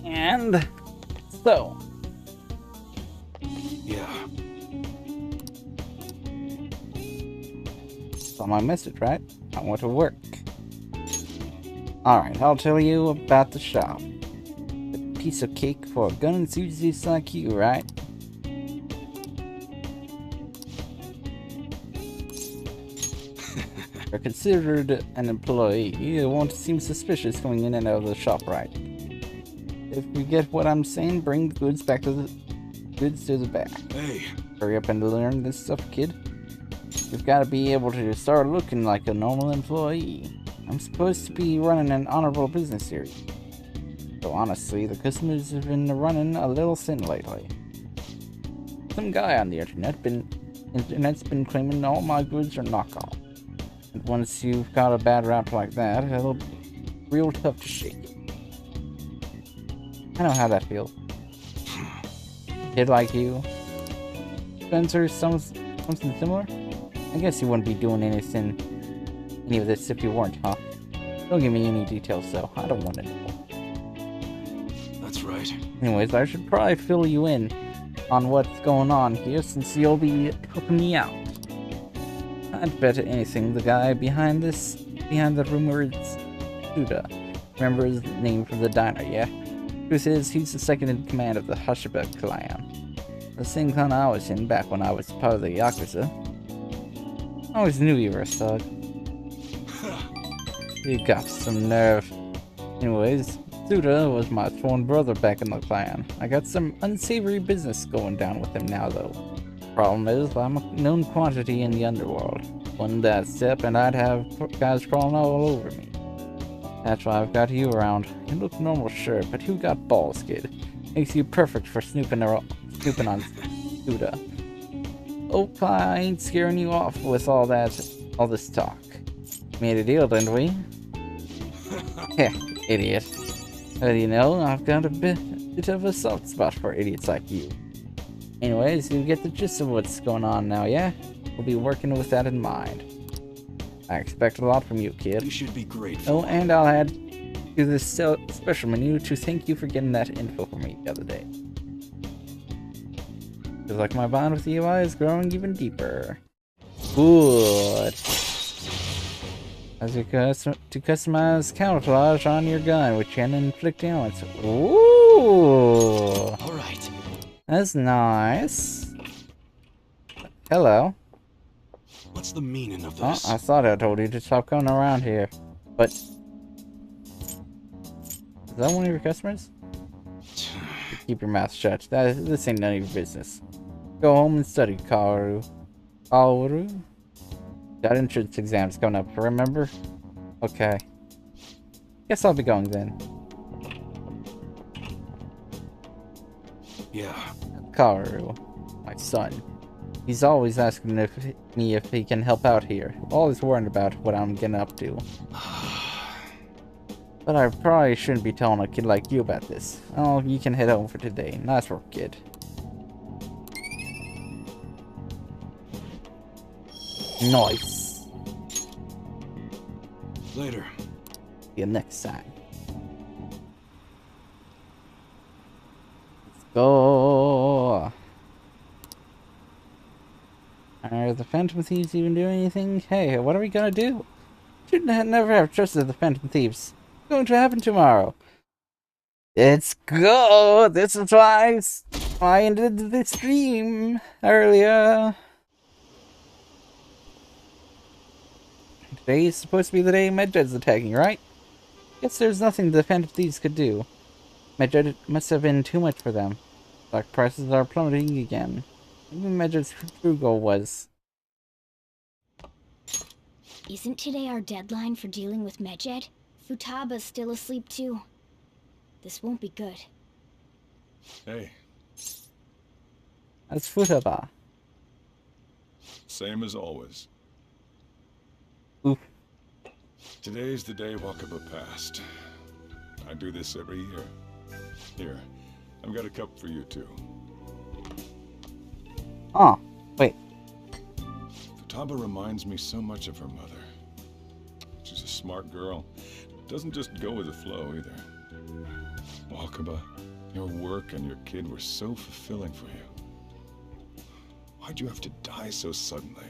And so, Yeah. saw my message, right? I want to work. Alright, I'll tell you about the shop. A piece of cake for a gun enthusiast like you, right? You're considered an employee. You won't seem suspicious coming in and out of the shop, right? If you get what I'm saying, bring the goods back to the back. Hey. Hurry up and learn this stuff, kid. You've got to be able to start looking like a normal employee. I'm supposed to be running an honorable business here. So honestly, the customers have been running a little thin lately. Some guy on the internet's been claiming all my goods are knockoff. And once you've got a bad rap like that, it'll be real tough to shake. I know how that feels. Kid like you. Spencer, something similar? I guess you wouldn't be doing any of this if you weren't, huh? Don't give me any details though, I don't want to know. That's right. Anyways, I should probably fill you in on what's going on here since you'll be helping me out. I'd bet anything the guy behind the rumor is Suda. Remember his name from the diner, yeah? Truth is, he's the second in command of the Hushabek clan. The same clan I was in back when I was part of the Yakuza. I always knew you were a thug. You got some nerve. Anyways, Suda was my sworn brother back in the clan. I got some unsavory business going down with him now, though. Problem is, I'm a known quantity in the underworld. One bad step and I'd have guys crawling all over me. That's why I've got you around. You look normal, sure, but who got balls, kid? Makes you perfect for snooping on Suda. Oh, I ain't scaring you off with all this talk. Made a deal, didn't we? Heh, idiot. Well, you know, I've got a bit of a soft spot for idiots like you. Anyways, you get the gist of what's going on now, yeah? We'll be working with that in mind. I expect a lot from you, kid. You should be grateful. Oh, and I'll add to this special menu to thank you for getting that info for me the other day. Feels like my bond with the UI is growing even deeper. Good. As you to customize camouflage on your gun, which can inflict ailments. Ooh! Alright. That's nice. Hello. What's the meaning of this? Oh, I thought I told you to stop coming around here. But... is that one of your customers? Keep your mouth shut. This ain't none of your business. Go home and study, Kaoru. Kaoru? That entrance exam's coming up, remember? Okay. Guess I'll be going then. Yeah. Kaoru, my son. He's always asking me if he can help out here. Always worrying about what I'm getting up to. But I probably shouldn't be telling a kid like you about this. Oh, you can head home for today. Nice work, kid. Nice. Later. See you next time. Let's go. Are the Phantom Thieves even doing anything? Hey, what are we gonna do? Should never have trusted the Phantom Thieves. What's going to happen tomorrow? Let's go! This is why I ended the stream earlier. Today is supposed to be the day Medjed's attacking, right? Guess there's nothing the Phantom Thieves could do. Medjed must have been too much for them. Stock prices are plummeting again. Maybe Medjed's true goal was... Isn't today our deadline for dealing with Medjed? Futaba's still asleep too. This won't be good. Hey, That's Futaba. same as always. Oof. Today's the day Wakaba passed. I do this every year. Here, I've got a cup for you too. Oh, wait. Futaba reminds me so much of her mother. She's a smart girl. Doesn't just go with the flow either. Wakaba, Your work and your kid were so fulfilling for you. Why'd you have to die so suddenly?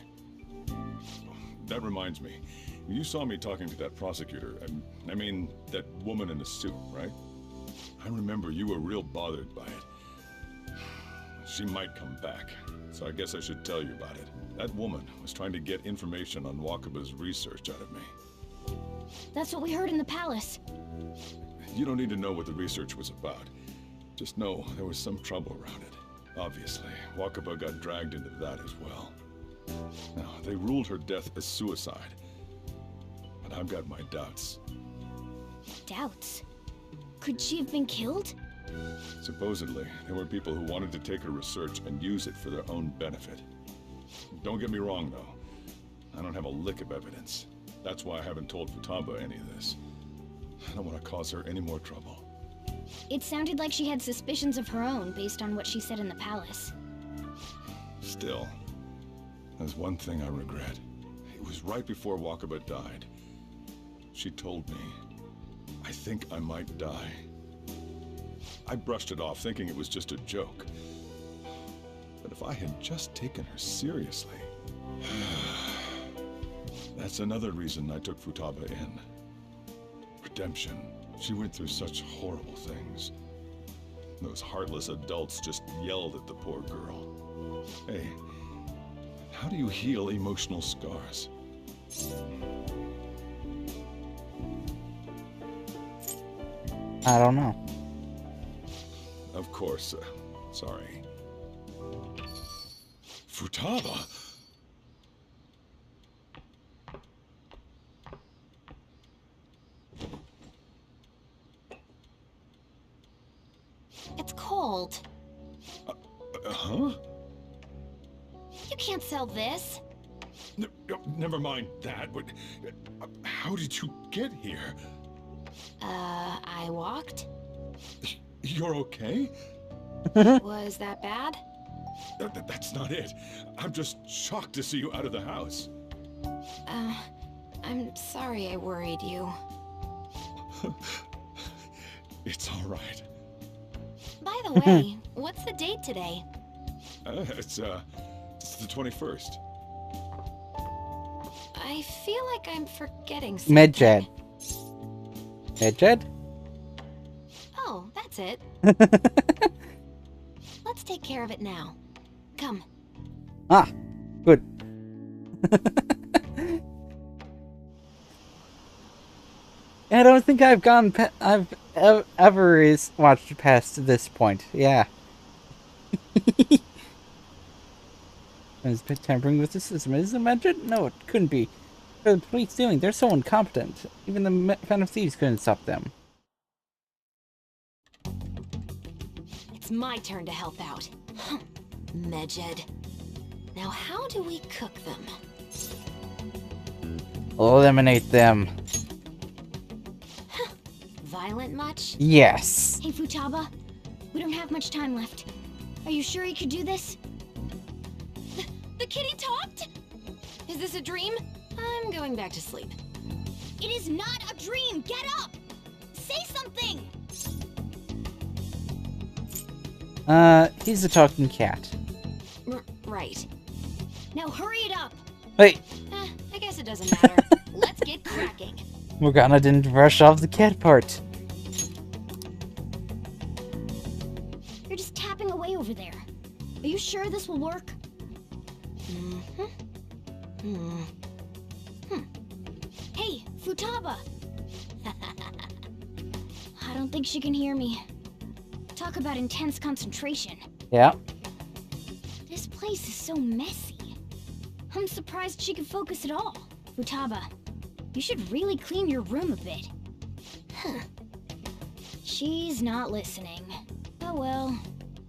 That reminds me. You saw me talking to that prosecutor, and I mean, that woman in the suit, right? I remember you were real bothered by it. She might come back, so I guess I should tell you about it. That woman was trying to get information on Wakaba's research out of me. That's what we heard in the palace. You don't need to know what the research was about. Just know there was some trouble around it. Obviously, Wakaba got dragged into that as well. Now, they ruled her death as suicide. But I've got my doubts. Doubts? Could she have been killed? Supposedly, there were people who wanted to take her research and use it for their own benefit. Don't get me wrong, though. I don't have a lick of evidence. That's why I haven't told Futaba any of this. I don't want to cause her any more trouble. It sounded like she had suspicions of her own based on what she said in the palace. Still, there's one thing I regret. It was right before Wakaba died. She told me, I think I might die. I brushed it off, thinking it was just a joke. But if I had just taken her seriously... That's another reason I took Futaba in. Redemption. She went through such horrible things. Those heartless adults just yelled at the poor girl. Hey, how do you heal emotional scars? I don't know. Of course, sorry. Futaba? It's cold. Huh? You can't sell this. Never mind that, but how did you get here? I walked? You're okay? Was that bad? That's not it. I'm just shocked to see you out of the house. I'm sorry I worried you. It's all right. By the way, what's the date today? It's the 21st. I feel like I'm forgetting something. Medjed. Medjed? Oh, that's it. Let's take care of it now. Come. Ah, good. I don't think I've gone. I've ever watched past this point. Yeah. Is Pit tampering with the system? Is it mentioned? No, it couldn't be. What are the police doing? They're so incompetent. Even the Phantom Thieves couldn't stop them. It's my turn to help out. Medjed. Now how do we cook them? Eliminate them. Violent much? Yes. Hey, Futaba. We don't have much time left. Are you sure you could do this? The kitty talked? Is this a dream? I'm going back to sleep. It is not a dream! Get up! Say something! He's a talking cat. Right. Now hurry it up! Wait. I guess it doesn't matter. Let's get cracking. Morgana didn't brush off the cat part. You're just tapping away over there. Are you sure this will work? Hey, Futaba! I don't think she can hear me. Talk about intense concentration. Yeah. This place is so messy. I'm surprised she can focus at all. Futaba, you should really clean your room a bit. She's not listening. Oh well.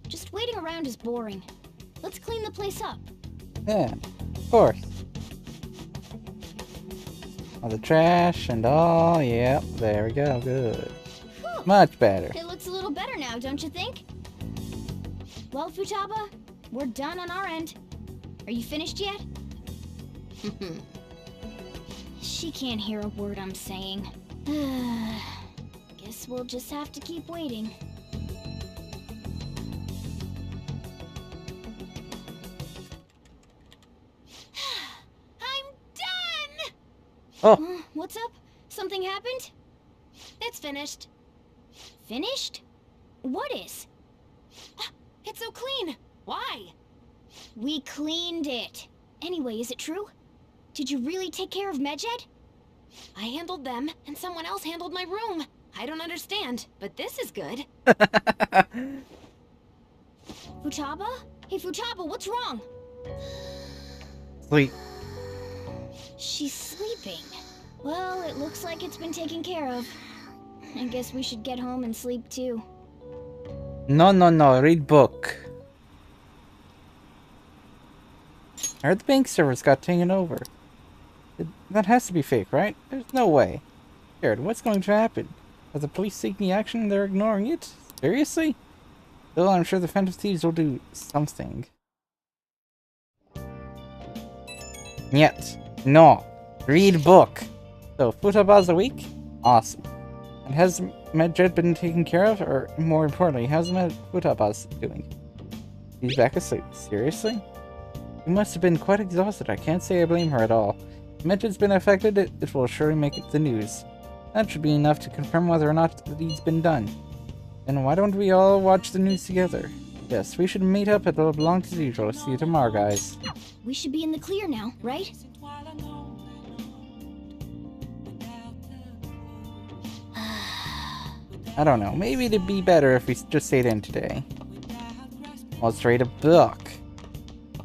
Just waiting around is boring. Let's clean the place up. Yeah, of course. All the trash and all. Yep, there we go. Good. Whew. Much better. It looks a little better now, don't you think? Well, Futaba, we're done on our end. Are you finished yet? She can't hear a word I'm saying. Guess we'll just have to keep waiting. Oh, What's up? Something happened? It's finished. Finished? What is? It's so clean. Why? We cleaned it. Anyway, is it true? Did you really take care of Medjed? I handled them, and someone else handled my room. I don't understand, but this is good. Futaba? Hey, Futaba, what's wrong? sleep. She's sleeping. Well, it looks like it's been taken care of. I guess we should get home and sleep too. No, no, no. Read book. I heard the bank servers got taken over. That has to be fake, right? There's no way. Jared, what's going to happen? Are the police taking action and they're ignoring it? Seriously? Still, I'm sure the Phantom Thieves will do something. Yet. No. Read book. So, Futaba's awake? Awesome. And has Medjed been taken care of? Or, more importantly, how's Futaba's doing? He's back asleep. Seriously? You must have been quite exhausted. I can't say I blame her at all. If Medjed's been affected, it will surely make it the news. That should be enough to confirm whether or not the deed's been done. Then why don't we all watch the news together? Yes, we should meet up at the Blanc Cathedral. See you tomorrow, guys. We should be in the clear now, right? I don't know. Maybe it'd be better if we just stayed in today. Let's read a book.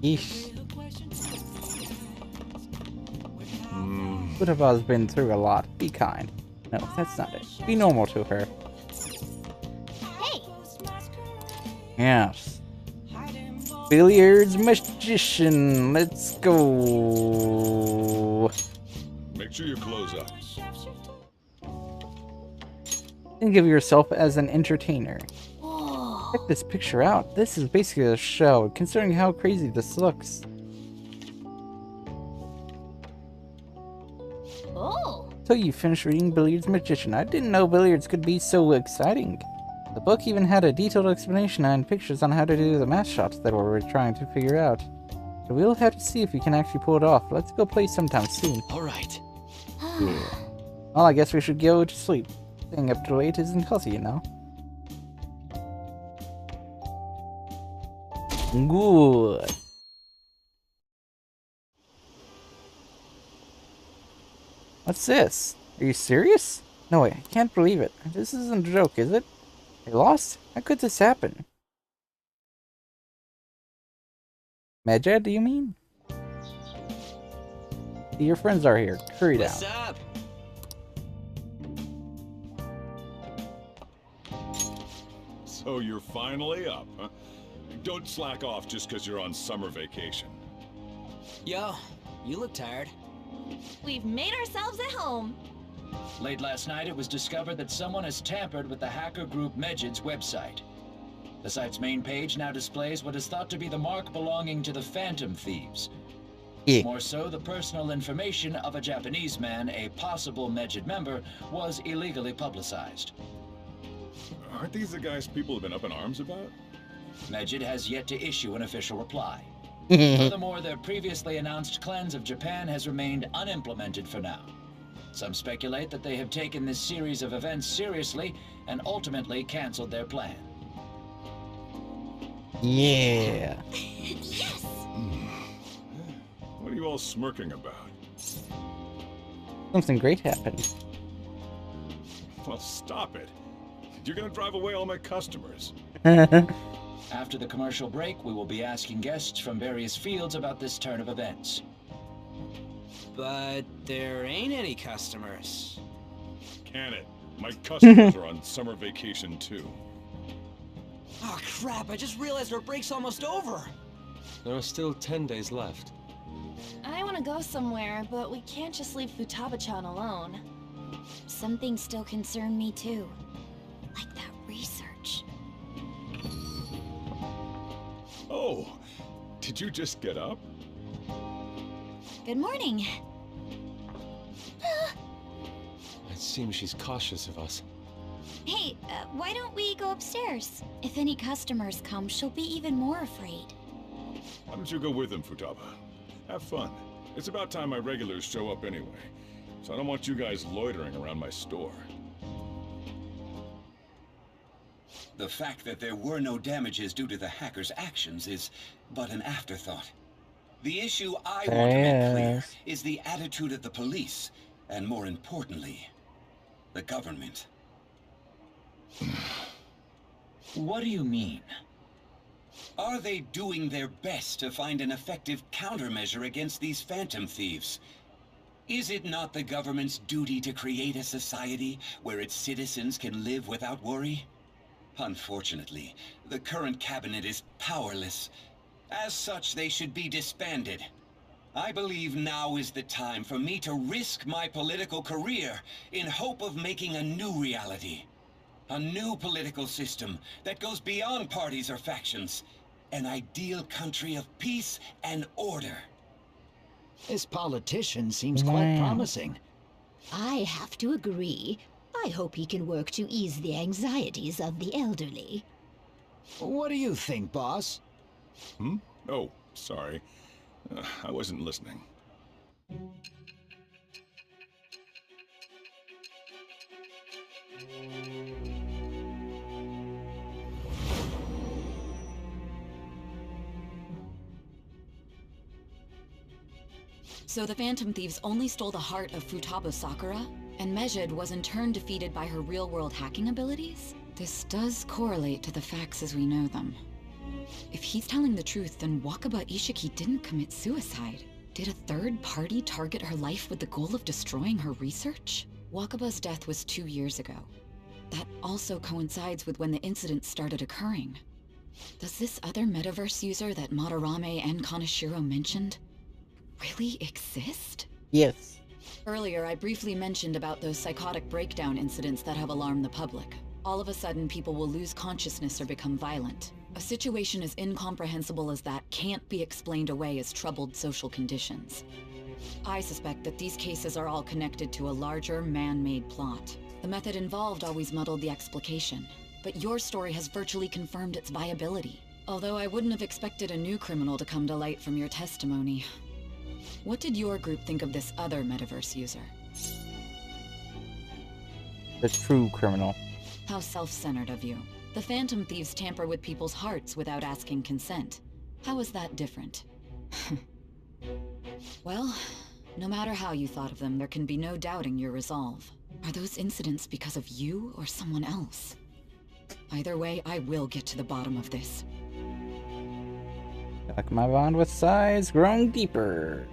Yeesh. Futaba's been through a lot. Be kind. No, that's not it. Be normal to her. Hey! Yes. Billiards magician. Let's go. Make sure you close up. Think of yourself as an entertainer. Whoa. Check this picture out. This is basically a show, considering how crazy this looks. Oh! So you finished reading Billiards Magician. I didn't know billiards could be so exciting. The book even had a detailed explanation and pictures on how to do the math shots that we were trying to figure out. So we'll have to see if we can actually pull it off. Let's go play sometime soon. All right. Yeah. Well, I guess we should go to sleep. Staying up too late isn't healthy, you know. Good. What's this? Are you serious? No way, I can't believe it. This isn't a joke, is it? They lost? How could this happen? Medjed, do you mean? Your friends are here. Hurry down. What's up? So you're finally up, huh? Don't slack off just because you're on summer vacation. Yo, you look tired. We've made ourselves at home. Late last night, it was discovered that someone has tampered with the hacker group Medjed's website. The site's main page now displays what is thought to be the mark belonging to the Phantom Thieves. Yeah. More so, the personal information of a Japanese man, a possible Medjed member, was illegally publicized. Aren't these the guys people have been up in arms about? Medjed has yet to issue an official reply. Hmm. Furthermore, their previously announced cleanse of Japan has remained unimplemented for now. Some speculate that they have taken this series of events seriously and ultimately canceled their plan. Yeah. Yes! What are you all smirking about? Something great happened. Well, stop it. You're gonna drive away all my customers. After the commercial break, we will be asking guests from various fields about this turn of events. But there ain't any customers. Can it? My customers are on summer vacation too. Oh crap, I just realized our break's almost over. There are still 10 days left. I want to go somewhere, but we can't just leave Futaba-chan alone. Some things still concern me too. Like that research. Oh, did you just get up? Good morning. It seems she's cautious of us. Hey, why don't we go upstairs? If any customers come, she'll be even more afraid. Why don't you go with them, Futaba? Have fun. It's about time my regulars show up anyway. so I don't want you guys loitering around my store. The fact that there were no damages due to the hacker's actions is but an afterthought. The issue I want to make clear is the attitude of the police, and more importantly, the government. What do you mean? Are they doing their best to find an effective countermeasure against these phantom thieves? Is it not the government's duty to create a society where its citizens can live without worry? Unfortunately, the current cabinet is powerless. As such, they should be disbanded. I believe now is the time for me to risk my political career in hope of making a new reality. A new political system that goes beyond parties or factions. An ideal country of peace and order. This politician seems quite promising. I have to agree. I hope he can work to ease the anxieties of the elderly. What do you think, boss? Oh, sorry. I wasn't listening. So the Phantom Thieves only stole the heart of Futaba Sakura, and Mejid was in turn defeated by her real-world hacking abilities? This does correlate to the facts as we know them. If he's telling the truth, then Wakaba Ishiki didn't commit suicide. Did a third party target her life with the goal of destroying her research? Wakaba's death was 2 years ago. That also coincides with when the incident started occurring. Does this other metaverse user that Madarame and Kaneshiro mentioned really exist? Yes. Earlier, I briefly mentioned about those psychotic breakdown incidents that have alarmed the public. All of a sudden, people will lose consciousness or become violent. A situation as incomprehensible as that can't be explained away as troubled social conditions. I suspect that these cases are all connected to a larger, man-made plot. The method involved always muddled the explication, but your story has virtually confirmed its viability. Although I wouldn't have expected a new criminal to come to light from your testimony. What did your group think of this other metaverse user? The true criminal. How self-centered of you. The Phantom Thieves tamper with people's hearts without asking consent. How is that different? Well, no matter how you thought of them, there can be no doubting your resolve. Are those incidents because of you or someone else? Either way, I will get to the bottom of this. Like my bond with size growing deeper.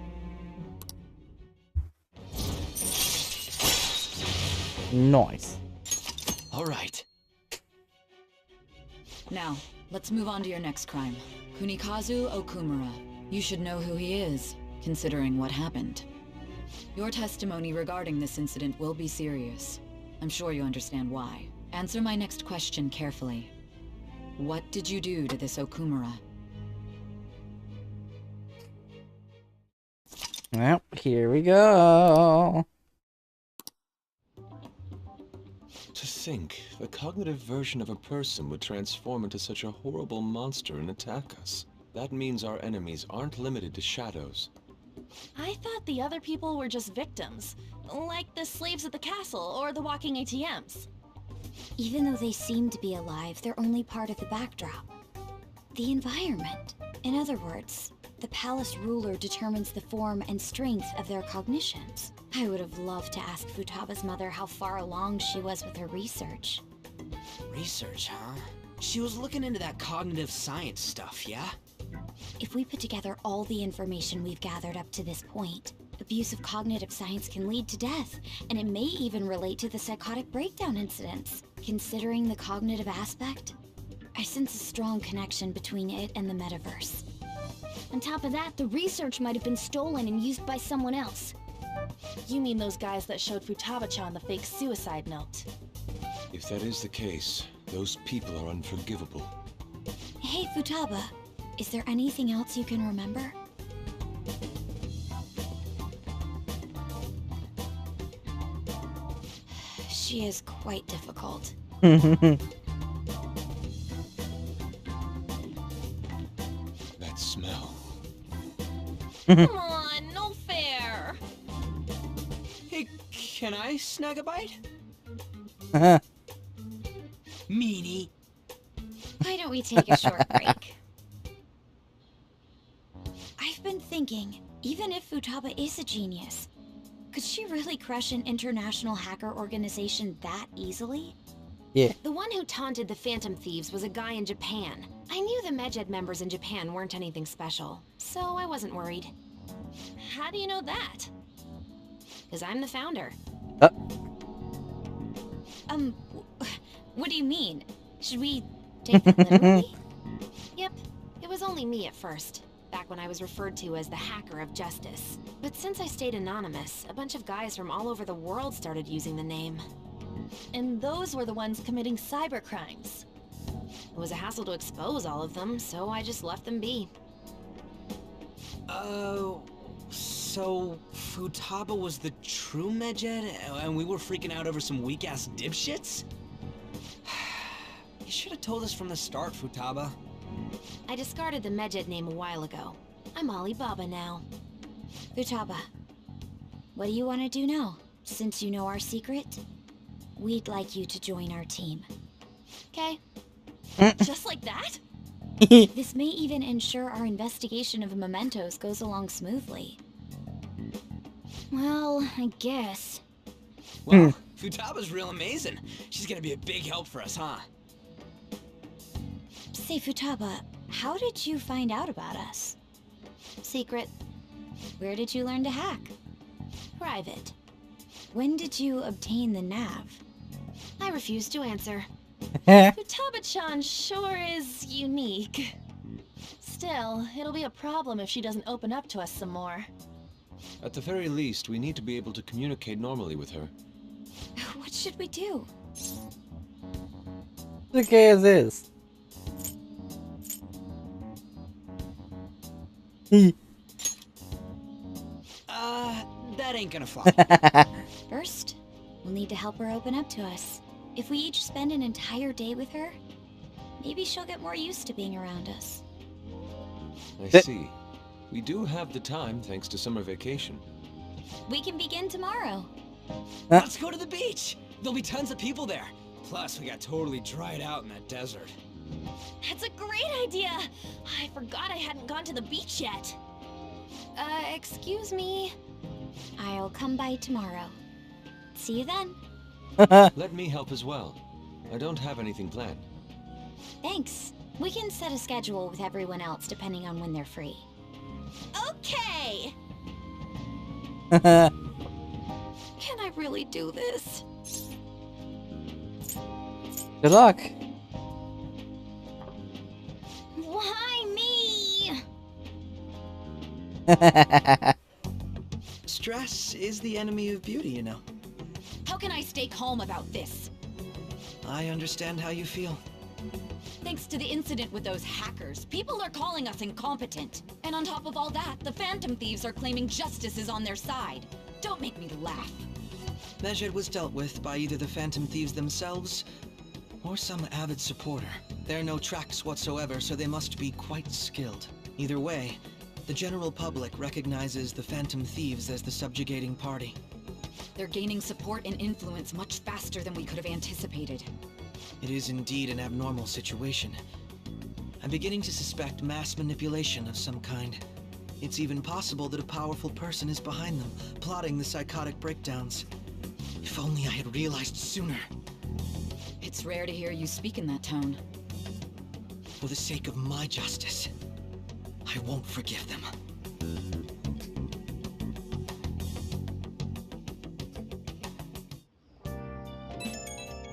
Nice. All right. Now, let's move on to your next crime. Kunikazu Okumura. You should know who he is, considering what happened. Your testimony regarding this incident will be serious. I'm sure you understand why. Answer my next question carefully. What did you do to this Okumura? Well, here we go. To think, the cognitive version of a person would transform into such a horrible monster and attack us. That means our enemies aren't limited to shadows. I thought the other people were just victims, like the slaves at the castle or the walking ATMs. Even though they seem to be alive, they're only part of the backdrop. The environment. In other words, the palace ruler determines the form and strength of their cognitions. I would have loved to ask Futaba's mother how far along she was with her research. Research, huh? She was looking into that cognitive science stuff, yeah? If we put together all the information we've gathered up to this point, abuse of cognitive science can lead to death, and it may even relate to the psychotic breakdown incidents. Considering the cognitive aspect, I sense a strong connection between it and the metaverse. On top of that, the research might have been stolen and used by someone else. You mean those guys that showed Futaba-chan the fake suicide note? If that is the case, those people are unforgivable. Hey, Futaba, is there anything else you can remember? She is quite difficult. That smell. Come on, no fair! Hey, Can I snag a bite? Haha. Meanie. Why don't we take a short break? I've been thinking, even if Futaba is a genius, could she really crush an international hacker organization that easily? Yeah. The one who taunted the Phantom Thieves was a guy in Japan. I knew the Medjed members in Japan weren't anything special, so I wasn't worried. How do you know that? Because I'm the founder. What do you mean? Should we take that literally? Yep, it was only me at first, back when I was referred to as the Hacker of Justice. But since I stayed anonymous, a bunch of guys from all over the world started using the name. And those were the ones committing cybercrimes. It was a hassle to expose all of them, so I just left them be. So Futaba was the true Medjed, and we were freaking out over some weak-ass dipshits? You should have told us from the start, Futaba. I discarded the Medjed name a while ago. I'm Alibaba now. Futaba, what do you want to do now? Since you know our secret, we'd like you to join our team. Okay. Just like that? This may even ensure our investigation of mementos goes along smoothly. Well, I guess. Well, Futaba's real amazing. She's gonna be a big help for us, huh? Say, Futaba, how did you find out about us? Secret. Where did you learn to hack? Private. When did you obtain the nav? I refuse to answer. Futaba-chan sure is unique. Still, it'll be a problem if she doesn't open up to us some more. At the very least, we need to be able to communicate normally with her. What should we do? Look at this. That ain't gonna fly. First, we'll need to help her open up to us. If we each spend an entire day with her, maybe she'll get more used to being around us. I see. We do have the time thanks to summer vacation. We can begin tomorrow. Let's go to the beach! There'll be tons of people there. Plus, we got totally dried out in that desert. That's a great idea! I forgot I hadn't gone to the beach yet. Excuse me? I'll come by tomorrow. See you then. Let me help as well. I don't have anything planned. Thanks. We can set a schedule with everyone else depending on when they're free. Okay! Can I really do this? Good luck. Why me? Stress is the enemy of beauty, you know. How can I stay calm about this? I understand how you feel. Thanks to the incident with those hackers, people are calling us incompetent. And on top of all that, the Phantom Thieves are claiming justice is on their side. Don't make me laugh. Medjed was dealt with by either the Phantom Thieves themselves or some avid supporter. There are no tracks whatsoever, so they must be quite skilled. Either way, the general public recognizes the Phantom Thieves as the subjugating party. They're gaining support and influence much faster than we could have anticipated. It is indeed an abnormal situation. I'm beginning to suspect mass manipulation of some kind. It's even possible that a powerful person is behind them, plotting the psychotic breakdowns. If only I had realized sooner. It's rare to hear you speak in that tone. For the sake of my justice, I won't forgive them.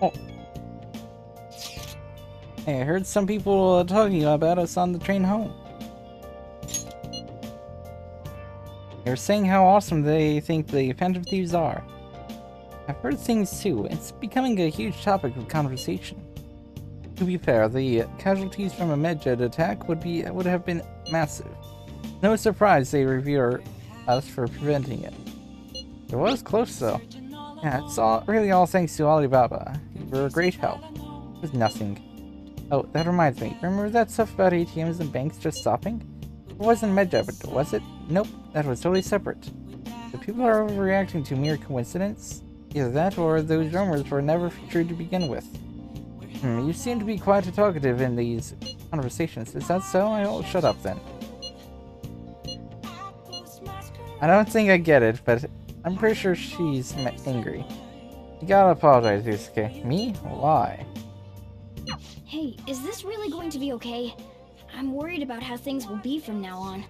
Oh. Hey, I heard some people talking about us on the train home. They're saying how awesome they think the Phantom Thieves are. I've heard things too. It's becoming a huge topic of conversation. To be fair, the casualties from a Medjed attack would have been massive. No surprise they revere us for preventing it. It was close though. Yeah, it's really all thanks to Alibaba. You were a great help. It was nothing. Oh, that reminds me. Remember that stuff about ATMs and banks just stopping? It wasn't Medjed, was it? Nope, that was totally separate. The people are overreacting to mere coincidence? Either that or those rumors were never true to begin with. You seem to be quite talkative in these conversations. Is that so? I'll shut up then. I don't think I get it, but I'm pretty sure she's angry. You gotta apologize, Yusuke. Me? Why? Hey, is this really going to be okay? I'm worried about how things will be from now on.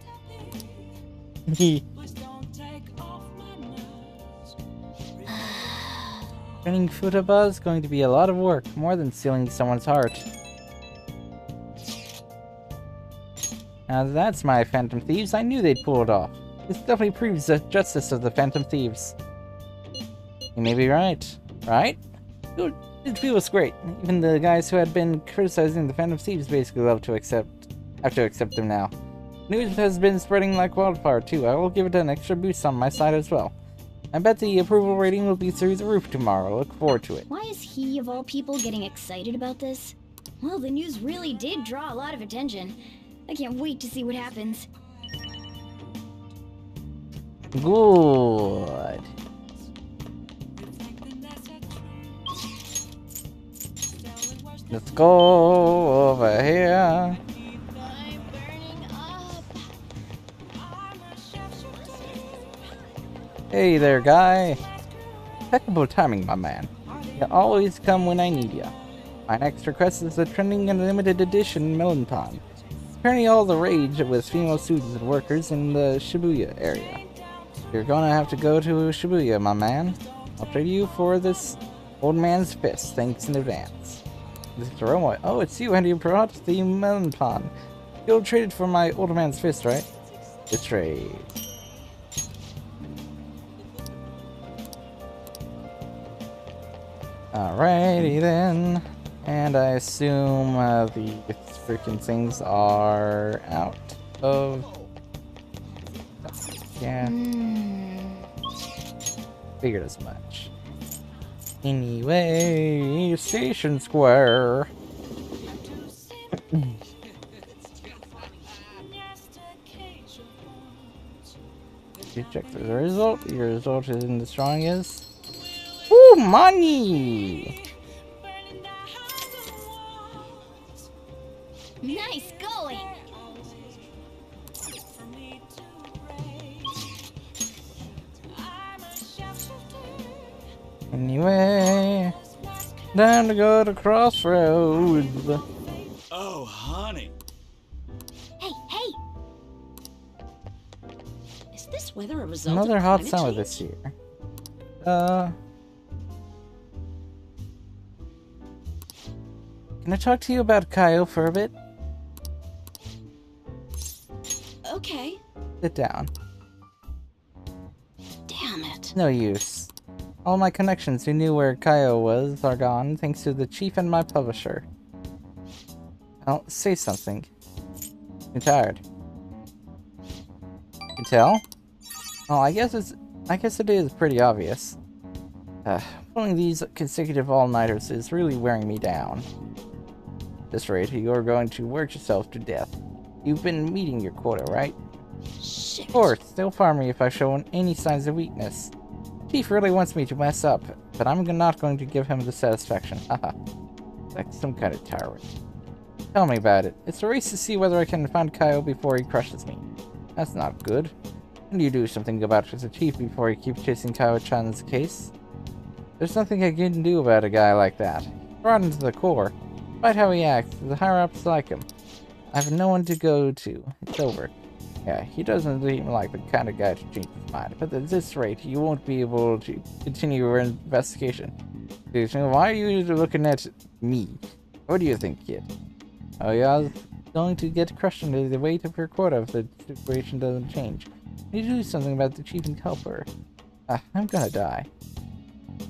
Training Futaba is going to be a lot of work, more than stealing someone's heart. Now that's my Phantom Thieves. I knew they'd pull it off. This definitely proves the justice of the Phantom Thieves. You may be right. Right? It feels great. Even the guys who had been criticizing the Phantom Thieves basically have to accept them now. News has been spreading like wildfire too. I will give it an extra boost on my side as well. I bet the approval rating will be through the roof tomorrow. Look forward to it. Why is he, of all people, getting excited about this? Well, the news really did draw a lot of attention. I can't wait to see what happens. Good. Let's go over here. Hey there, guy. Impeccable timing, my man. You always come when I need you. My next request is a trending and limited edition Melanton. Apparently all the rage with female students and workers in the Shibuya area. You're gonna have to go to Shibuya, my man. I'll trade you for this old man's fist. Thanks in advance. This is Roma. Oh, it's you, and you brought the Melanton. You'll trade it for my old man's fist, right? The trade. Alrighty then. And I assume the freaking things are out of... Yeah. Figured as much. Anyway, Station Square. You check the result. Your result isn't as strong as... Ooh, money! Nice going! Anyway, time to go to Crossroads. Oh, honey. Hey, hey! Is this weather a result Another of hot climate summer change? this year. Can I talk to you about Kaio for a bit? Okay. Sit down. Damn it. No use. All my connections who knew where Kaio was are gone, thanks to the chief and my publisher. Well, say something. I'm tired. You can tell? Well, I guess it is pretty obvious. Pulling these consecutive all-nighters is really wearing me down. At this rate, you're going to work yourself to death. You've been meeting your quota, right? Shit. Of course, they'll fire me if I've shown any signs of weakness. Chief really wants me to mess up, but I'm not going to give him the satisfaction. Haha. Like some kind of tyrant. Tell me about it. It's a race to see whether I can find Kaio before he crushes me. That's not good. Can you do something about it as a chief before he keeps chasing Kaio-chan's case? There's nothing I can do about a guy like that. Rotten to the core. Despite how he acts, the higher-ups like him. I have no one to go to. It's over. Yeah, he doesn't seem like the kind of guy to change his mind, but at this rate, you won't be able to continue your investigation. Why are you looking at me? What do you think, kid? Oh, you're going to get crushed under the weight of your quota if the situation doesn't change. You need to do something about the chief and help her. I'm gonna die.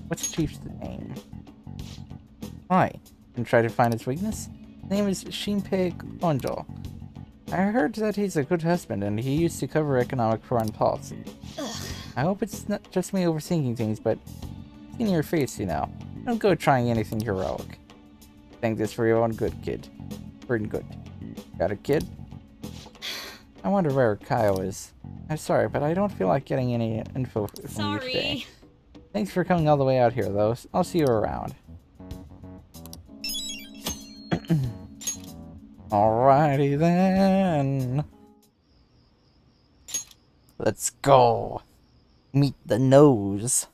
What's the chief's name? Why? And try to find his weakness? His name is Shinpei Konjo. I heard that he's a good husband and he used to cover economic foreign policy. Ugh. I hope it's not just me overthinking things, but in your face, you know. Don't go trying anything heroic. Think this for your own good, kid. Pretty good. Got a kid? I wonder where Kaio is. I'm sorry, but I don't feel like getting any info from you today. Thanks for coming all the way out here, though. I'll see you around. Alrighty then. Let's go. Meet the nose.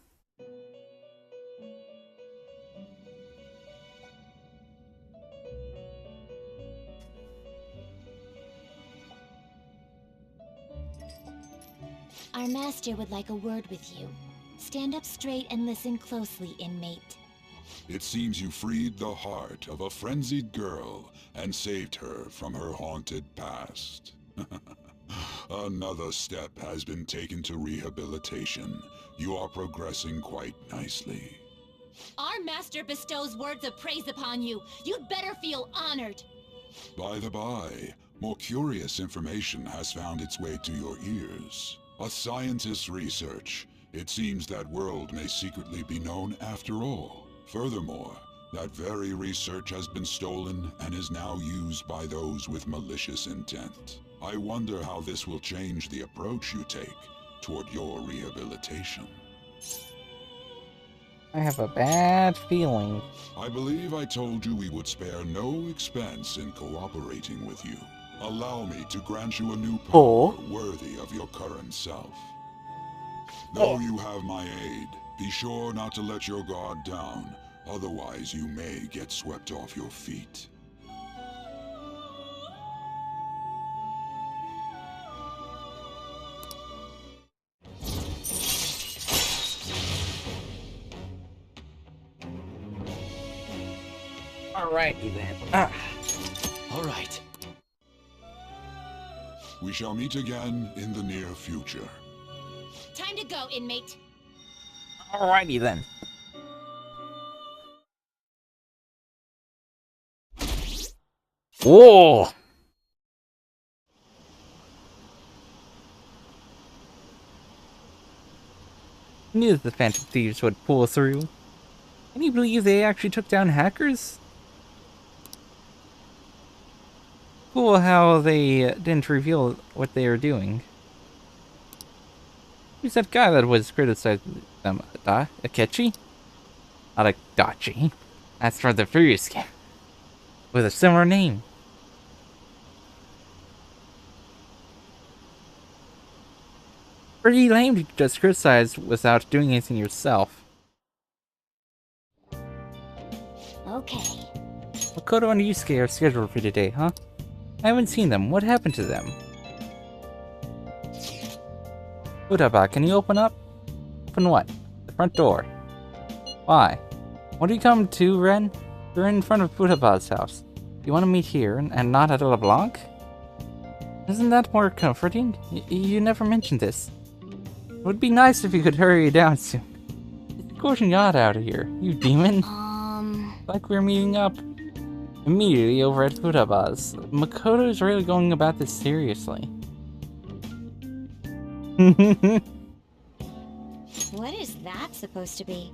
Our master would like a word with you. Stand up straight and listen closely, inmate. It seems you freed the heart of a frenzied girl and saved her from her haunted past. Another step has been taken to rehabilitation. You are progressing quite nicely. Our master bestows words of praise upon you. You'd better feel honored. By the by, more curious information has found its way to your ears. A scientist's research. It seems that world may secretly be known after all. Furthermore, that very research has been stolen and is now used by those with malicious intent. I wonder how this will change the approach you take toward your rehabilitation. I have a bad feeling. I believe I told you we would spare no expense in cooperating with you. Allow me to grant you a new power worthy of your current self. Though you have my aid, be sure not to let your guard down, otherwise you may get swept off your feet. Alrighty then. Alright. We shall meet again in the near future. Time to go, inmate. Alrighty then. Whoa! I knew that the Phantom Thieves would pull through. Can you believe they actually took down hackers? Cool how they didn't reveal what they were doing. Who's that guy that was criticizing them? Akechi? Not Adachi. That's from the previous game. With a similar name. Pretty lame to just criticize without doing anything yourself. Okay. Makoto and Yusuke are scheduled for today, huh? I haven't seen them. What happened to them? Futaba, can you open up? Open what? The front door. Why? What do you come to, Ren? You're in front of Futaba's house. You want to meet here and not at LeBlanc? Isn't that more comforting? You never mentioned this. It would be nice if you could hurry down soon. It's scorching hot out of here, you demon. Like we're meeting up immediately over at Futaba's. Makoto's really going about this seriously. What is that supposed to be?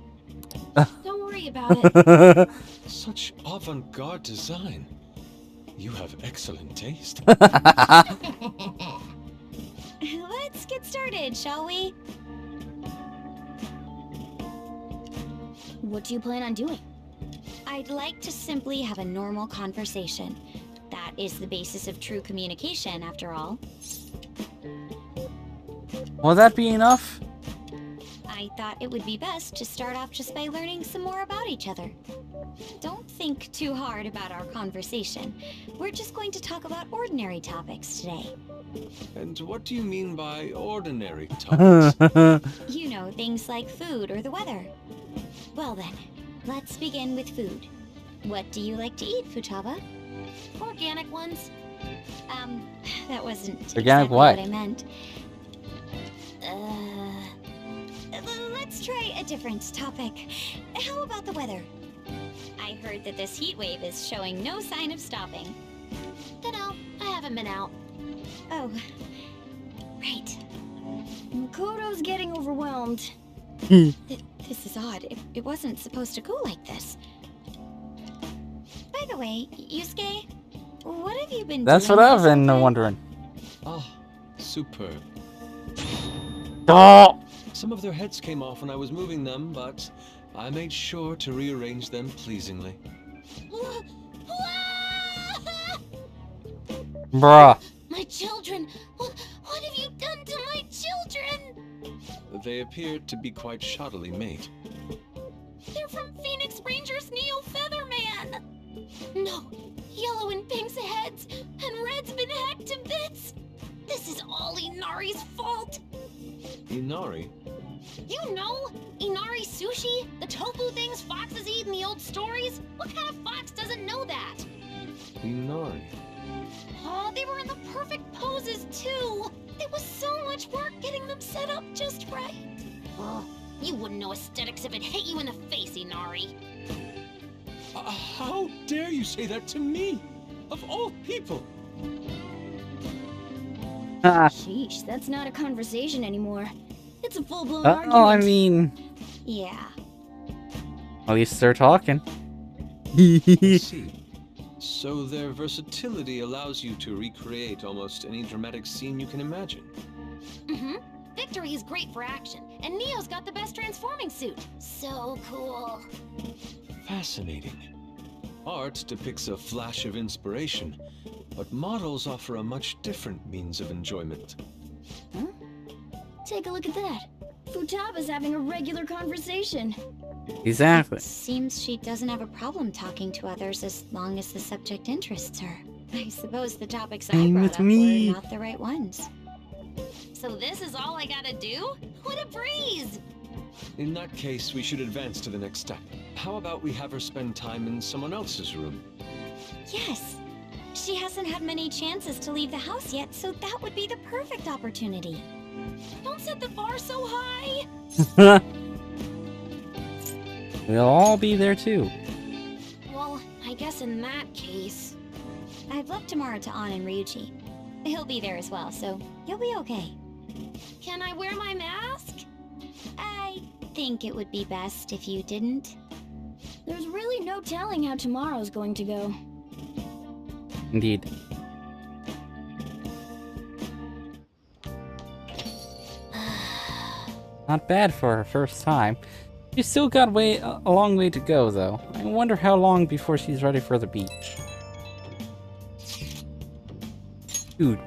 Don't worry about it. Such avant-garde design. You have excellent taste. Let's get started, shall we? What do you plan on doing? I'd like to simply have a normal conversation. That is the basis of true communication, after all. Will that be enough? I thought it would be best to start off just by learning some more about each other. Don't think too hard about our conversation. We're just going to talk about ordinary topics today. And what do you mean by ordinary topics? You know, things like food or the weather. Well then, let's begin with food. What do you like to eat, Futaba? Organic ones. That wasn't Organic exactly what? I meant. Let's try a different topic. How about the weather? I heard that this heat wave is showing no sign of stopping. Dunno, I haven't been out. Oh, right. Makoto's getting overwhelmed. This is odd. It wasn't supposed to go like this. By the way, Yusuke, what have you been That's doing? what I've been wondering. Ah, superb. Oh! Some of their heads came off when I was moving them, but I made sure to rearrange them pleasingly. Bruh. My children! What have you done to my children? They appeared to be quite shoddily made. They're from Phoenix Rangers Neo Featherman! No, Yellow and Pink's heads, and Red's been hacked to bits! This is all Inari's fault! Inari? You know, Inari sushi? The tofu things foxes eat in the old stories? What kind of fox doesn't know that? Inari? Oh, they were in the perfect poses, too! It was so much work getting them set up just right. Oh, you wouldn't know aesthetics if it hit you in the face, Inari. How dare you say that to me? Of all people! Sheesh, that's not a conversation anymore. It's a full-blown argument. Oh, I mean... Yeah. At least they're talking. I see. So their versatility allows you to recreate almost any dramatic scene you can imagine. Mm-hmm. Victory is great for action, and Neo's got the best transforming suit. So cool. Fascinating. Art depicts a flash of inspiration, but models offer a much different means of enjoyment. Huh? Take a look at that. Futaba's having a regular conversation. Exactly. Seems she doesn't have a problem talking to others as long as the subject interests her. I suppose the topics I brought up were not the right ones. So this is all I gotta do? What a breeze! In that case, we should advance to the next step. How about we have her spend time in someone else's room? Yes. She hasn't had many chances to leave the house yet, so that would be the perfect opportunity. Don't set the bar so high! We'll all be there too. Well, I guess in that case... I've left tomorrow to An and Ryuji. He'll be there as well, so you'll be okay. Can I wear my mask? I think it would be best if you didn't. There's really no telling how tomorrow's going to go. Indeed. Not bad for her first time. She's still got a long way to go, though. I wonder how long before she's ready for the beach. Dude,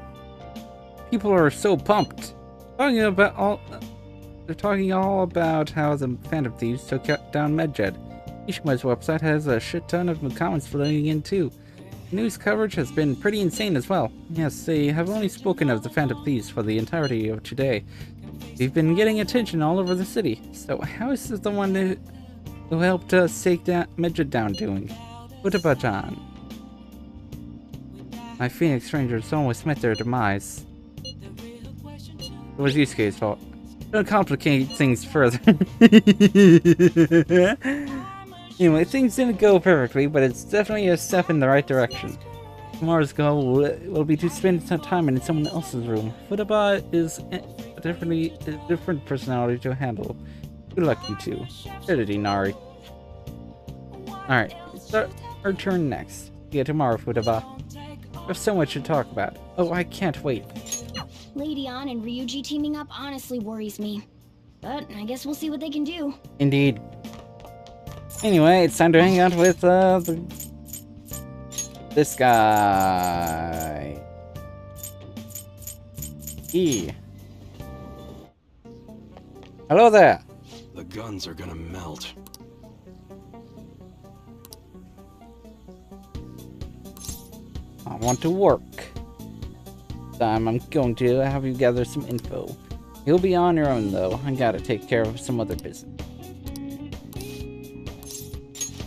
people are so pumped. They're talking all about how the Phantom Thieves took down Medjed. Ishima's website has a shit ton of new comments floating in too. News coverage has been pretty insane as well. Yes, they have only spoken of the Phantom Thieves for the entirety of today. They've been getting attention all over the city. So how is the one who helped us take Medjed down doing? Utabajan. My Phoenix Rangers almost met their demise. It was Yusuke's fault. Don't complicate things further. Anyway, things didn't go perfectly, but it's definitely a step in the right direction. Tomorrow's goal will be to spend some time in someone else's room. Futaba is a different personality to handle. Good luck, you two. Steady, Nari. Alright, it's our turn next. See you tomorrow, Futaba. There's so much to talk about. Oh, I can't wait. Lady An and Ryuji teaming up honestly worries me. But I guess we'll see what they can do. Indeed. Anyway, it's time to hang out with this guy. E. Hello there. The guns are gonna melt. I want to work. Time I'm going to have you gather some info. You'll be on your own though. I gotta take care of some other business.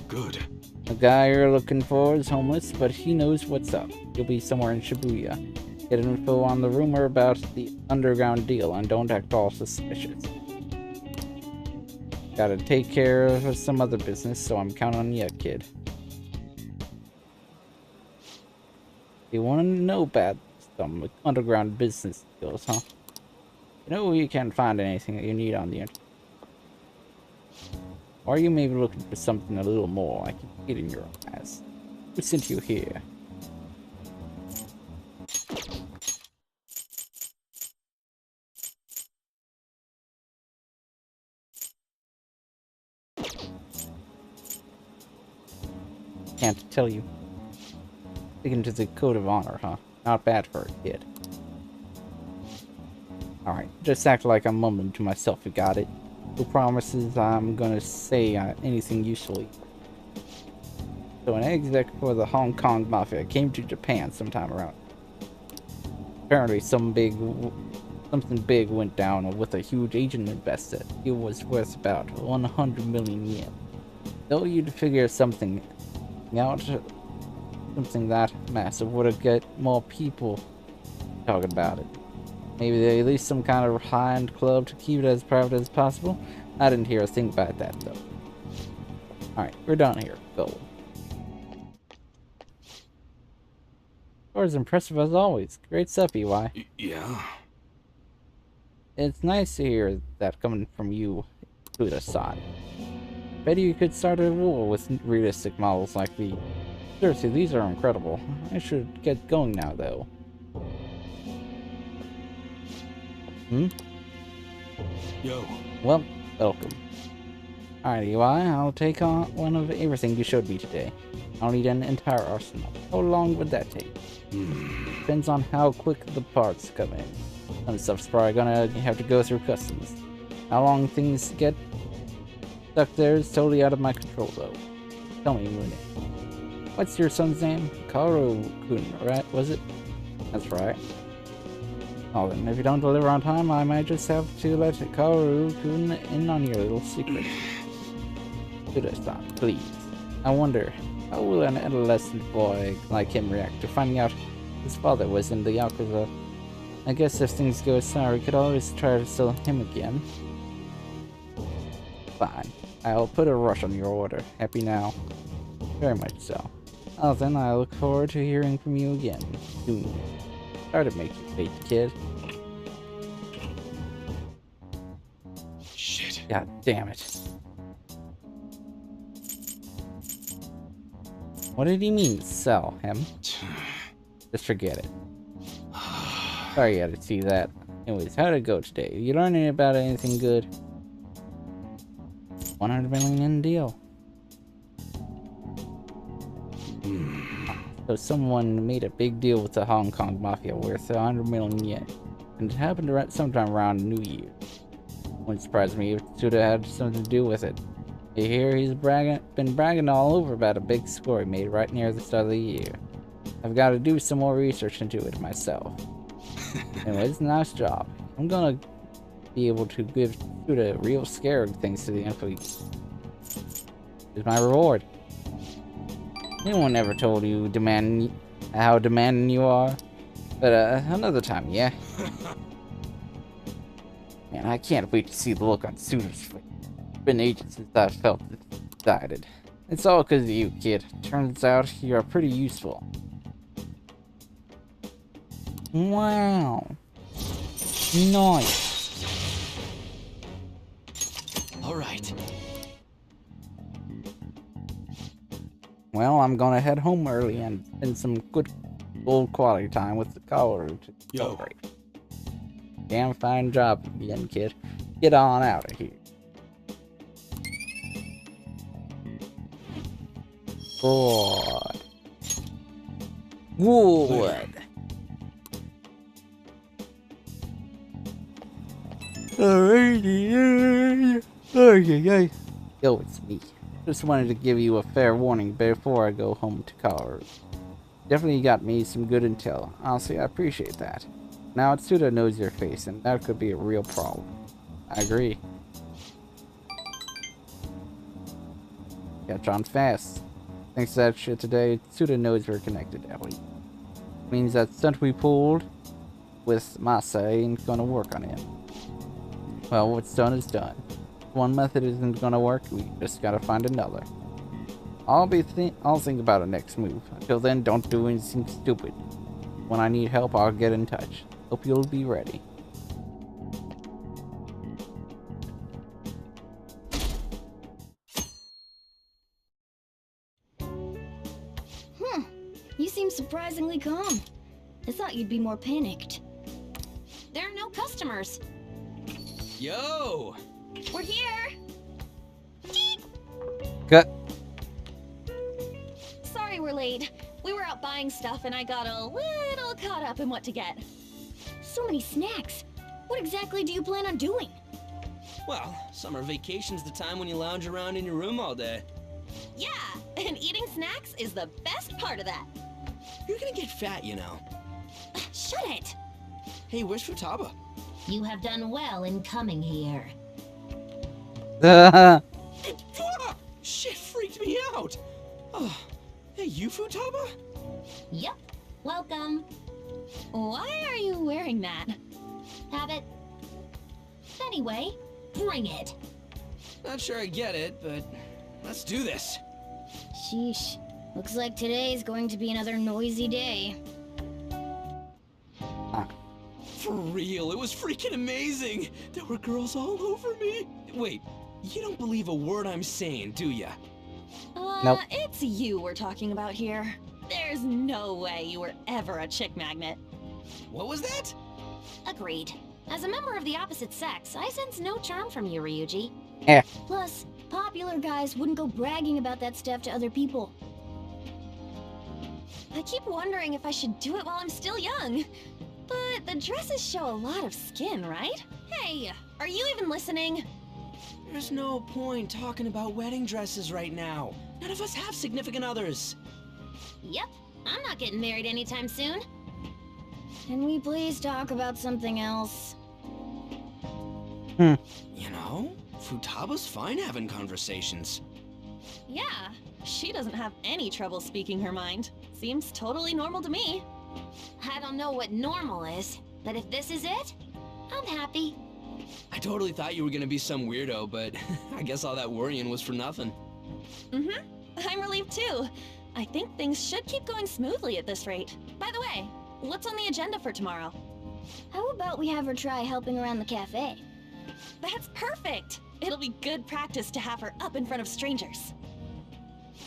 Good. The guy you're looking for is homeless, but he knows what's up. He'll be somewhere in Shibuya. Get info on the rumor about the underground deal and don't act all suspicious. Gotta take care of some other business, so I'm counting on you, kid. You want to know about some underground business deals, huh? You know you can't find anything that you need on the internet. Or you may be looking for something a little more, like you get in your eyes. Who sent you here? can't tell you. Sticking to the code of honor, huh? Not bad for a kid. Alright, just act like I'm mumbling to myself, you got it? Who promises I'm gonna say anything useful? So an exec for the Hong Kong Mafia came to Japan sometime around. Apparently something big went down with a huge Asian investor. It was worth about 100 million yen. Though you'd figure something out, something that massive would get more people talking about it. Maybe at least some kind of high-end club to keep it as private as possible. I didn't hear a thing about that though. Alright, we're done here. Go. Or as impressive as always. Great stuff, EY. Yeah. It's nice to hear that coming from you, to the side. Bet you could start a war with realistic models like these. Seriously, these are incredible. I should get going now, though. Yo. Well, welcome. Alright, EY, I'll take on one of everything you showed me today. I'll need an entire arsenal. How long would that take? Depends on how quick the parts come in. Some stuff's probably gonna have to go through customs. How long things get stuck there is totally out of my control, though. Tell me, Moon. What's your son's name? Kaoru-kun, right? Was it? That's right. Oh, then if you don't deliver on time, I might just have to let Kaoru-kun in on your little secret. Should I stop, please? I wonder, how will an adolescent boy like him react to finding out his father was in the Yakuza? I guess if things go sour, we could always try to sell him again. Fine. I'll put a rush on your order. Happy now? Very much so. Well then, I look forward to hearing from you again soon. Sorry to make you wait, kid. Shit. God damn it. What did he mean, sell him? Just forget it. Sorry you had to see that. Anyways, how'd it go today? You learn about anything good? 100 million yen deal. So someone made a big deal with the Hong Kong Mafia worth 100 million yen. And it happened around, sometime around New Year. Wouldn't surprise me if Suda had something to do with it. You hear he's been bragging all over about a big score he made right near the start of the year. I've got to do some more research into it myself. Anyways, nice job. I'm gonna be able to give Suda real scare thanks to the info. Here's my reward. Anyone ever told you how demanding you are? But another time, yeah? Man, I can't wait to see the look on Suda's face. It's been ages since I felt excited. It's all because of you, kid. Turns out you're pretty useful. Wow. Nice. Alright. Well, I'm gonna head home early and spend some good old quality time with the caller to celebrate. Damn fine job again, kid. Get on out of here. Good. Good. Alrighty. Okay. Yo, it's me. Just wanted to give you a fair warning before I go home to college. Definitely got me some good intel. Honestly, I appreciate that. Now Atsuda knows your face, and that could be a real problem. I agree. Catch on fast. Thanks to that shit today, Atsuda knows we're connected, Ellie. Means that stunt we pulled with Masa ain't gonna work on him. Well, what's done is done. If one method isn't gonna work, we just gotta find another. I'll think about a next move. Until then, don't do anything stupid. When I need help, I'll get in touch. Hope you'll be ready. You seem surprisingly calm. I thought you'd be more panicked. There are no customers. Yo! We're here. Cut. late. We were out buying stuff and I got a little caught up in what to get. So many snacks. What exactly do you plan on doing? Well, summer vacation's the time when you lounge around in your room all day. Yeah, and eating snacks is the best part of that. You're gonna get fat, you know. Shut it! Hey, where's Futaba? You have done well in coming here. Ah, shit freaked me out. Oh, hey, you Futaba? Yep. Welcome. Why are you wearing that? Habit. Anyway, bring it. Not sure I get it, but let's do this. Sheesh. Looks like today's going to be another noisy day. For real, it was freaking amazing. There were girls all over me. Wait, you don't believe a word I'm saying, do ya? Nope. It's you we're talking about here. There's no way you were ever a chick magnet. What was that? Agreed. As a member of the opposite sex, I sense no charm from you, Ryuji. Plus, popular guys wouldn't go bragging about that stuff to other people. I keep wondering if I should do it while I'm still young. But the dresses show a lot of skin, right? Hey, are you even listening? There's no point talking about wedding dresses right now. None of us have significant others. Yep, I'm not getting married anytime soon. Can we please talk about something else? You know, Futaba's fine having conversations. Yeah, she doesn't have any trouble speaking her mind. Seems totally normal to me. I don't know what normal is, but if this is it, I'm happy. I totally thought you were gonna be some weirdo, but I guess all that worrying was for nothing. I'm relieved too. I think things should keep going smoothly at this rate. By the way, what's on the agenda for tomorrow? How about we have her try helping around the cafe? That's perfect! It'll be good practice to have her up in front of strangers.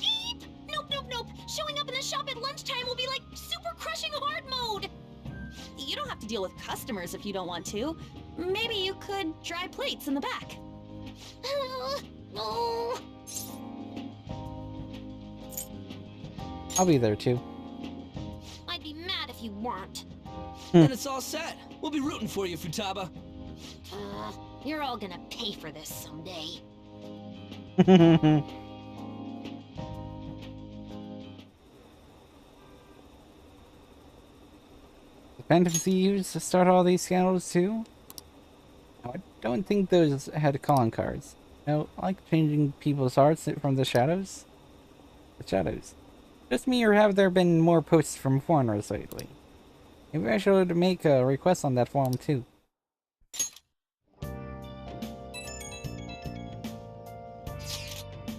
Eep! Nope, nope, nope! Showing up in the shop at lunchtime will be like super crushing hard mode! You don't have to deal with customers if you don't want to. Maybe you could dry plates in the back. No. I'll be there too. I'd be mad if you weren't. Then it's all set. We'll be rooting for you, Futaba. You're all gonna pay for this someday. The Phantom Thieves start all these scandals too? No, I don't think those had calling cards. No, I like changing people's hearts from the shadows. The shadows. Just me, or have there been more posts from foreigners lately? Maybe I should make a request on that forum too.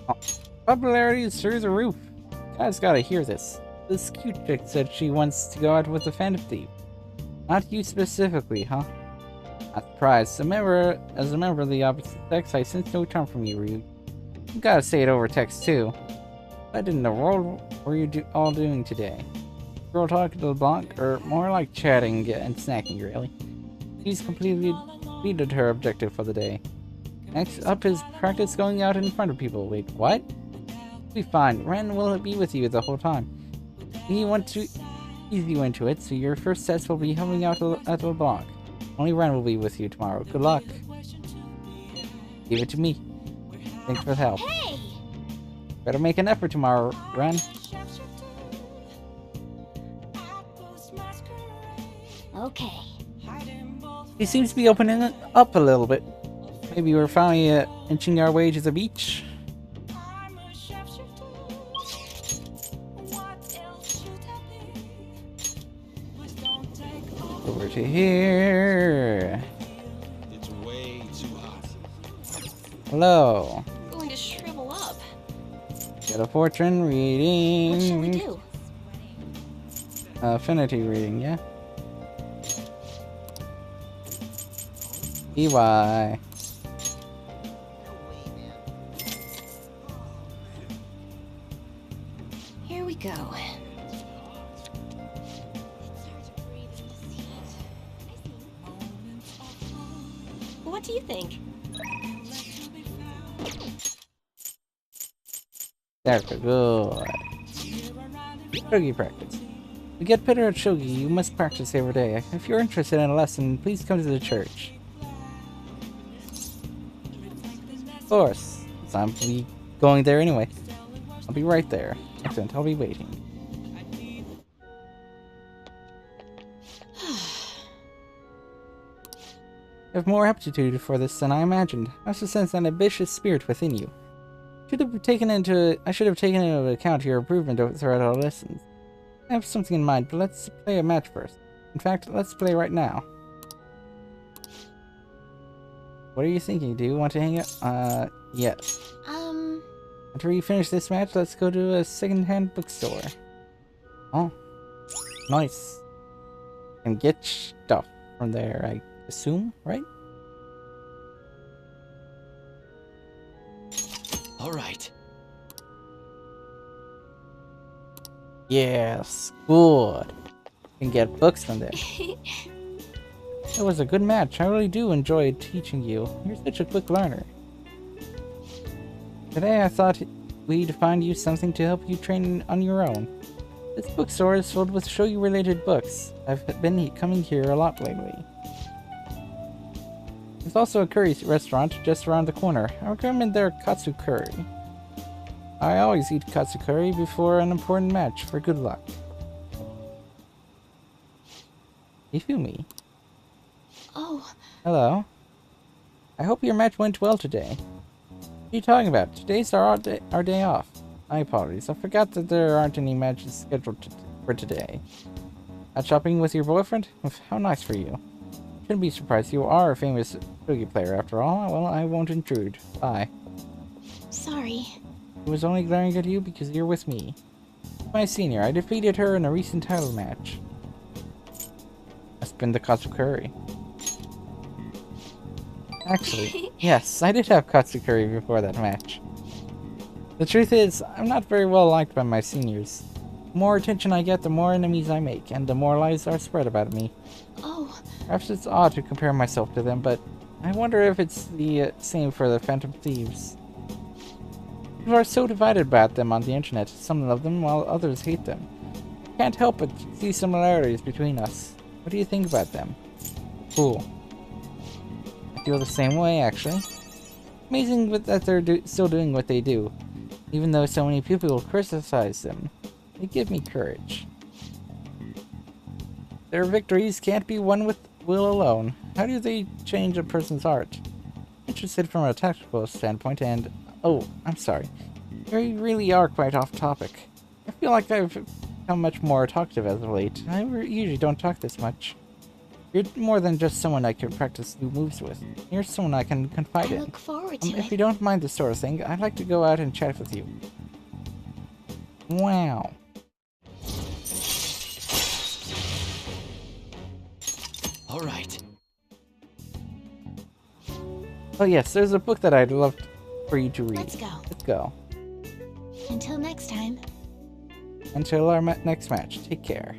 Oh, popularity is through the roof. Guys gotta hear this. This cute chick said she wants to go out with a Phantom Thief. Not you specifically, huh? Not surprised. As a member of the opposite sex, I sense no charm from you, Ryu. You gotta say it over text too. What in the world were you all doing today? Girl talking to the block, or more like chatting and snacking, really? She's completely defeated her objective for the day. Next up is practice going out in front of people. Wait, what? Be fine. Ren will be with you the whole time. We want to ease you into it, so your first sets will be helping out at the block. Only Ren will be with you tomorrow. Good luck. Give it to me. Thanks for the help. Hey! Better make an effort tomorrow, Ren. Okay. He seems to be opening it up a little bit. Maybe we're finally inching our way to the beach. Over to here. It's way too hot. Hello. Going to shrivel up. Got a fortune reading. What shall we do? Affinity reading, yeah. EY. Here we go. What do you think? There we go. Shogi practice. To get better at shogi, you must practice every day. If you're interested in a lesson, please come to the church. Of course, so I'll be going there anyway. I'll be right there. Excellent, I'll be waiting. You have more aptitude for this than I imagined. I also sense an ambitious spirit within you. I should have taken into account your improvement throughout our lessons. I have something in mind, but let's play a match first. In fact, let's play right now. What are you thinking? Do you want to hang out? Yes. After we finish this match, let's go to a second-hand bookstore. Oh, nice. And get stuff from there, I assume, right? All right. Yes, good. You can get books from there. It was a good match. I really do enjoy teaching you. You're such a quick learner. Today I thought we'd find you something to help you train on your own. This bookstore is filled with shogi-related books. I've been coming here a lot lately. There's also a curry restaurant just around the corner. I recommend their katsu curry. I always eat katsu curry before an important match for good luck. Ifumi. Oh. Hello. I hope your match went well today. What are you talking about? Today's our day off. My apologies. I forgot that there aren't any matches scheduled for today. Out shopping with your boyfriend? How nice for you. Shouldn't be surprised. You are a famous shogi player after all. Well, I won't intrude. Bye. Sorry. I was only glaring at you because you're with me. My senior. I defeated her in a recent title match. That's been the katsu curry. Actually, yes, I did have katsu curry before that match. The truth is, I'm not very well liked by my seniors. The more attention I get, the more enemies I make, and the more lies are spread about me. Oh. Perhaps it's odd to compare myself to them, but I wonder if it's the same for the Phantom Thieves. People are so divided about them on the internet. Some love them, while others hate them. I can't help but see similarities between us. What do you think about them? Cool. I feel the same way, actually. Amazing that they're still doing what they do. Even though so many people criticize them, they give me courage. Their victories can't be won with will alone. How do they change a person's heart? Interested from a tactical standpoint and... Oh, I'm sorry. You really are quite off topic. I feel like I've become much more talkative as of late. I usually don't talk this much. You're more than just someone I can practice new moves with. You're someone I can confide in. I look forward to it. If you don't mind this sort of thing, I'd like to go out and chat with you. Wow. All right. Oh yes, there's a book that I'd love for you to read. Let's go. Let's go. Until next time. Until our next match. Take care.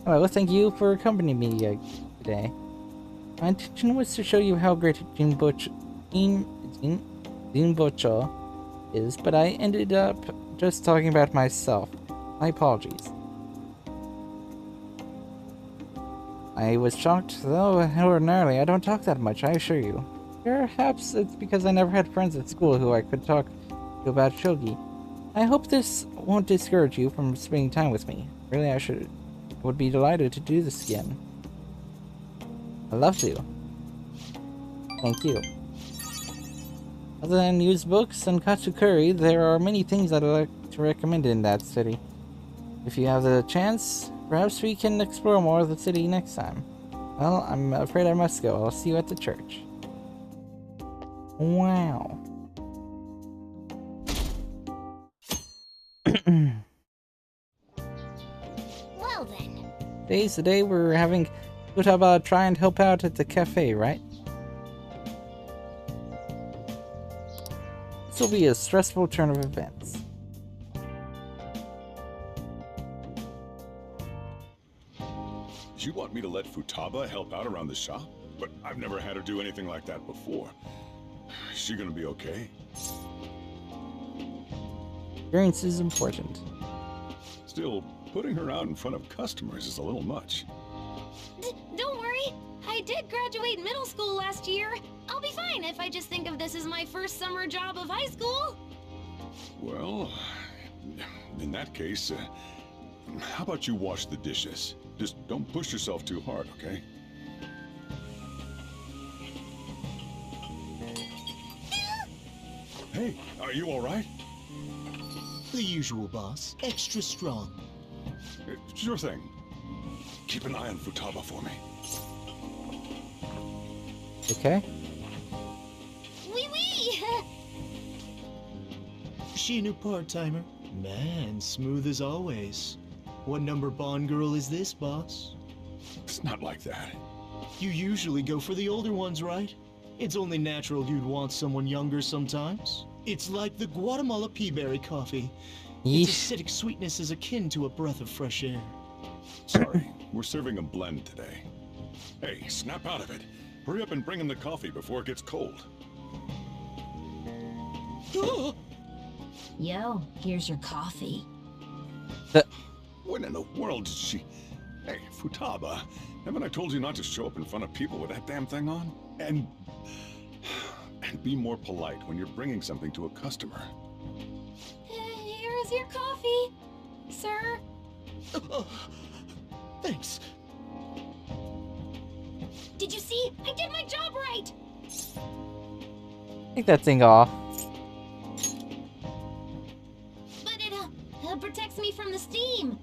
Hello, thank you for accompanying me today. My intention was to show you how great Jinbocho is, but I ended up just talking about myself. My apologies. I was shocked, though ordinarily I don't talk that much, I assure you. Perhaps it's because I never had friends at school who I could talk to about shogi. I hope this won't discourage you from spending time with me. Really, I would be delighted to do this again. I'd love to. Thank you. Other than used books and katsukuri, there are many things I'd like to recommend in that city. If you have the chance, perhaps we can explore more of the city next time. Well, I'm afraid I must go. I'll see you at the church. Wow. Well then. Today's the day we're having Futaba try and help out at the cafe, right? This will be a stressful turn of events. You want me to let Futaba help out around the shop? But I've never had her do anything like that before. Is she gonna be okay? Experience is important. Still, putting her out in front of customers is a little much. Don't worry. I did graduate middle school last year. I'll be fine if I just think of this as my first summer job of high school. Well, in that case, how about you wash the dishes? Just don't push yourself too hard, okay? Hey, are you all right? The usual, boss. Extra strong. Sure thing. Keep an eye on Futaba for me. Okay. Wee wee! She a new part-timer? Man, smooth as always. What number Bond girl is this, boss? It's not like that. You usually go for the older ones, right? It's only natural you'd want someone younger sometimes. It's like the Guatemala peaberry coffee. Its acidic sweetness is akin to a breath of fresh air. Sorry, we're serving a blend today. Hey, snap out of it. Hurry up and bring in the coffee before it gets cold. Yo, here's your coffee. When in the world did she... Hey, Futaba, haven't I told you not to show up in front of people with that damn thing on? And be more polite when you're bringing something to a customer. Here is your coffee, sir. Thanks. Did you see? I did my job right. Take that thing off. But it protects me from the steam.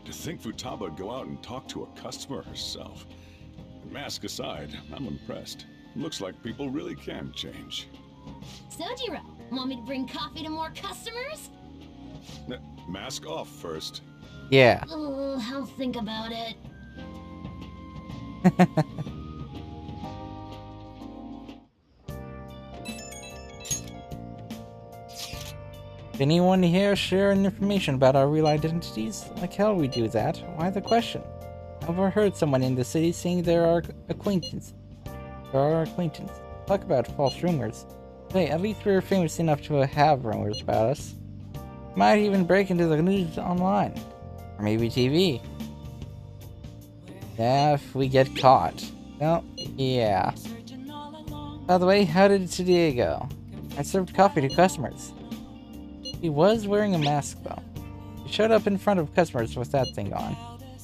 To think Futaba would go out and talk to a customer herself. Mask aside, I'm impressed. Looks like people really can change. Sojiro, want me to bring coffee to more customers? Mask off first. Yeah. Oh, I'll think about it. If anyone here sharing information about our real identities? Like hell we do that. Why the question? I've overheard someone in the city saying there are acquaintances. Talk about false rumors. Hey, at least we're famous enough to have rumors about us. Might even break into the news online. Or maybe TV. Yeah, if we get caught. Well, yeah. By the way, how did today go? I served coffee to customers. He was wearing a mask though. He showed up in front of customers with that thing on.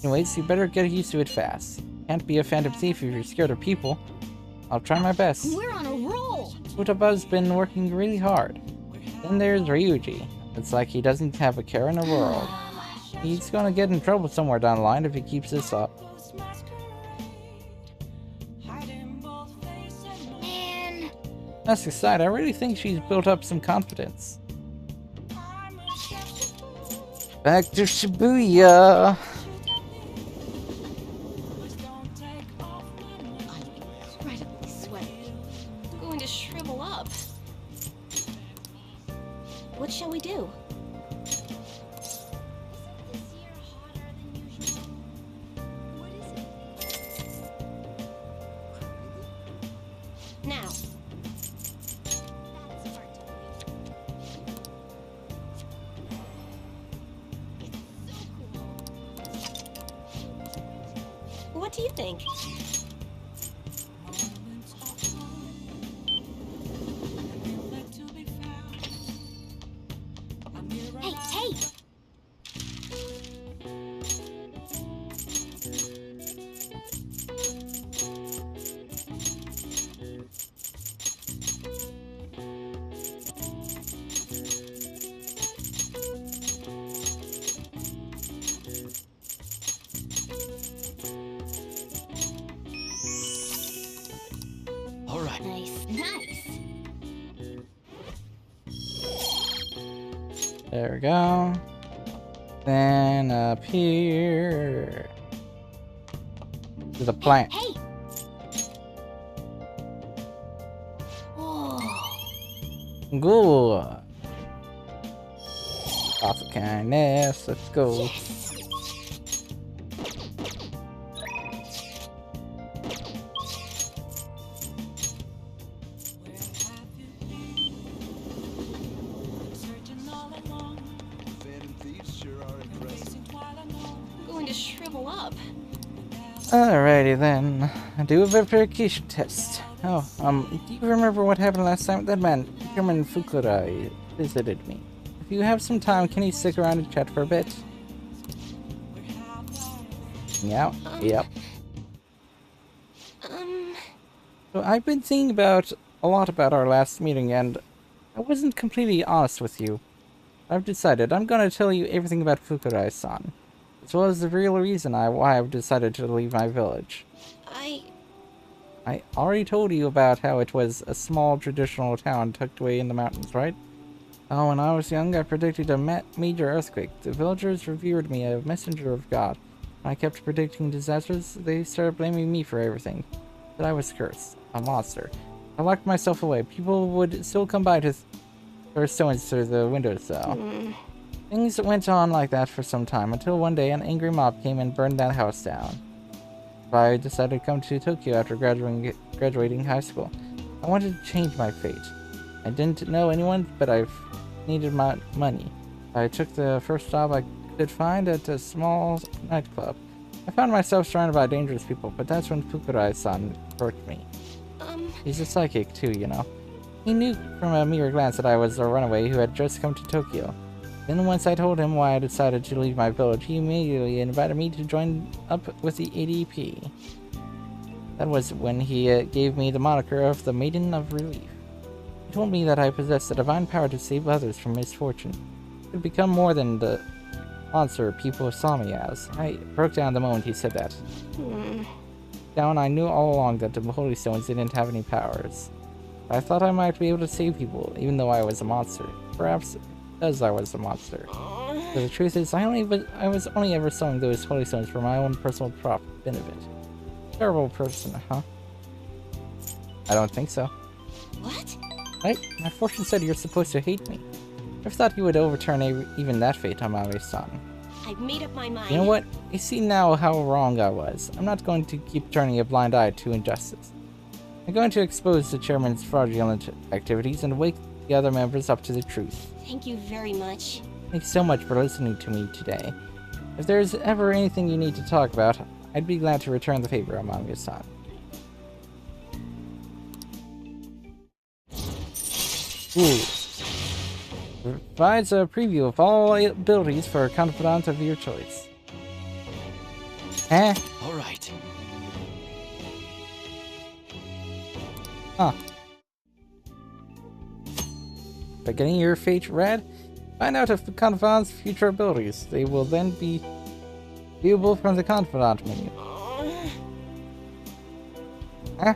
Anyways, you better get used to it fast. Can't be a phantom thief if you're scared of people. I'll try my best. We're on a roll! Futaba's been working really hard. Then there's Ryuji. It's like he doesn't have a care in the world. He's gonna get in trouble somewhere down the line if he keeps this up. Man. Mask aside, I really think she's built up some confidence. Back to Shibuya! Incredibly sweaty. I'm going to shrivel up. What shall we do? Now. What do you think? Hey, hey! All right. Nice, nice. There we go. Then up here to the plant. Hey! Whoa. Good. Off of kindness. Let's go. Yes! Alrighty then. Do a verification test. Oh, do you remember what happened last time? That man, Chairman Fukurai, visited me. If you have some time, can you stick around and chat for a bit? Yeah, yep. So I've been thinking about a lot about our last meeting, and I wasn't completely honest with you. I've decided I'm gonna tell you everything about Fukurai-san, as well as the real reason why I've decided to leave my village. I already told you about how it was a small traditional town tucked away in the mountains, right? Oh, when I was young, I predicted a major earthquake. The villagers revered me as a messenger of God. When I kept predicting disasters, they started blaming me for everything. That I was cursed. A monster. I locked myself away. People would still come by to throw stones through the windows, though. Things went on like that for some time, until one day an angry mob came and burned that house down. I decided to come to Tokyo after graduating high school. I wanted to change my fate. I didn't know anyone, but I needed my money. I took the first job I could find at a small nightclub. I found myself surrounded by dangerous people, but that's when Fukurai-san approached me. He's a psychic too, you know. He knew from a mere glance that I was a runaway who had just come to Tokyo. Then once I told him why I decided to leave my village, he immediately invited me to join up with the ADP. That was when he gave me the moniker of the Maiden of Relief. He told me that I possessed a divine power to save others from misfortune. I could become more than the monster people saw me as. I broke down the moment he said that. Down, I knew all along that the Holy Stones didn't have any powers. I thought I might be able to save people, even though I was a monster. Perhaps because I was a monster. But the truth is, I was only ever sowing those Holy Stones for my own personal benefit. Terrible person, huh? I don't think so. What? Right? My fortune said you're supposed to hate me. I thought you would overturn even that fate on Maui-san. I've made up my mind. You know what? I see now how wrong I was. I'm not going to keep turning a blind eye to injustice. I'm going to expose the chairman's fraudulent activities and wake the other members up to the truth. Thank you very much. Thanks so much for listening to me today. If there's ever anything you need to talk about, I'd be glad to return the favor, Amamiya-san. Ooh. Provides a preview of all abilities for a confidant of your choice. Eh? Alright. Huh. By getting your fate read, find out if the confidant's future abilities. They will then be viewable from the confidant menu. Huh?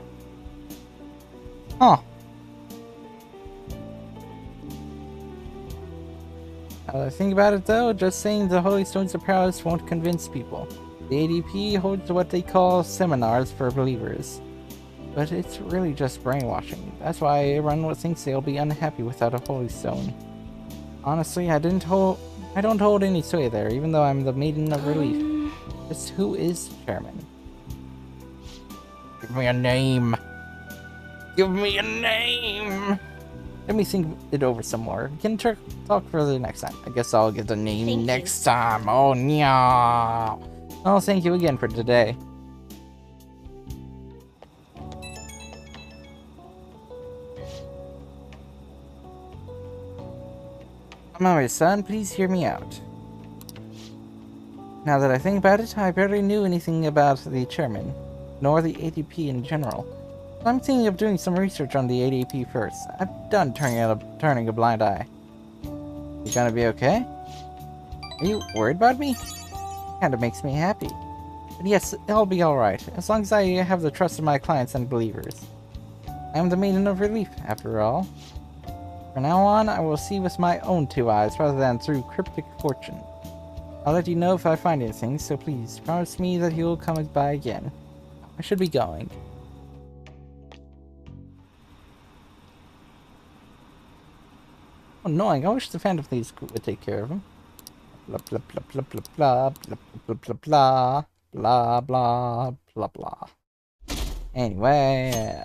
Huh. Now that I think about it though, just saying the Holy Stones of Prowess won't convince people. The ADP holds what they call seminars for believers. But it's really just brainwashing. That's why everyone thinks they'll be unhappy without a Holy Stone. Honestly, I don't hold any sway there, even though I'm the Maiden of Relief. Just who is the chairman? Give me a name! Give me a name! Let me think it over some more. We can talk further next time. I guess I'll get the name next time. Oh, no! Oh, thank you again for today. Amami-san, please hear me out. Now that I think about it, I barely knew anything about the chairman, nor the ADP in general. I'm thinking of doing some research on the ADP first. I'm done turning a blind eye. You gonna be okay? Are you worried about me? Kinda makes me happy. But yes, I'll be alright, as long as I have the trust of my clients and believers. I am the Maiden of Relief, after all. From now on, I will see with my own two eyes rather than through cryptic fortune. I'll let you know if I find anything, so please promise me that you'll come by again. I should be going. Oh, annoying. I wish the Phantom Thieves would take care of him. Blah blah blah blah blah blah blah blah blah blah blah blah blah. Anyway.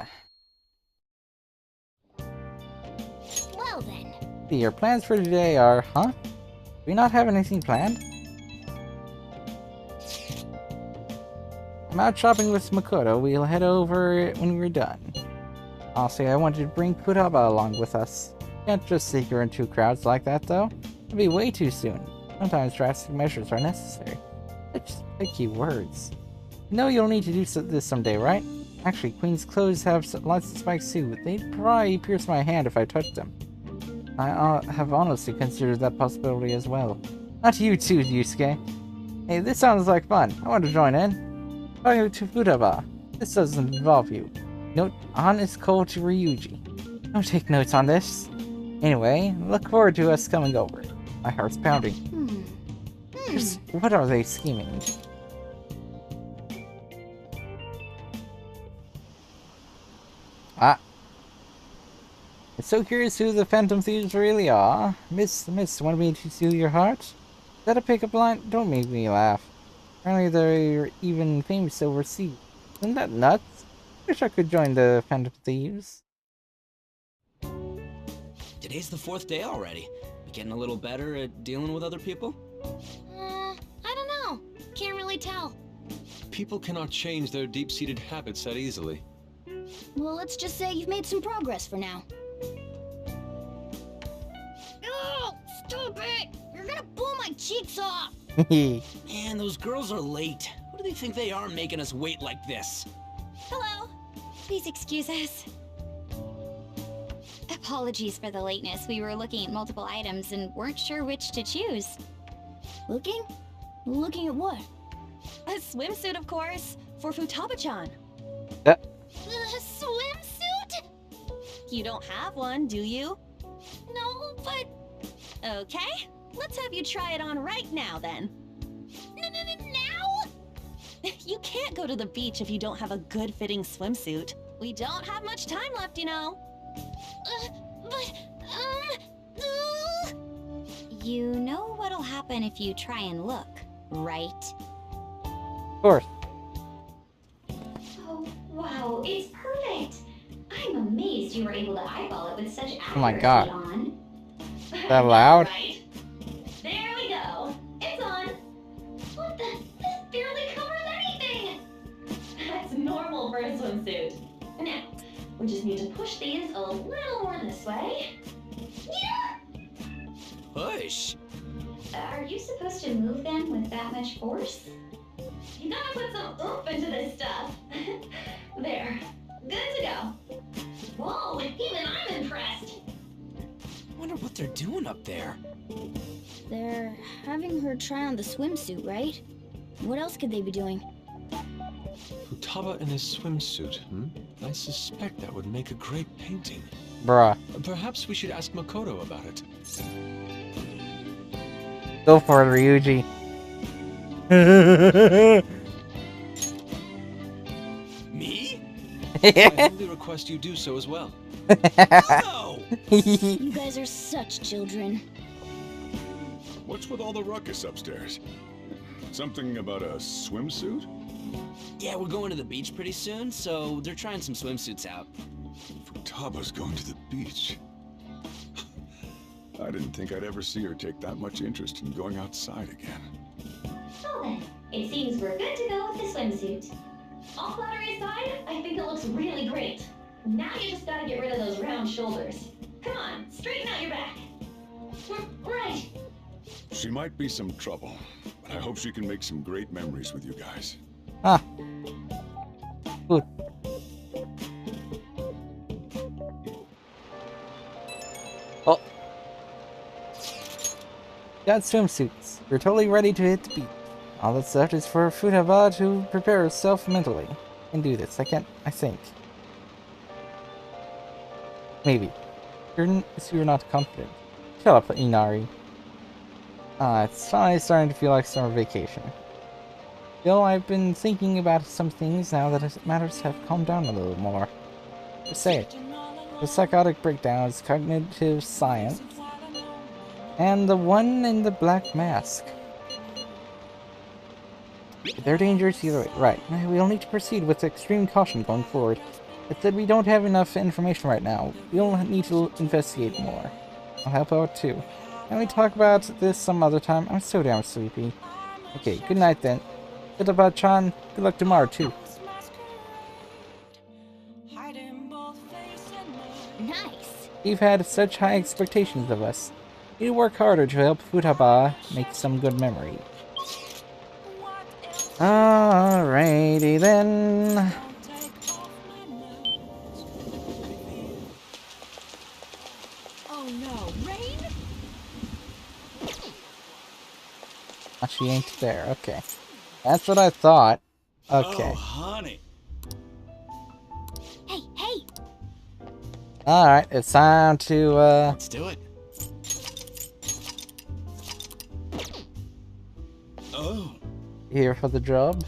Well then. Your plans for today are, huh? Do we not have anything planned? I'm out shopping with Makoto. We'll head over when we're done. Honestly, I wanted to bring Futaba along with us. Can't just sneak her into crowds like that, though. It'd be way too soon. Sometimes drastic measures are necessary. Such picky words. You know you'll need to do this someday, right? Actually, Queen's clothes have lots of spikes too. They'd probably pierce my hand if I touched them. I have honestly considered that possibility as well. Not you too, Yusuke. Hey, this sounds like fun. I want to join in. Talking to Futaba. This doesn't involve you. Note, honest call to Ryuji. Don't take notes on this. Anyway, look forward to us coming over. My heart's pounding. Just what are they scheming? Ah. I'm so curious who the Phantom Thieves really are. Miss, want me to steal your heart? Is that a pickup line? Don't make me laugh. Apparently they're even famous overseas. Isn't that nuts? Wish I could join the Phantom Thieves. Today's the 4th day already. You getting a little better at dealing with other people? I don't know. Can't really tell. People cannot change their deep-seated habits that easily. Well, let's just say you've made some progress for now. Oh, stop it! You're gonna blow my cheeks off! Man, those girls are late. Who do they think they are making us wait like this? Hello. Please excuse us. Apologies for the lateness. We were looking at multiple items and weren't sure which to choose. Looking? Looking at what? A swimsuit, of course, for Futaba-chan. A swimsuit? You don't have one, do you? No, but... Okay, let's have you try it on right now, then. Now? You can't go to the beach if you don't have a good-fitting swimsuit. We don't have much time left, you know. You know what'll happen if you try and look, right? Of course. Oh, wow, it's perfect! I'm amazed you were able to eyeball it with such accuracy. Oh my god. On. Is that loud? Right. There we go. It's on. What the? This barely covers anything! That's normal for a swimsuit. Now, we just need to push these a little more this way. Yeah! Push? Are you supposed to move them with that much force? You gotta put some oomph into this stuff. There. Good to go. Whoa, even I'm impressed. Wonder what they're doing up there. They're having her try on the swimsuit, right? What else could they be doing? Futaba in his swimsuit, I suspect that would make a great painting. Bruh. Perhaps we should ask Makoto about it. Go for it, Ryuji. Me? I humbly request you do so as well. No! You guys are such children. What's with all the ruckus upstairs? Something about a swimsuit? Yeah, we're going to the beach pretty soon, so they're trying some swimsuits out. Futaba's going to the beach. I didn't think I'd ever see her take that much interest in going outside again. So then, it seems we're good to go with the swimsuit. All flattery aside, I think it looks really great. Now you just gotta get rid of those round shoulders. Come on, straighten out your back. Right. She might be some trouble, but I hope she can make some great memories with you guys. Ah. Good. Oh. Got swimsuits. We're totally ready to hit the beach. All that's left is for Futaba to prepare herself mentally. I can do this. I think. Maybe. You're not confident. Shut up, Inari. It's finally starting to feel like summer vacation. Still, I've been thinking about some things now that matters have calmed down a little more. Just say it. The psychotic breakdowns, cognitive science, and the one in the black mask. They're dangerous either way. Right. We'll need to proceed with extreme caution going forward. It's that we don't have enough information right now. We'll need to investigate more. I'll help out too. Can we talk about this some other time? I'm so damn sleepy. Okay, good night then. Futaba-chan, good luck tomorrow, too. Nice. You've had such high expectations of us. You work harder to help Futaba make some good memory. Alrighty then. Oh no, rain? Oh, she ain't there. Okay. That's what I thought. Okay. Oh, honey. Hey, hey! Alright, it's time to, Let's do it. Oh. here for the job.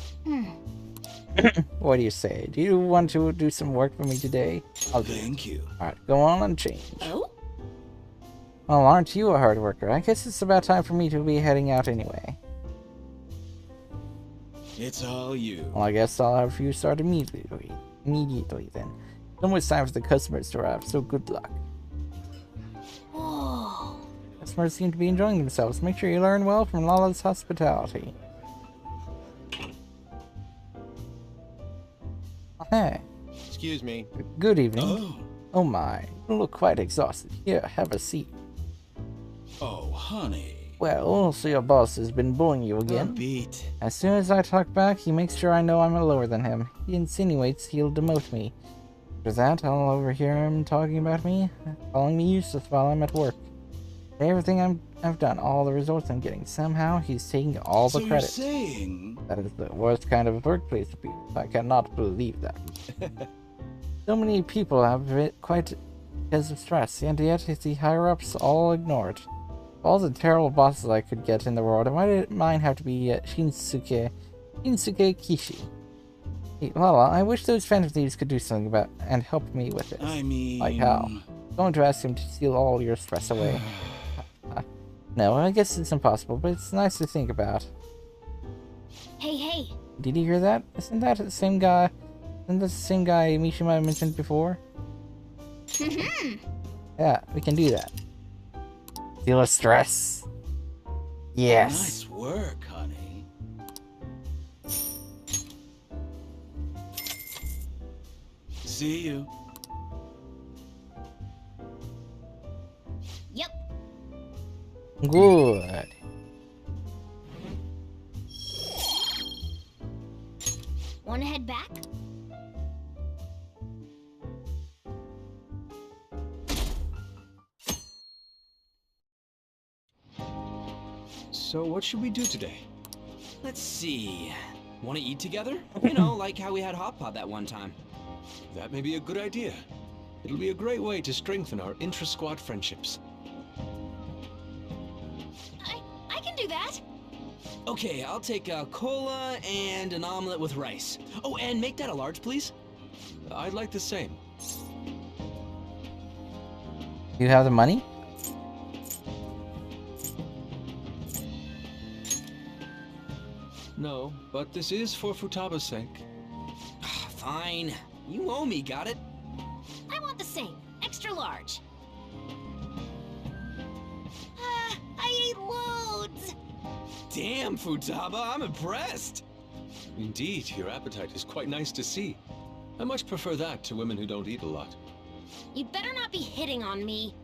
What do you say? Do you want to do some work for me today? I'll do it. Thank you. Alright, go on and change. Oh? Well, aren't you a hard worker? I guess it's about time for me to be heading out anyway. It's all you. Well, I guess I'll have you start immediately. Immediately then. It's almost time for the customers to arrive, so good luck. Whoa. Customers seem to be enjoying themselves. Make sure you learn well from Lala's hospitality. Hey, Excuse me. good evening. Oh. Oh my, you look quite exhausted. Here, have a seat. Oh, honey. Well, so your boss has been bullying you again. Beat. As soon as I talk back, he makes sure I know I'm lower than him. He insinuates he'll demote me. After that, I'll overhear him talking about me, calling me useless while I'm at work. Everything I've done, all the results I'm getting, somehow he's taking all the credit. So you're saying... That is the worst kind of workplace abuse. I cannot believe that. So many people have it quite because of stress, and yet the higher-ups all ignore it. All the terrible bosses I could get in the world, why did mine have to be Shinsuke Kishi? Hey, Lala, I wish those Phantom Thieves could do something about and help me with it. I mean... Like how? I'm going to ask him to steal all your stress away. No, I guess it's impossible, but it's nice to think about. Hey, hey! Did you hear that? Isn't that the same guy? Isn't that the same guy Mishima mentioned before? Yeah, we can do that. Feel a stress. Yes. Nice work, honey. See you. Yep. Good. Wanna head back? So what should we do today? Let's see. Want to eat together? You know, like how we had hot pot that one time. That may be a good idea. It'll be a great way to strengthen our intra-squad friendships. I can do that. Okay, I'll take a cola and an omelet with rice. Oh, and make that a large, please. I'd like the same. You have the money? No, but this is for Futaba's sake. Fine. You owe me, got it? I want the same. Extra large. I ate loads! Damn, Futaba, I'm impressed. Indeed, your appetite is quite nice to see. I much prefer that to women who don't eat a lot. You better not be hitting on me.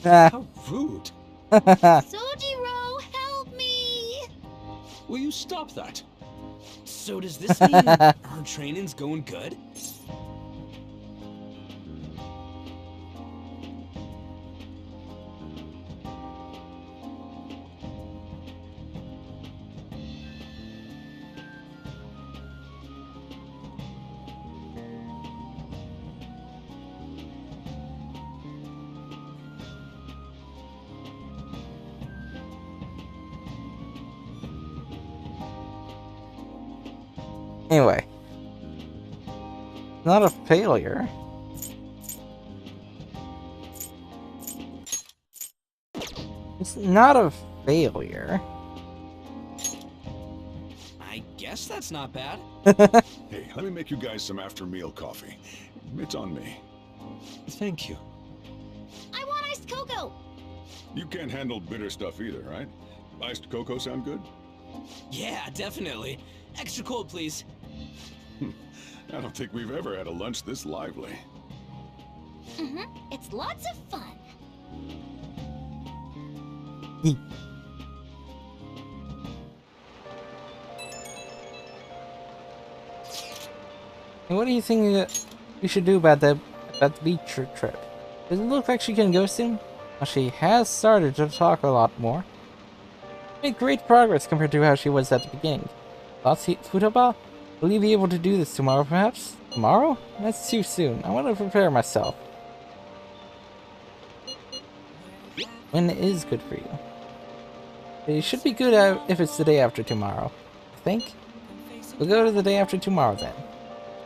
How rude. Sojiro, help me! Will you stop that? So does this mean our training's going good? Anyway. Not a failure. It's not a failure. I guess that's not bad. Hey, let me make you guys some after-meal coffee. It's on me. Thank you. I want iced cocoa! You can't handle bitter stuff either, right? Iced cocoa sound good? Yeah, definitely. Extra cold, please. I don't think we've ever had a lunch this lively. It's lots of fun. And what do you think we should do about the beach trip? Does it look like she can go soon? Well, she has started to talk a lot more. Made great progress compared to how she was at the beginning. Thoughts, Futaba? Will you be able to do this tomorrow, perhaps? Tomorrow? That's too soon. I want to prepare myself. When is good for you? It should be good if it's the day after tomorrow. I think? We'll go to the day after tomorrow then.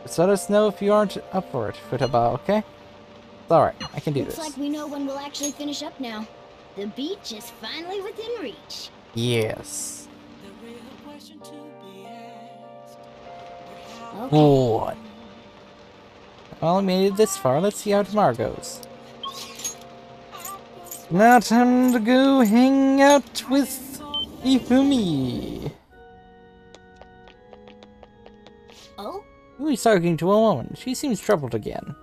Just let us know if you aren't up for it, Futaba, okay? It's alright, I can do this. Looks like we know when we'll actually finish up now. The beach is finally within reach. Yes. Okay. Good. Well, I made it this far. Let's see how tomorrow goes. Now time to go hang out with Ifumi. Oh? Who is talking to a woman? She seems troubled again.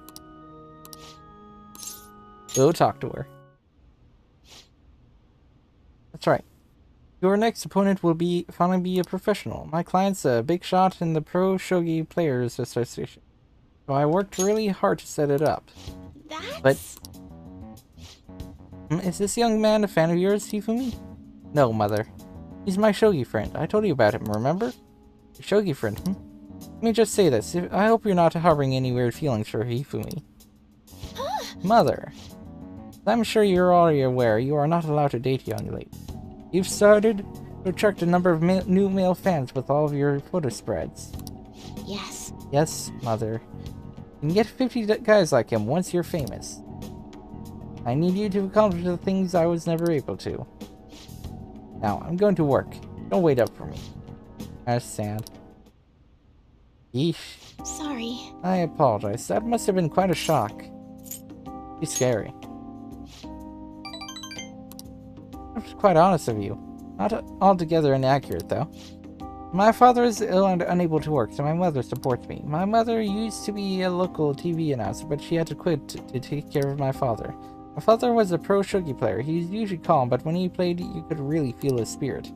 Go talk to her. That's right. Your next opponent will finally be a professional. My client's a big shot in the Pro Shogi Players Association. So I worked really hard to set it up. But is this young man a fan of yours, Hifumi? No, Mother. He's my shogi friend. I told you about him, remember? Your shogi friend, Let me just say this. I hope you're not harboring any weird feelings for Hifumi. Mother. I'm sure you're already aware you are not allowed to date young ladies. You've started to attract a number of new male fans with all of your photo spreads. Yes. Yes, Mother. You can get 50 guys like him once you're famous. I need you to accomplish the things I was never able to. Now, I'm going to work. Don't wait up for me. I understand. Yeesh. Sorry. I apologize. That must have been quite a shock. Be scary. That's quite honest of you. Not altogether inaccurate, though. My father is ill and unable to work, so my mother supports me. My mother used to be a local TV announcer, but she had to quit to take care of my father. My father was a pro shogi player. He was usually calm, but when he played, you could really feel his spirit.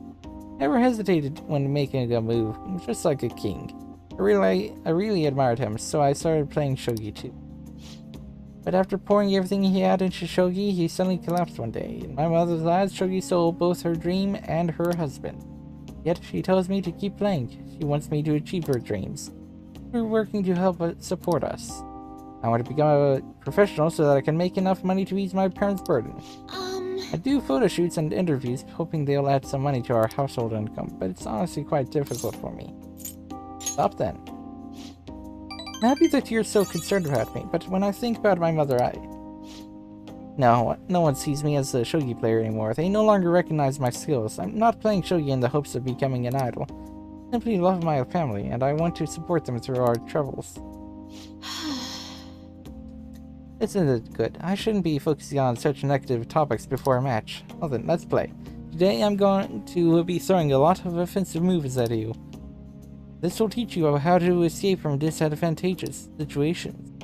Never hesitated when making a move. He was just like a king. I really admired him, so I started playing shogi too. But after pouring everything he had into shogi, he suddenly collapsed one day. In my mother's eyes, shogi stole both her dream and her husband. Yet she tells me to keep playing. She wants me to achieve her dreams. We're working to help support us. I want to become a professional so that I can make enough money to ease my parents' burden. I do photo shoots and interviews, hoping they'll add some money to our household income, but it's honestly quite difficult for me. Stop then. I'm happy that you're so concerned about me, but when I think about my mother, No one sees me as a shogi player anymore. They no longer recognize my skills. I'm not playing shogi in the hopes of becoming an idol. I simply love my family, and I want to support them through our troubles. Isn't it good? I shouldn't be focusing on such negative topics before a match. Well then, let's play. Today I'm going to be throwing a lot of offensive moves at you. This will teach you how to escape from disadvantageous situations.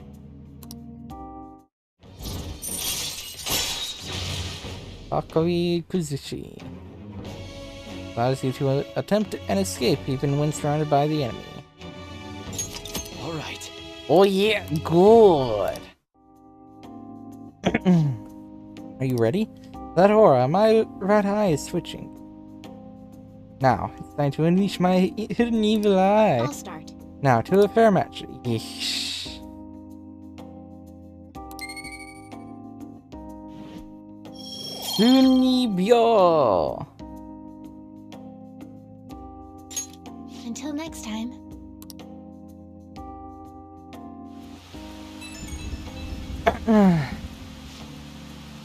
Akoi Kuzushi allows you to attempt an escape even when surrounded by the enemy. Alright. Oh yeah, good! Are you ready? That horror, my right eye is twitching. Now, it's time to unleash my hidden evil eye. I'll start. Now, to a fair match. Yeesh. Sunibyo! Until next time.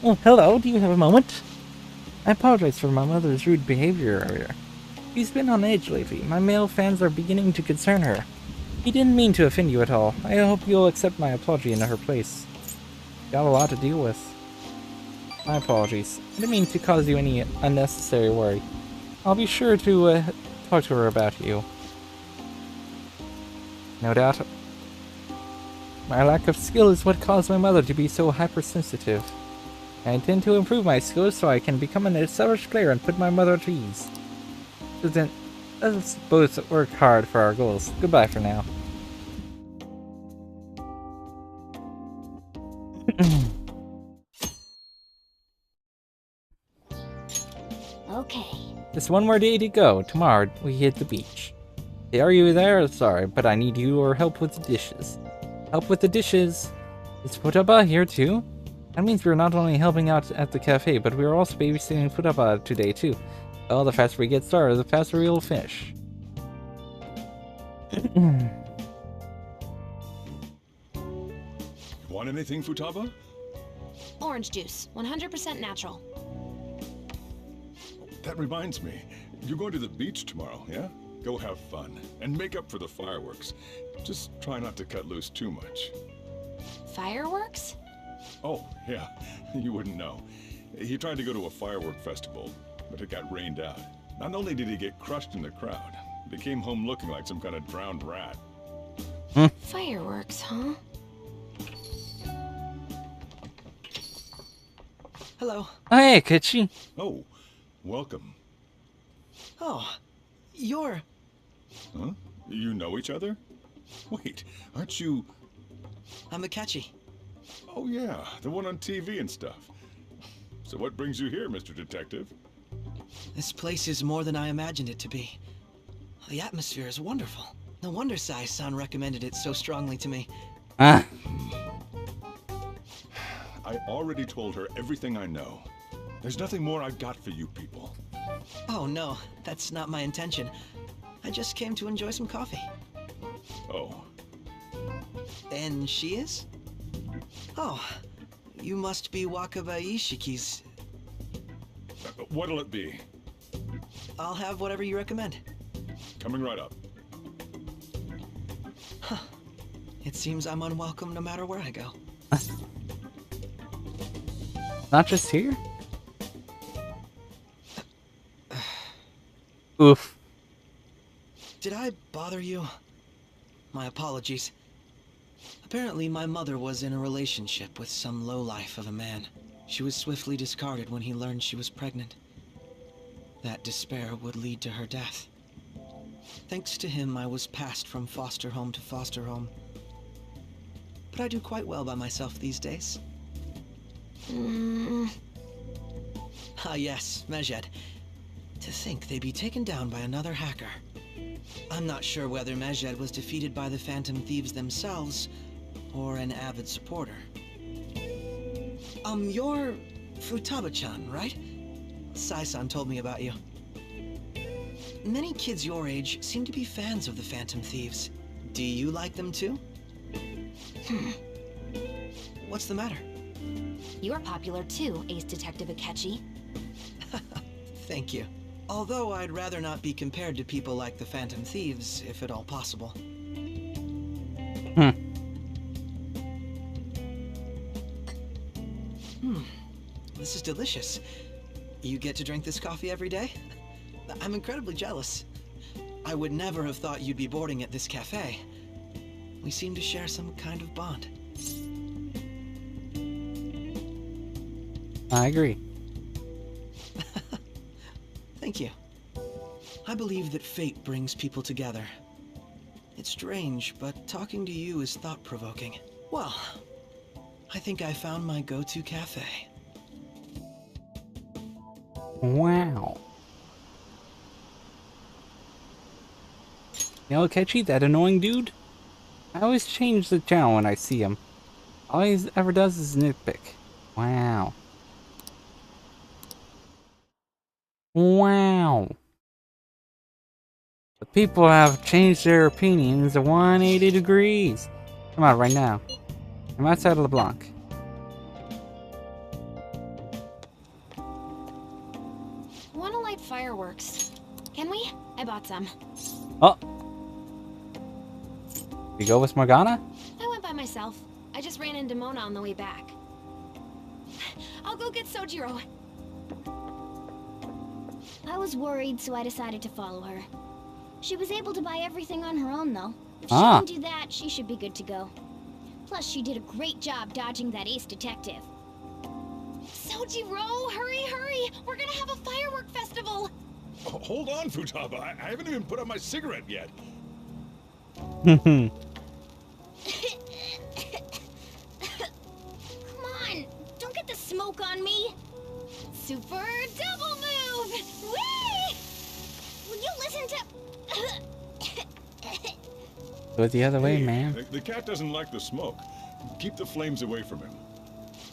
Oh, hello, do you have a moment? I apologize for my mother's rude behavior earlier. She's been on edge lately. My male fans are beginning to concern her. He didn't mean to offend you at all. I hope you'll accept my apology in her place. Got a lot to deal with. My apologies. I didn't mean to cause you any unnecessary worry. I'll be sure to talk to her about you. No doubt. My lack of skill is what caused my mother to be so hypersensitive. I intend to improve my skills so I can become an established player and put my mother at ease. So then, let's both work hard for our goals. Goodbye for now. Okay. Just one more day to go. Tomorrow, we hit the beach. Hey, are you there? Sorry, but I need your help with the dishes. Help with the dishes. Is Futaba here too? That means we're not only helping out at the cafe, but we're also babysitting Futaba today too. Well, the faster we get started, the faster we'll finish. Want anything, Futaba? Orange juice, 100% natural. That reminds me. You're going to the beach tomorrow, yeah? Go have fun. And make up for the fireworks. Just try not to cut loose too much. Fireworks? Oh, yeah. You wouldn't know. He tried to go to a firework festival, but it got rained out. Not only did he get crushed in the crowd, but he came home looking like some kind of drowned rat. Fireworks, huh? Hello. Hey, Kichi. Oh, welcome. Oh, you're... Huh? You know each other? Wait, aren't you... I'm Akechi. Oh yeah, the one on TV and stuff. So what brings you here, Mr. Detective? This place is more than I imagined it to be. The atmosphere is wonderful. No wonder Sai-san recommended it so strongly to me. Ah. I already told her everything I know. There's nothing more I've got for you people. Oh no, that's not my intention. I just came to enjoy some coffee. Oh. And she is? Oh, you must be Wakaba Ishiki's... What'll it be? I'll have whatever you recommend. Coming right up. Huh. It seems I'm unwelcome no matter where I go. Not just here? Oof. Did I bother you? My apologies. Apparently, my mother was in a relationship with some lowlife of a man. She was swiftly discarded when he learned she was pregnant. That despair would lead to her death. Thanks to him, I was passed from foster home to foster home. But I do quite well by myself these days. Ah yes, Mejed. To think they'd be taken down by another hacker. I'm not sure whether Mejed was defeated by the Phantom Thieves themselves, or an avid supporter. You're Futaba-chan, right? Sai-san told me about you. Many kids your age seem to be fans of the Phantom Thieves. Do you like them too? What's the matter? You're popular too, Ace Detective Akechi. Thank you. Although I'd rather not be compared to people like the Phantom Thieves, if at all possible. This is delicious. You get to drink this coffee every day? I'm incredibly jealous. I would never have thought you'd be boarding at this cafe. We seem to share some kind of bond. I agree. Thank you. I believe that fate brings people together. It's strange, but talking to you is thought-provoking. Well, I think I found my go-to cafe. Wow. You know, Akechi, that annoying dude? I always change the channel when I see him. All he ever does is nitpick. Wow. Wow. The people have changed their opinions 180 degrees. Come on, right now. I'm outside of LeBlanc. Wanna light fireworks? Can we? I bought some. Oh. You go with Morgana? I went by myself. I just ran into Mona on the way back. I'll go get Sojiro. I was worried, so I decided to follow her. She was able to buy everything on her own, though. If she can do that, she should be good to go. Plus, she did a great job dodging that ace detective. Sojiro, hurry, hurry! We're gonna have a firework festival! Oh, hold on, Futaba. I haven't even put out my cigarette yet. Come on, don't get the smoke on me. Super double move! Whee! Will you listen to... Go the other way, Hey, man. The cat doesn't like the smoke. Keep the flames away from him.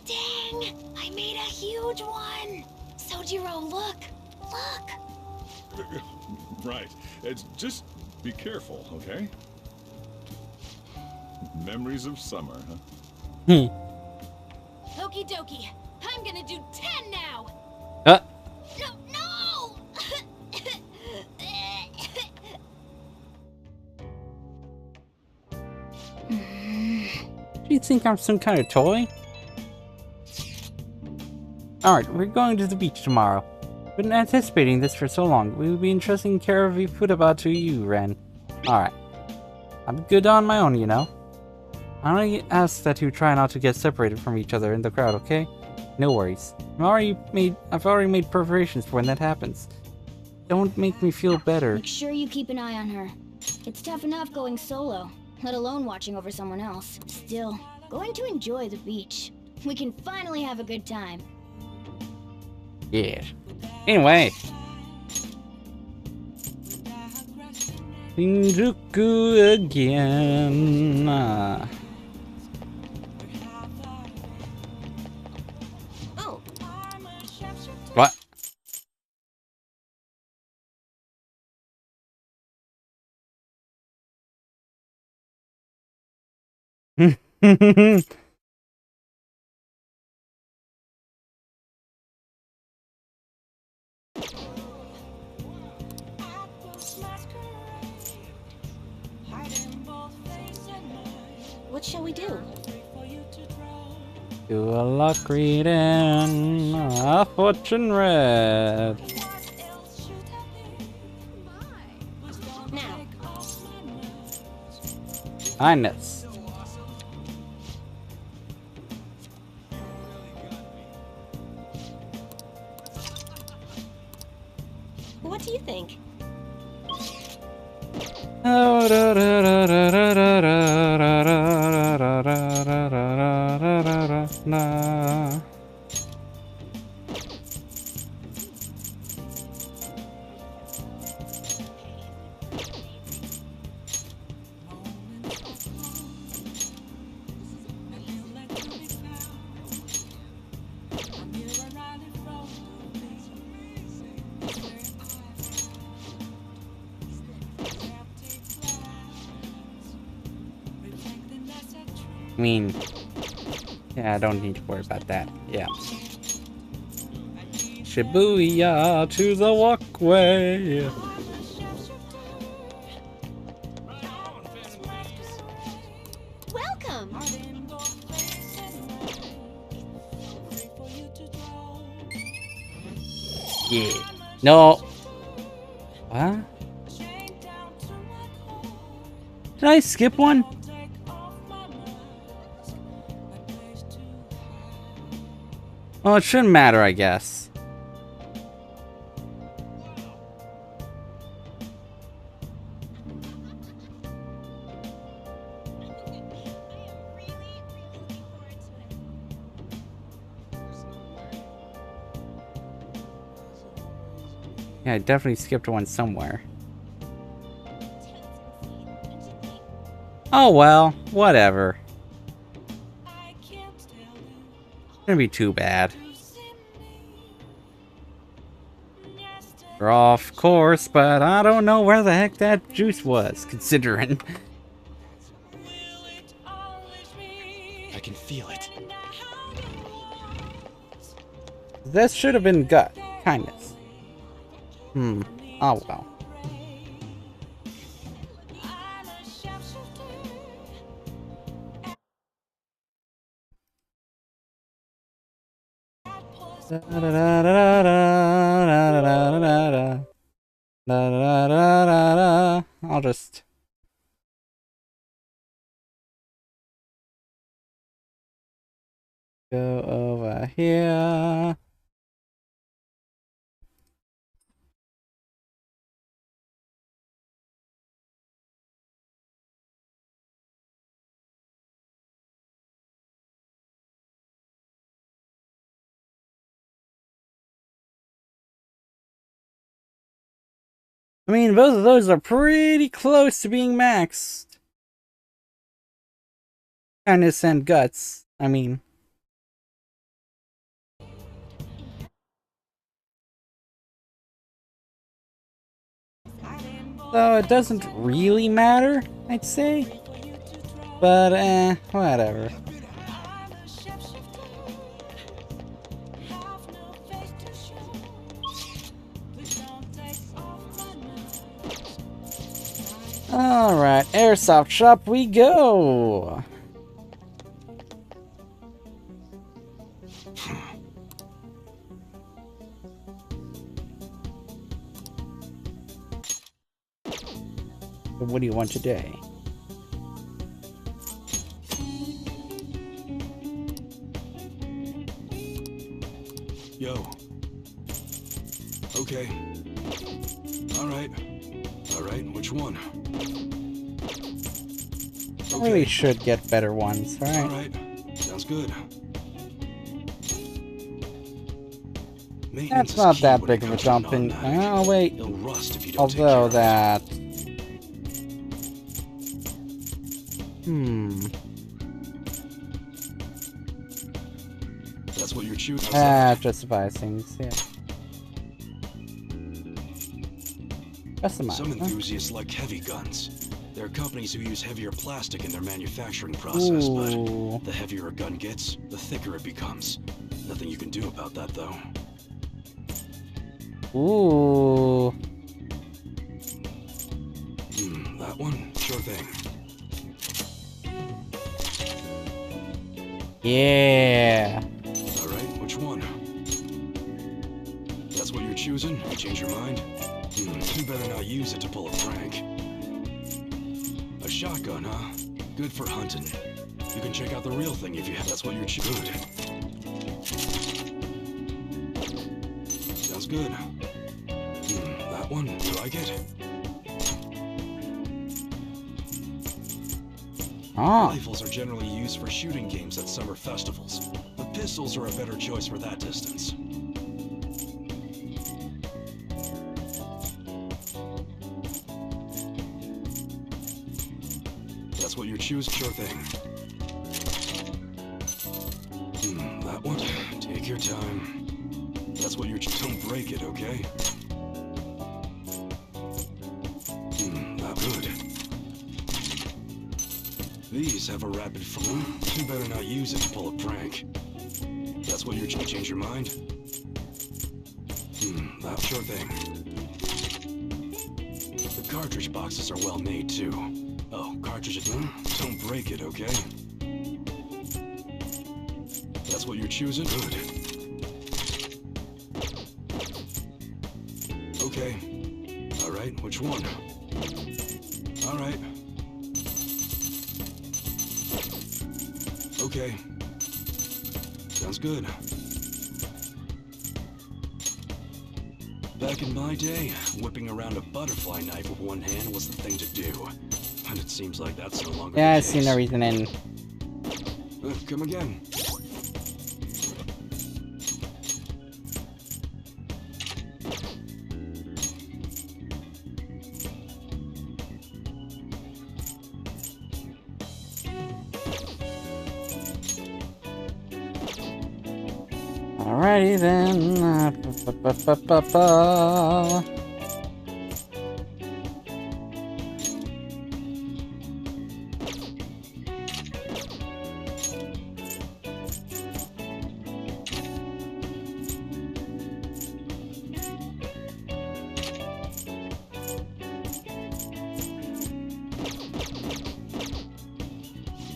Dang! I made a huge one! Sojiro, look! Look! Right. It's just be careful, okay? Memories of summer, huh? Okie dokie. I'm gonna do 10 now! Uh. No, no! Do you think I'm some kind of toy? Alright, we're going to the beach tomorrow. Been anticipating this for so long. We will be entrusting care of Futaba to you, Ren. Alright. I'm good on my own, you know. I only ask that you try not to get separated from each other in the crowd, okay? No worries. I've already made preparations for when that happens. Don't make me feel better. Make sure you keep an eye on her. It's tough enough going solo, let alone watching over someone else. Still, going to enjoy the beach. We can finally have a good time. Yeah. Anyway. Shinjuku again. Oh. What? What shall we do? Do a luck reading, a fortune read. Now. Kindness. What do you think? I mean, yeah, I don't need to worry about that. Yeah. Shibuya to the walkway. Welcome! Yeah. No. What? Did I skip one? Well, it shouldn't matter, I guess. Yeah, I definitely skipped one somewhere. Oh well, whatever. Gonna be too bad. We're off course, but I don't know where the heck that juice was, considering. I can feel it. This should have been gut. Kindness. Oh well. I'll just Go over here. I mean, both of those are pretty close to being maxed. Kindness and guts, I mean. So it doesn't really matter, I'd say. But, whatever. Alright, airsoft shop we go! So what do you want today? Yo. Okay. Alright. Alright, which one? Okay. We should get better ones, right? Alright. Sounds good. That's not that big of a jump in. Oh, wait. Although that. That's what you're choosing. Justifies things, yeah. Some enthusiasts like heavy guns. There are companies who use heavier plastic in their manufacturing process, but the heavier a gun gets, the thicker it becomes. Nothing you can do about that, though. Ooh. That one? Sure thing. Yeah. Alright, which one? That's what you're choosing? You change your mind? You better not use it to pull a prank. A shotgun, huh? Good for hunting. You can check out the real thing if you have. That's what you're choosing. Sounds good. That one? You like it? Rifles are generally used for shooting games at summer festivals, but pistols are a better choice for that distance. That's what you're choosing? Sure thing. That one? Take your time. That's what you're choosing. Don't break it, okay? Not good. These have a rapid flow. You better not use it to pull a prank. That's what you're change your mind? That sure thing. The cartridge boxes are well made too. Oh, cartridges. Don't break it, okay? That's what you're choosing? Good. Okay. Alright, which one? Alright. Okay. Sounds good. Back in my day, whipping around a butterfly knife with one hand was the thing to do. And it seems like that's no longer the I've case. seen everything in. Come again. Alrighty then.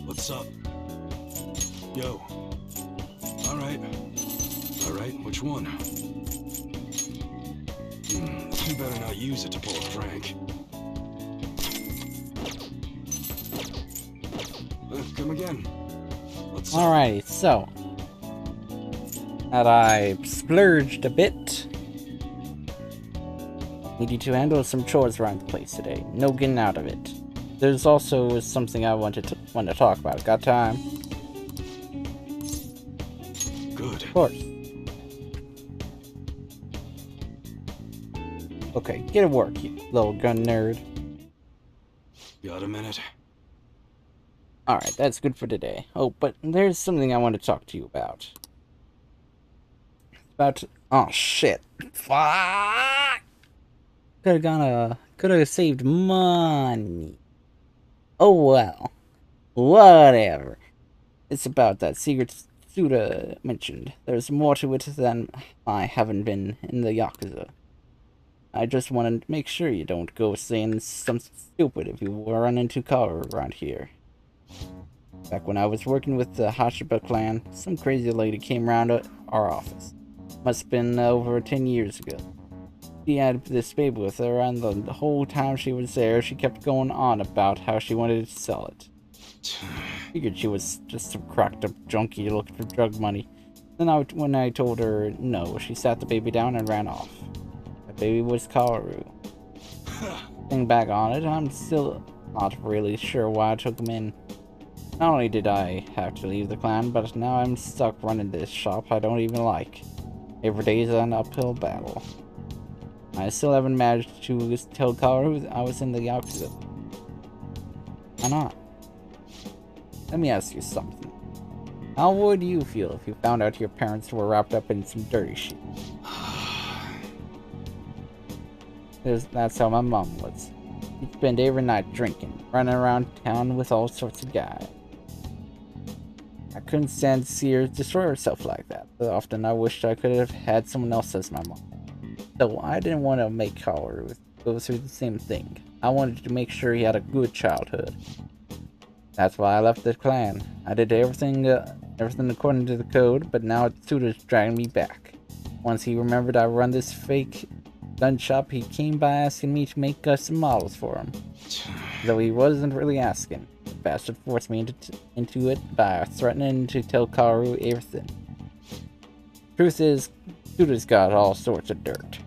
What's up? Yo. Alright. Alright, which one? You better not use it to pull a prank. Come again. Alrighty, so that I splurged a bit. Need you to handle some chores around the place today. No getting out of it. There's also something I want to talk about. Got time? Good. Of course. Okay, get to work, you little gun nerd. Got a minute? Alright, that's good for today. Oh, but there's something I want to talk to you about. Oh shit. Fuck! Could've saved money. Oh well. Whatever. It's about that secret Suda mentioned. There's more to it than I haven't been in the Yakuza. I just want to make sure you don't go saying something stupid if you run into Kaoru around here. Back when I was working with the Hashiba clan, some crazy lady came around our office. Must have been over 10 years ago. She had this baby with her, and the whole time she was there, she kept going on about how she wanted to sell it. Figured she was just some cracked up junkie looking for drug money. Then when I told her no, she sat the baby down and ran off. The baby was Kaoru. Thinking back on it, I'm still not really sure why I took him in. Not only did I have to leave the clan, but now I'm stuck running this shop I don't even like. Every day is an uphill battle. I still haven't managed to tell Kaoru I was in the Yakuza. Why not? Let me ask you something. How would you feel if you found out your parents were wrapped up in some dirty shit? That's how my mom was. She'd spend every night drinking, running around town with all sorts of guys. I couldn't stand to see her destroy herself like that, but often I wished I could have had someone else as my mom. So I didn't want to make Kaoru go through the same thing. I wanted to make sure he had a good childhood. That's why I left the clan. I did everything according to the code, but now Tsuda's dragging me back. Once he remembered I run this fake gun shop, he came by asking me to make custom models for him. Though he wasn't really asking. The bastard forced me into it by threatening to tell Kaoru everything. Truth is, Tsuda's got all sorts of dirt.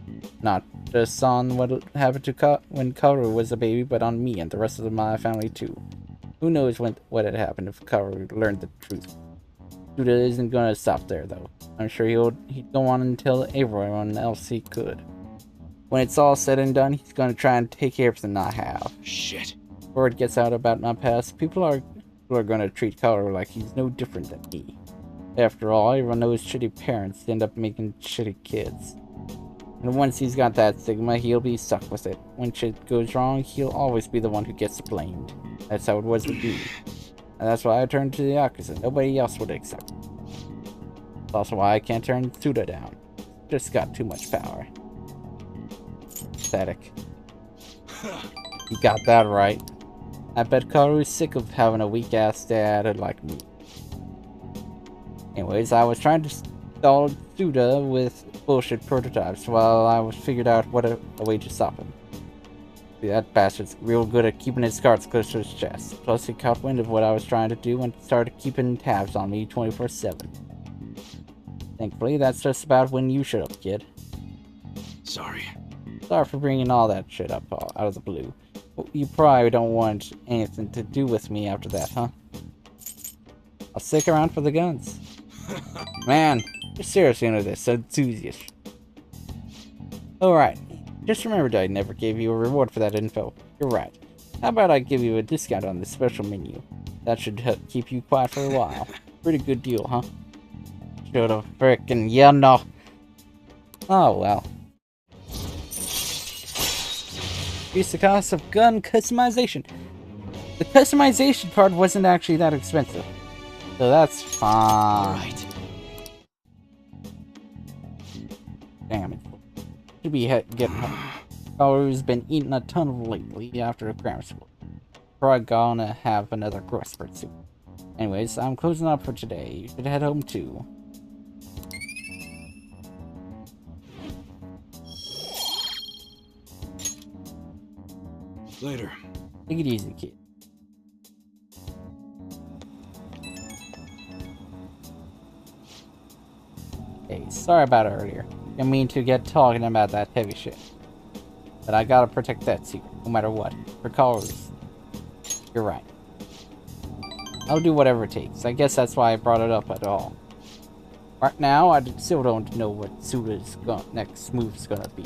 Not just on what happened to when Kaoru was a baby, but on me and the rest of my family too. Who knows what had happened if Kaoru learned the truth. Tsuda isn't gonna stop there though. I'm sure he'd go on and tell everyone else he could. When it's all said and done, he's gonna try and take everything I have. Shit. Word gets out about my past, people are gonna treat Kaoru like he's no different than me. After all, everyone knows shitty parents end up making shitty kids. And once he's got that stigma, he'll be stuck with it. When shit goes wrong, he'll always be the one who gets blamed. That's how it was with me. And that's why I turned to the Yakuza. Nobody else would accept it. It's also why I can't turn Tsuda down. Just got too much power. Pathetic. You got that right. I bet Kaoru's sick of having a weak-ass dad like me. Anyways, I was trying to stall Tsuda with bullshit prototypes while I was figured out a way to stop him. See, that bastard's real good at keeping his cards close to his chest. Plus, he caught wind of what I was trying to do and started keeping tabs on me 24/7. Thankfully, that's just about when you showed up, kid. Sorry. Sorry for bringing all that shit up out of the blue. You probably don't want anything to do with me after that, huh? I'll stick around for the guns. Man, you're seriously into this, so enthusiast. Alright, just remembered I never gave you a reward for that info. You're right. How about I give you a discount on this special menu? That should help keep you quiet for a while. Pretty good deal, huh? Should've frickin' no. Oh well. Increase the cost of gun customization. The customization part wasn't actually that expensive. So that's fine. Alright. Damn it. Should be getting home. Kaoru's been eating a ton lately after grammar school. Probably gonna have another growth spurt soon. Anyways, I'm closing up for today. You should head home too. Later. Take it easy, kid. Hey, sorry about it earlier. Didn't mean to get talking about that heavy shit. But I gotta protect that secret, no matter what. Regardless. You're right. I'll do whatever it takes. I guess that's why I brought it up at all. Right now, I still don't know what Suda's next move's gonna be.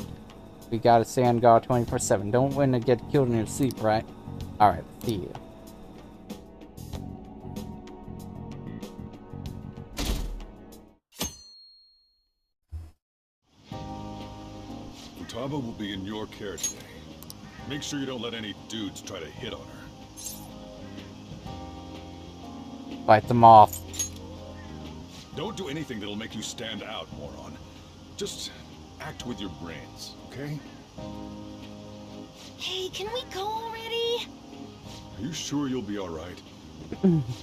We gotta stay on guard 24/7. Don't want to get killed in your sleep, right? Alright, see you. Futaba will be in your care today. Make sure you don't let any dudes try to hit on her. Fight them off. Don't do anything that'll make you stand out, moron. Just act with your brains, okay? Hey, can we go already? Are you sure you'll be alright?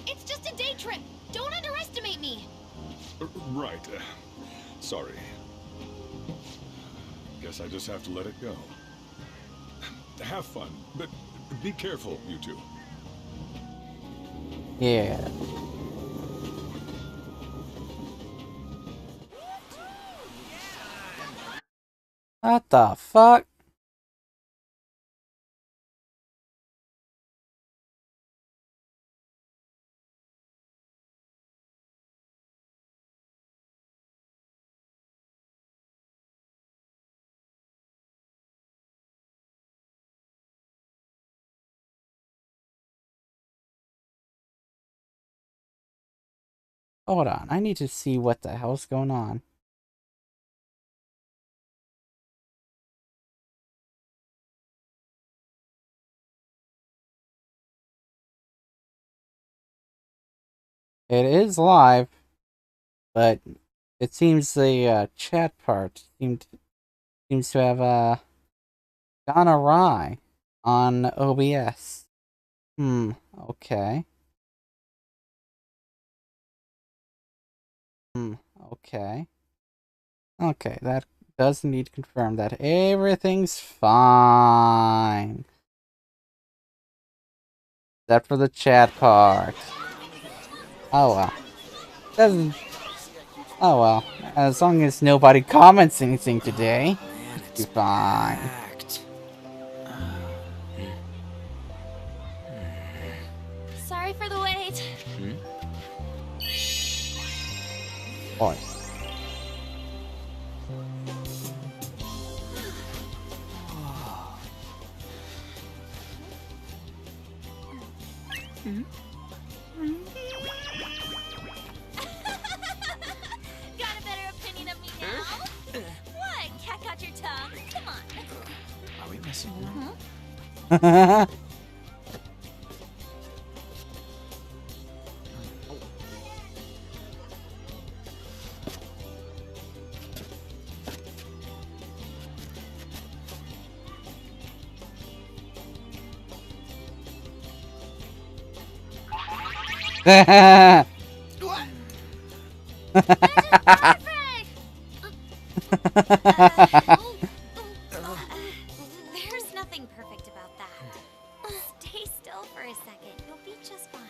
It's just a day trip. Don't underestimate me. Right. Sorry. Guess I just have to let it go. Have fun, but be careful, you two. Yeah. What the fuck? Hold on, I need to see what the hell's going on. It is live, but it seems the chat part seems to have gone awry on OBS. Okay. Okay. Okay, that does need to confirm that everything's fine. Except for the chat part. Oh well. Doesn't. Oh well. As long as nobody comments anything today, it's fine. Sorry for the wait. Boy. Got a better opinion of me now? What? Cat got your tongue? Come on. Are we messing around? There's nothing perfect about that. Stay still for a second. You'll be just fine.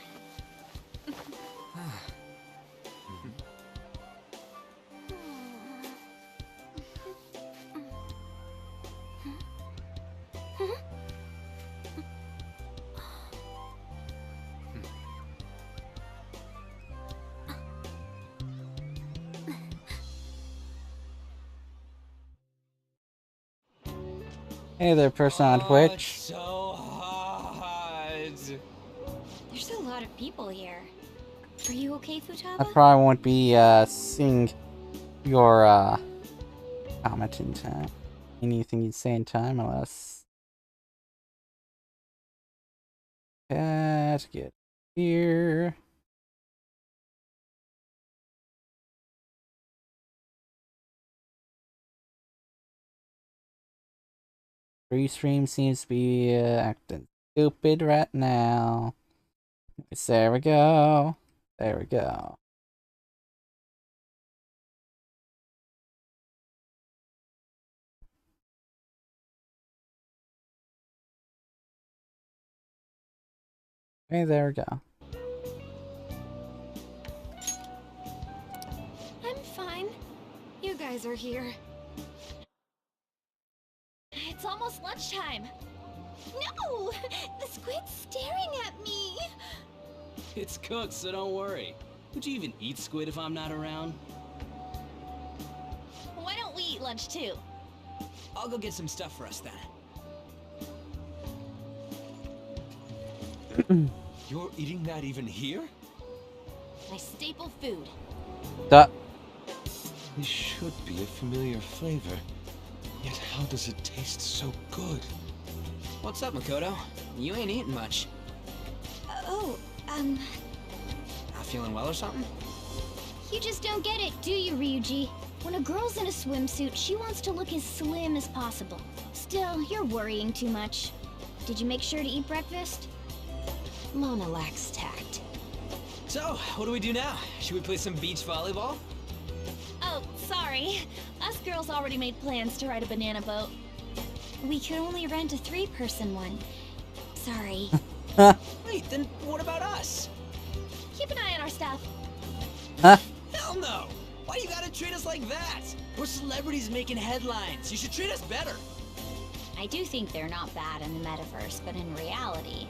Hey there, person on Twitch. It's so hot. There's a lot of people here. Are you okay, Futaba? I probably won't be seeing your comment in time. Anything you'd say in time, unless get here. Restream seems to be acting stupid right now. There we go. There we go. Okay, there we go. I'm fine. you guys are here. It's almost lunchtime. No! The squid's staring at me! It's cooked, so don't worry. Would you even eat squid if I'm not around? Why don't we eat lunch too? I'll go get some stuff for us then. You're eating that even here? My staple food. Duh. This should be a familiar flavor. Yet how does it taste so good? What's up, Makoto? You ain't eating much. Not feeling well or something? You just don't get it, do you, Ryuji? When a girl's in a swimsuit, she wants to look as slim as possible. Still, you're worrying too much. Did you make sure to eat breakfast? Mona lacks tact. So, what do we do now? Should we play some beach volleyball? Oh, sorry. Us girls already made plans to ride a banana boat. We could only rent a 3-person one. Sorry. Wait, then what about us? Keep an eye on our stuff. Huh? Hell no! Why you gotta treat us like that? We're celebrities making headlines. You should treat us better. I do think they're not bad in the metaverse, but in reality...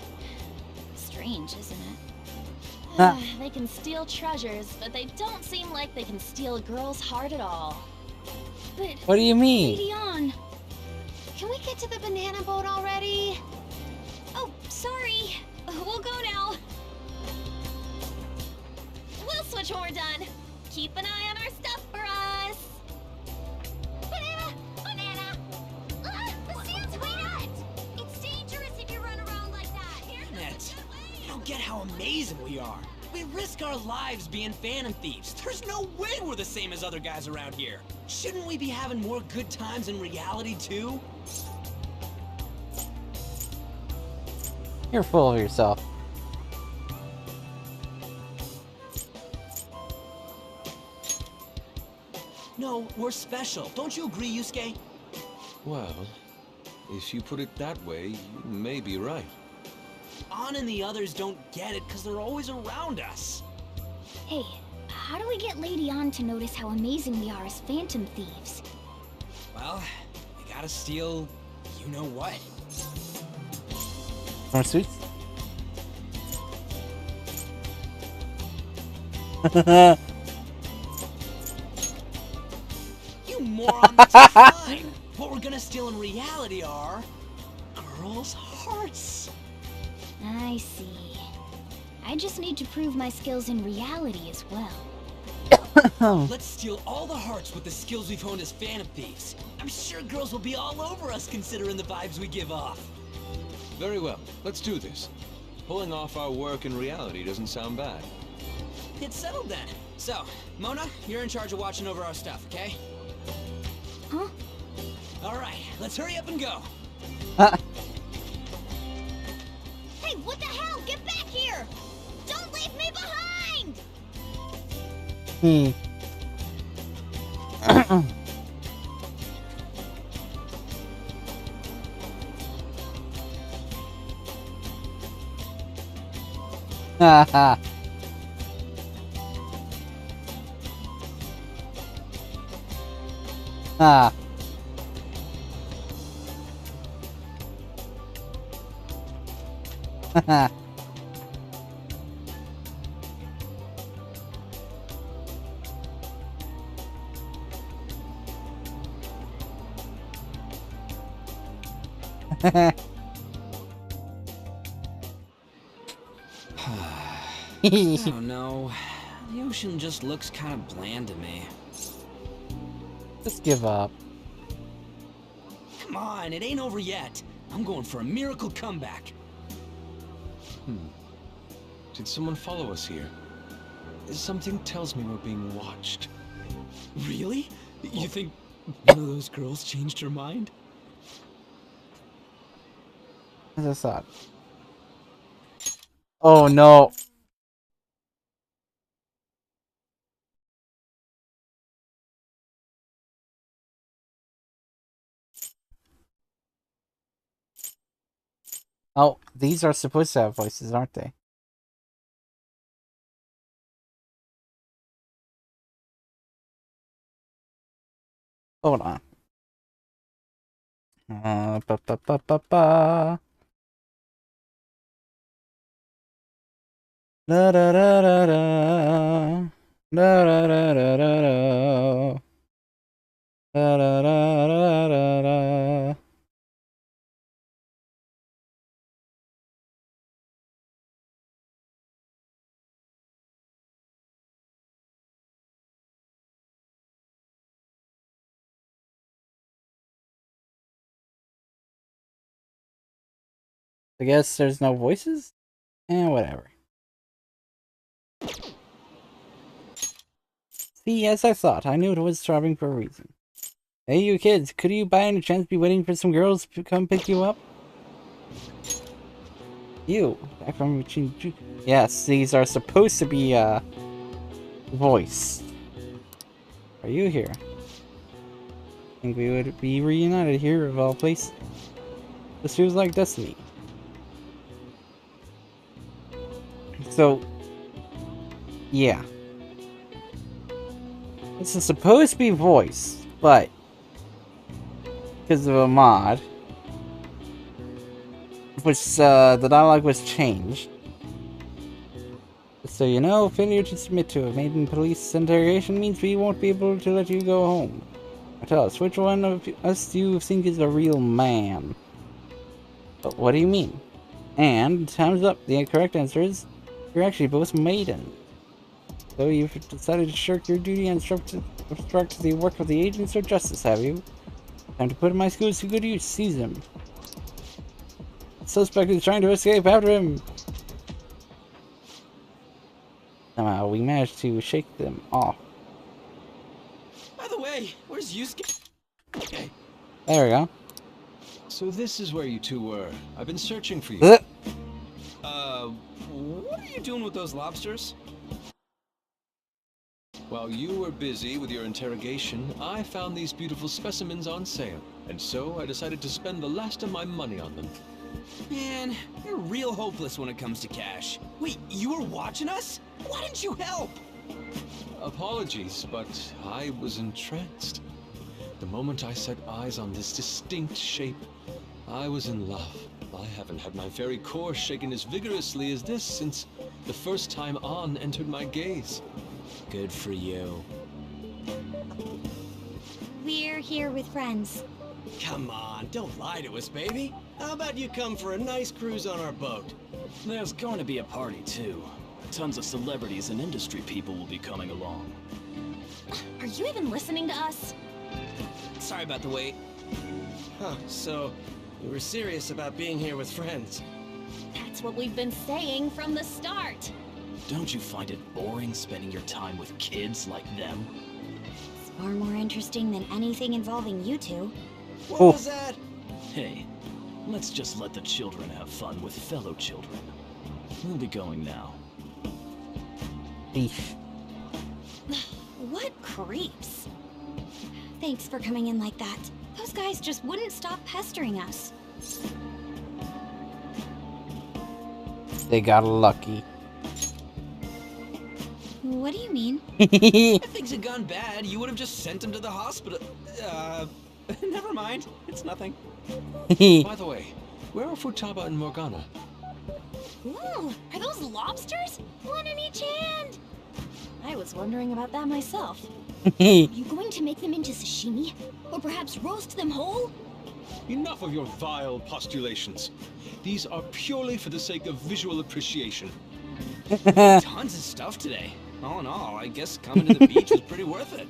Strange, isn't it? They can steal treasures, but they don't seem like they can steal a girl's heart at all. But... What do you mean? Lady On, can we get to the banana boat already? Oh, sorry. We'll go now. We'll switch when we're done. Keep an eye on our stuff for us. Banana! Banana! The sand's wet! It's dangerous if you run around like that. Here's Net, you don't get how amazing we are. We risk our lives being phantom thieves. There's no way we're the same as other guys around here. Shouldn't we be having more good times in reality too? You're full of yourself. No, we're special. Don't you agree, Yusuke? Well, if you put it that way, you may be right. On and the others don't get it because they're always around us. Hey, how do we get Lady On to notice how amazing we are as phantom thieves? Well, we gotta steal you know what. More sweets? You moron, that's fine. What we're gonna steal in reality are girls' hearts. I see. I just need to prove my skills in reality as well. Let's steal all the hearts with the skills we've honed as phantom thieves. I'm sure girls will be all over us considering the vibes we give off. Very well, let's do this. Pulling off our work in reality doesn't sound bad. It's settled then. So, Mona, you're in charge of watching over our stuff, okay? Huh? Alright, let's hurry up and go. Hey, what the hell? Get back here! Don't leave me behind! Haha. Ah. Haha. I don't know. The ocean just looks kind of bland to me. Just give up. Come on, it ain't over yet. I'm going for a miracle comeback. Did someone follow us here? Something tells me we're being watched. Really? You think one of those girls changed her mind? What's this on? Oh no. Oh, these are supposed to have voices, aren't they? Hold on. Ba ba ba ba ba. Da da da da da. Da da da da da da. Da da da da da da. I guess there's no voices? Whatever. See, as I thought, I knew it was throbbing for a reason. Hey, you kids, could you by any chance be waiting for some girls to come pick you up? You, back from Shinjuku. Yes, these are supposed to be, voiced. Are you here? Think we would be reunited here of all places? This feels like destiny. So, yeah. This is supposed to be voiced, but because of a mod, which the dialogue was changed. So you know, failure to submit to a maiden police interrogation means we won't be able to let you go home. Now tell us, which one of us do you think is a real man? But what do you mean? And time's up. The correct answer is you're actually both maiden. So you've decided to shirk your duty and obstruct the work of the agents of justice, have you? Time to put my skills to good use. Seize him. The suspect is trying to escape. After him. Somehow we managed to shake them off. By the way, where's Yusuke? Okay. There we go. So this is where you two were. I've been searching for you. What are you doing with those lobsters? While you were busy with your interrogation, I found these beautiful specimens on sale. And so I decided to spend the last of my money on them. Man, you're real hopeless when it comes to cash. Wait, you were watching us? Why didn't you help? Apologies, but I was entranced. The moment I set eyes on this distinct shape, I was in love. I haven't had my very core shaken as vigorously as this since the first time On entered my gaze. Good for you. We're here with friends. Come on, don't lie to us, baby. How about you come for a nice cruise on our boat? There's going to be a party, too. Tons of celebrities and industry people will be coming along. Are you even listening to us? Sorry about the wait. Huh, so you were serious about being here with friends? That's what we've been saying from the start. Don't you find it boring spending your time with kids like them? It's far more interesting than anything involving you two. What was that? Hey, let's just let the children have fun with fellow children. We'll be going now. What creeps. Thanks for coming in like that. Those guys just wouldn't stop pestering us. They got lucky. What do you mean? If things had gone bad, you would have just sent him to the hospital. Never mind. It's nothing. By the way, where are Futaba and Morgana? Ooh, are those lobsters? One in each hand. I was wondering about that myself. Are you going to make them into sashimi? Or perhaps roast them whole? Enough of your vile postulations. These are purely for the sake of visual appreciation. Tons of stuff today. All in all, I guess coming to the beach was pretty worth it.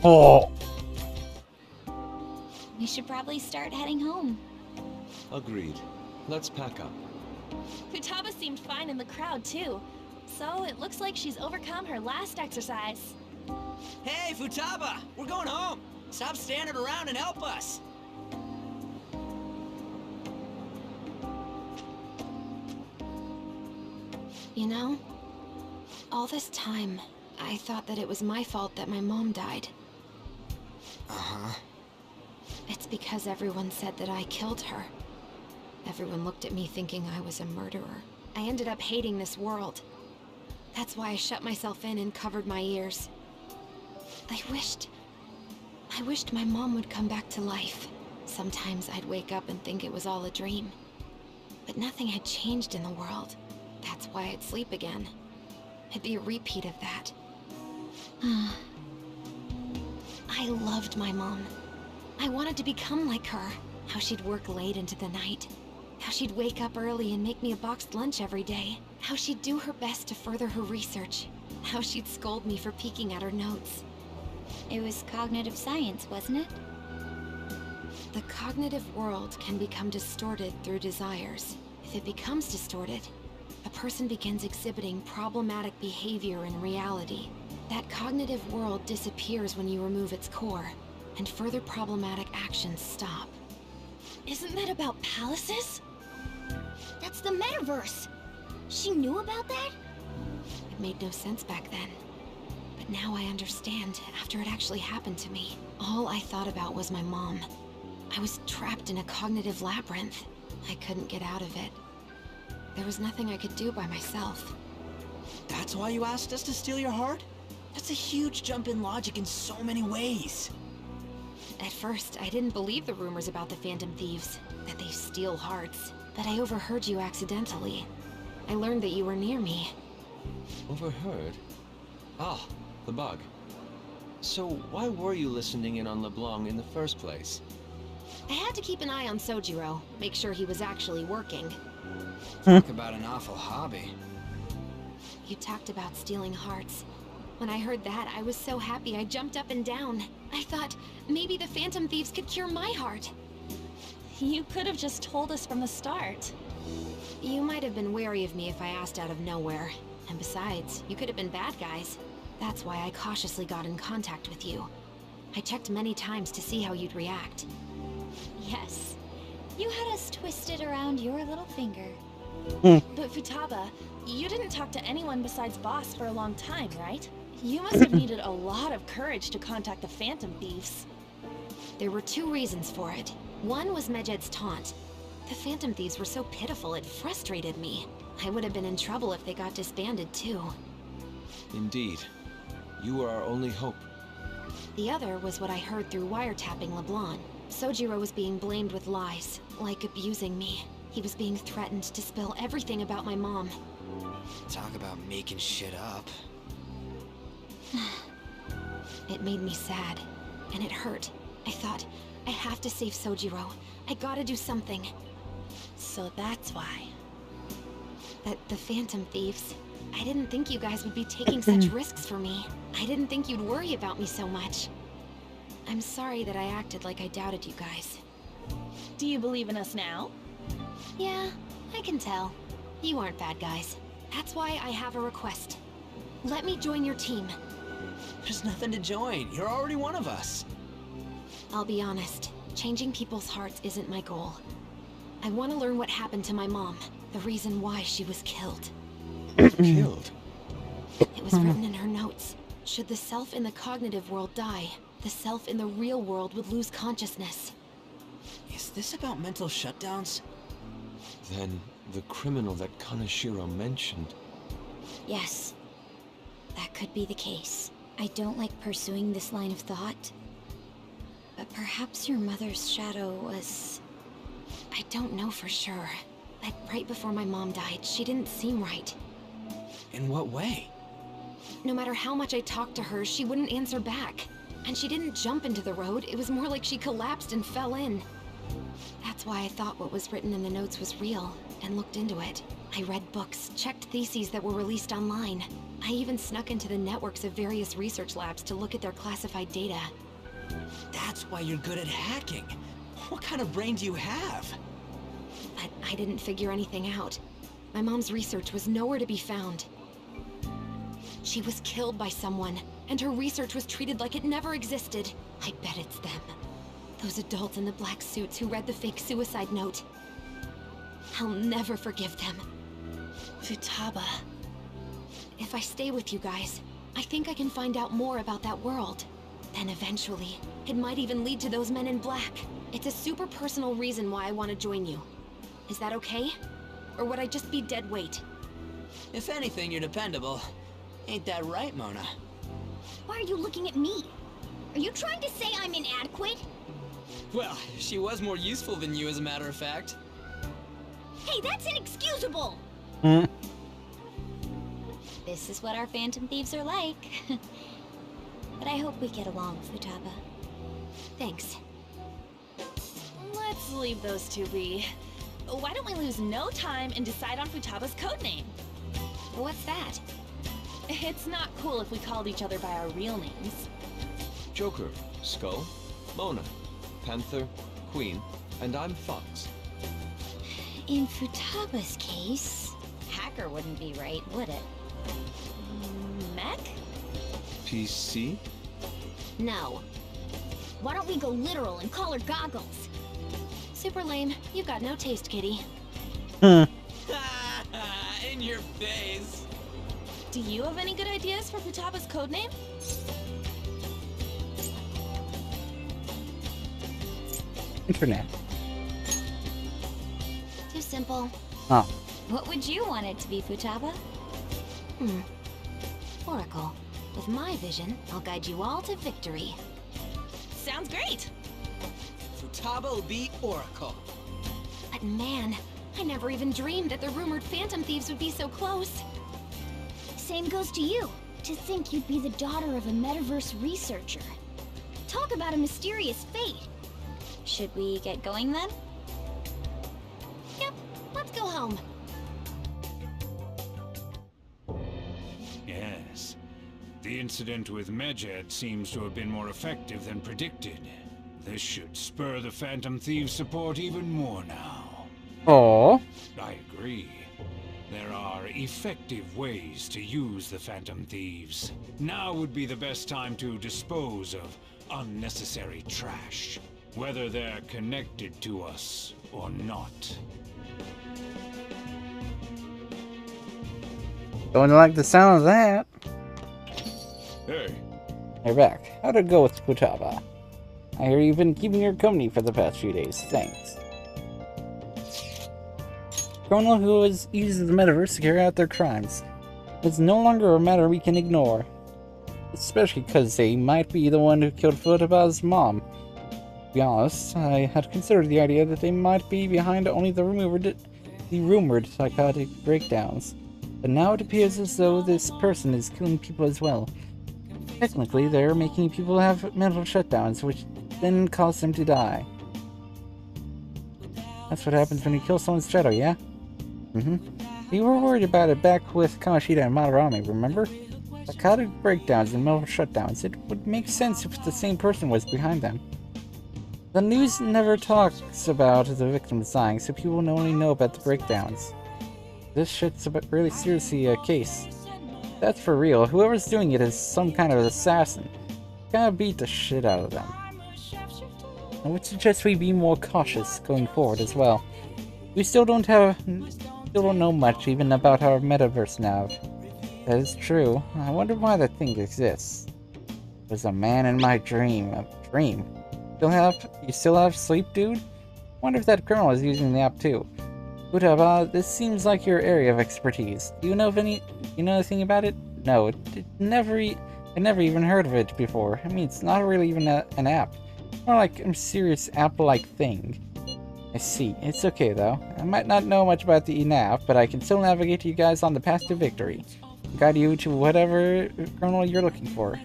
Oh. We should probably start heading home. Agreed. Let's pack up. Futaba seemed fine in the crowd, too. So it looks like she's overcome her last exercise. Hey, Futaba! We're going home! Stop standing around and help us! You know, all this time, I thought that it was my fault that my mom died. Uh-huh. It's because everyone said that I killed her. Everyone looked at me thinking I was a murderer. I ended up hating this world. That's why I shut myself in and covered my ears. I wished my mom would come back to life. Sometimes I'd wake up and think it was all a dream. But nothing had changed in the world. That's why I'd sleep again. It'd be a repeat of that. I loved my mom. I wanted to become like her. How she'd work late into the night. How she'd wake up early and make me a boxed lunch every day. How she'd do her best to further her research. How she'd scold me for peeking at her notes. It was cognitive science, wasn't it? The cognitive world can become distorted through desires. If it becomes distorted, a person begins exhibiting problematic behavior in reality. That cognitive world disappears when you remove its core, and further problematic actions stop. Isn't that about palaces? That's the metaverse. She knew about that? It made no sense back then. But now I understand, after it actually happened to me. All I thought about was my mom. I was trapped in a cognitive labyrinth. I couldn't get out of it. There was nothing I could do by myself. That's why you asked us to steal your heart? That's a huge jump in logic in so many ways. At first, I didn't believe the rumors about the Phantom Thieves, that they steal hearts. But I overheard you accidentally. I learned that you were near me. Overheard? Ah, the bug. So why were you listening in on LeBlanc in the first place? I had to keep an eye on Sojiro, make sure he was actually working. Talk about an awful hobby. You talked about stealing hearts. When I heard that, I was so happy I jumped up and down. I thought, maybe the Phantom Thieves could cure my heart. You could have just told us from the start. You might have been wary of me if I asked out of nowhere. And besides, you could have been bad guys. That's why I cautiously got in contact with you. I checked many times to see how you'd react. Yes. You had us twisted around your little finger. But Futaba, you didn't talk to anyone besides Boss for a long time, right? You must have needed a lot of courage to contact the Phantom Thieves. There were two reasons for it. One was Medjed's taunt. The Phantom Thieves were so pitiful it frustrated me. I would have been in trouble if they got disbanded too. Indeed. You were our only hope. The other was what I heard through wiretapping LeBlanc. Sojiro was being blamed with lies, like abusing me. He was being threatened to spill everything about my mom. Talk about making shit up. It made me sad, and it hurt. I thought, I have to save Sojiro. I gotta do something. So that's why. The Phantom Thieves. I didn't think you guys would be taking such risks for me. I didn't think you'd worry about me so much. I'm sorry that I acted like I doubted you guys. Do you believe in us now? Yeah, I can tell. You aren't bad guys. That's why I have a request. Let me join your team. There's nothing to join. You're already one of us. I'll be honest. Changing people's hearts isn't my goal. I want to learn what happened to my mom. The reason why she was killed. Killed? It was written in her notes. Should the self in the cognitive world die, the self in the real world would lose consciousness. Is this about mental shutdowns? Then the criminal that Kaneshiro mentioned. Yes. That could be the case. I don't like pursuing this line of thought. But perhaps your mother's shadow was... I don't know for sure. But right before my mom died, she didn't seem right. In what way? No matter how much I talked to her, she wouldn't answer back. And she didn't jump into the road, it was more like she collapsed and fell in. That's why I thought what was written in the notes was real, and looked into it. I read books, checked theses that were released online. I even snuck into the networks of various research labs to look at their classified data. That's why you're good at hacking. What kind of brain do you have? But I didn't figure anything out. My mom's research was nowhere to be found. She was killed by someone, and her research was treated like it never existed. I bet it's them. Those adults in the black suits who read the fake suicide note. I'll never forgive them. Futaba. If I stay with you guys, I think I can find out more about that world. Then eventually, it might even lead to those men in black. It's a super personal reason why I want to join you. Is that okay? Or would I just be dead weight? If anything, you're dependable. Ain't that right, Mona? Why are you looking at me? Are you trying to say I'm inadequate? Well, she was more useful than you, as a matter of fact. Hey, that's inexcusable! This is what our Phantom Thieves are like. But I hope we get along, Futaba. Thanks. Let's leave those two be. Why don't we lose no time and decide on Futaba's codename? What's that? It's not cool if we called each other by our real names. Joker, Skull, Mona, Panther, Queen, and I'm Fox. In Futaba's case, Hacker wouldn't be right, would it? Mech? PC? No. Why don't we go literal and call her Goggles? Super lame. You've got no taste, kitty. In your face. Do you have any good ideas for Futaba's codename? Internet. Too simple. Oh. What would you want it to be, Futaba? Oracle. With my vision, I'll guide you all to victory. Sounds great! Futaba will be Oracle. But man, I never even dreamed that the rumored Phantom Thieves would be so close. Same goes to you. To think you'd be the daughter of a metaverse researcher. Talk about a mysterious fate. Should we get going then? Yep, let's go home. Yes. The incident with Medjed seems to have been more effective than predicted. This should spur the Phantom Thieves' support even more now. Oh. I agree. There are effective ways to use the Phantom Thieves. Now would be the best time to dispose of unnecessary trash, whether they're connected to us or not. Don't like the sound of that. Hey. You're back. How'd it go with Futaba? I hear you've been keeping her company for the past few days. Thanks. Criminal who has used the metaverse to carry out their crimes. It's no longer a matter we can ignore. Especially because they might be the one who killed Futaba's mom. To be honest, I had considered the idea that they might be behind only the rumored psychotic breakdowns. But now it appears as though this person is killing people as well. Technically, they're making people have mental shutdowns, which then cause them to die. That's what happens when you kill someone's shadow, yeah? We were worried about it back with Kamoshida and Madarame, remember? Psychotic breakdowns and mental shutdowns. It would make sense if the same person was behind them. The news never talks about the victims dying, so people only know about the breakdowns. This shit's really seriously a case. That's for real. Whoever's doing it is some kind of assassin. Gotta beat the shit out of them. I would suggest we be more cautious going forward as well. We still don't know much even about our metaverse nav. That is true. I wonder why that thing exists. There's a man in my dream. A dream? You still have sleep, dude? Wonder if that criminal is using the app too. Futaba, this seems like your area of expertise. Do you know anything about it? No, I never even heard of it before. I mean, it's not really even an app. More like a serious app-like thing. I see. It's okay though. I might not know much about the app, but I can still navigate you guys on the path to victory. Guide you to whatever criminal you're looking for.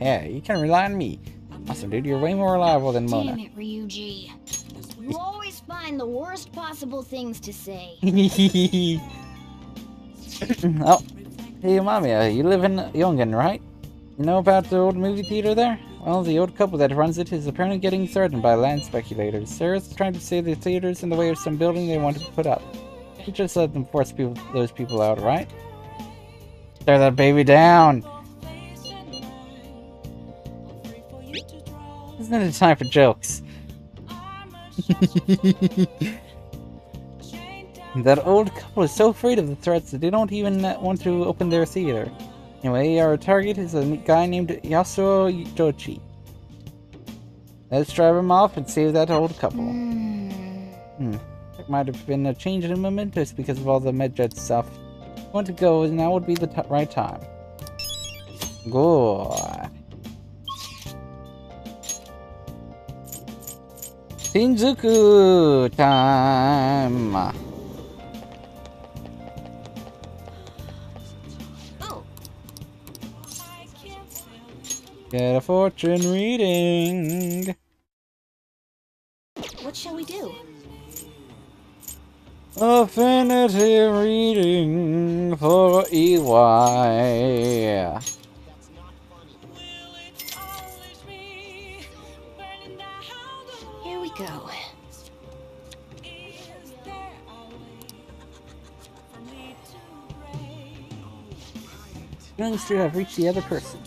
Yeah, you can rely on me. Awesome, dude. You're way more reliable than Mona. Damn it, Ryuji. You always find the worst possible things to say. Oh, hey, Mamiya, you live in Yongan, right? You know about the old movie theater there? Well, the old couple that runs it is apparently getting threatened by land speculators. Sarah's trying to say the theater's in the way of some building they want to put up. You just let them force those people out, right? Tear that baby down! Isn't it time for jokes? That old couple is so afraid of the threats that they don't even want to open their theater. Anyway, our target is a guy named Yasuo Dochi. Let's drive him off and save that old couple. There might have been a change in momentous because of all the Medjet stuff. I want to go, and now would be the right time. Go. Shinjuku time. Get a fortune reading. What shall we do? Affinity reading for EY. Here we go. Feelings to have reached the other person.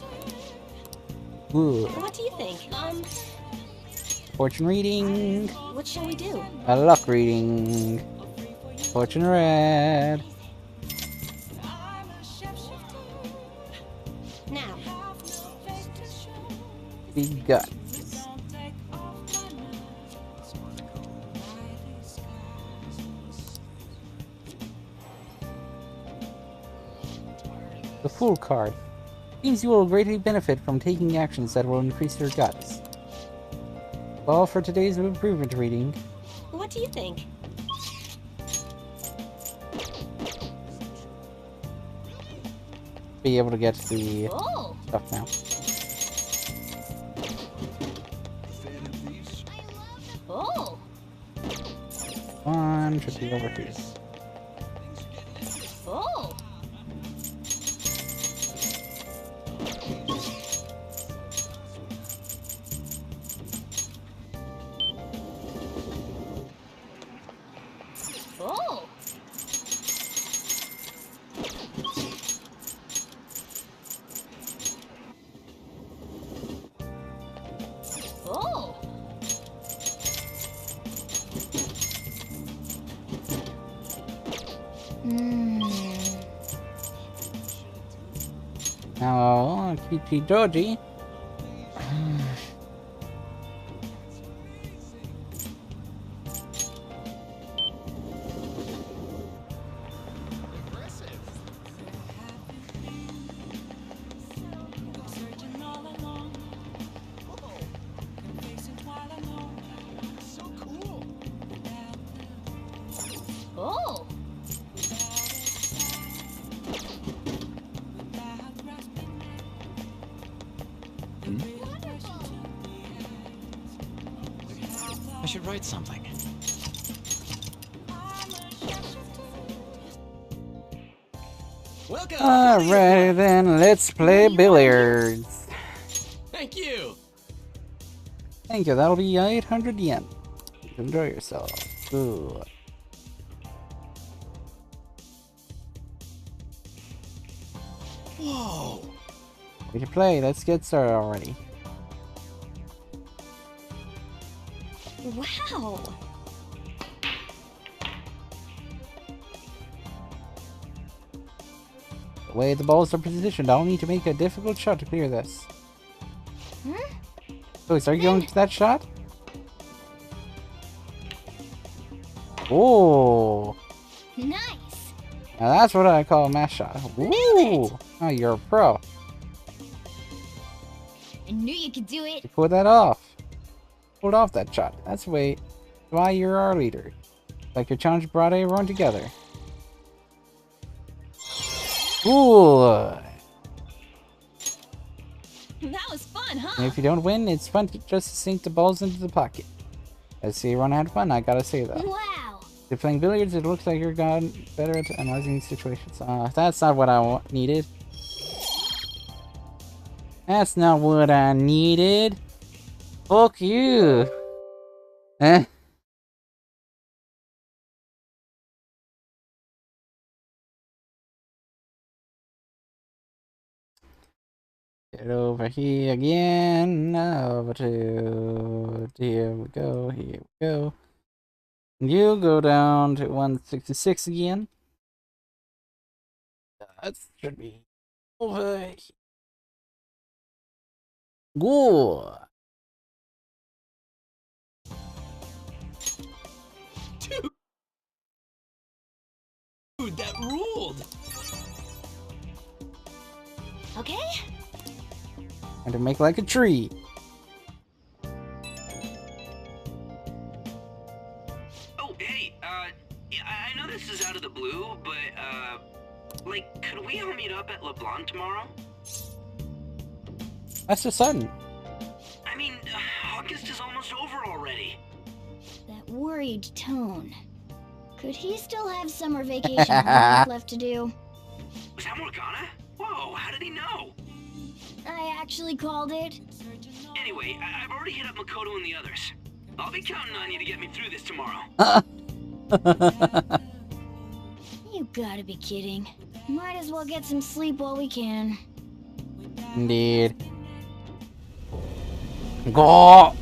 Ooh. What do you think? Fortune reading. What shall we do? A luck reading. Fortune read. Now. Big guts. The Fool card. Means you will greatly benefit from taking actions that will increase your guts. All for today's improvement reading. What do you think? Be able to get the stuff now. Oh. One should be over here. Oh. Oh. Oh. Now, Kichi Doji. Oh. I should write something. Welcome. Alright then, let's play billiards. Thank you. Thank you, that'll be 800 yen. Enjoy yourself. Good. Whoa. We can play, let's get started already. Wow. The way the balls are positioned, I'll need to make a difficult shot to clear this. Oh, are you going to that shot? Oh. Nice. Now that's what I call a mash shot. Ooh. Oh, you're a pro. I knew you could do it. You pulled that off. Pulled off that shot. That's why you're our leader. Like your challenge brought everyone together. Ooh. That was fun, huh? And if you don't win, it's fun to just sink the balls into the pocket. Let's see, everyone had fun, I gotta say though. Wow. If you're playing billiards, it looks like you're gotten better at analyzing situations. That's not what I needed. That's not what I needed. Fuck you. Eh? Get over here again. Over to here we go. Here we go. You go down to 166 again. That should be Over. Good. Dude, that ruled. Okay? And to make like a tree. Oh, hey, yeah, I know this is out of the blue, but, like, could we all meet up at LeBlanc tomorrow? That's the sun. I mean, August is almost over already. That worried tone. Could he still have summer vacation homework left to do? Was that Morgana? Whoa, how did he know? I actually called it. Anyway, I've already hit up Makoto and the others. I'll be counting on you to get me through this tomorrow. You gotta be kidding. Might as well get some sleep while we can. Indeed. Go.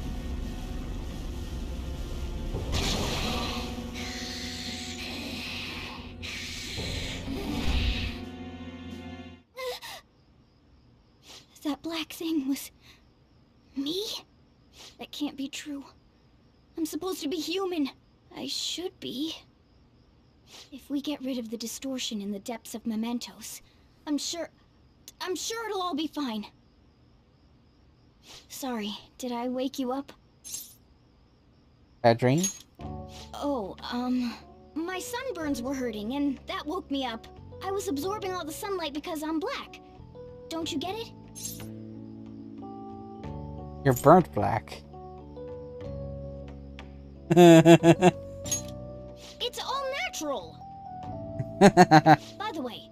That black thing was... me? That can't be true. I'm supposed to be human. I should be. If we get rid of the distortion in the depths of mementos, I'm sure it'll all be fine. Sorry, did I wake you up? A dream? Oh, my sunburns were hurting, and that woke me up. I was absorbing all the sunlight because I'm black. Don't you get it? You're burnt black. It's all natural! By the way,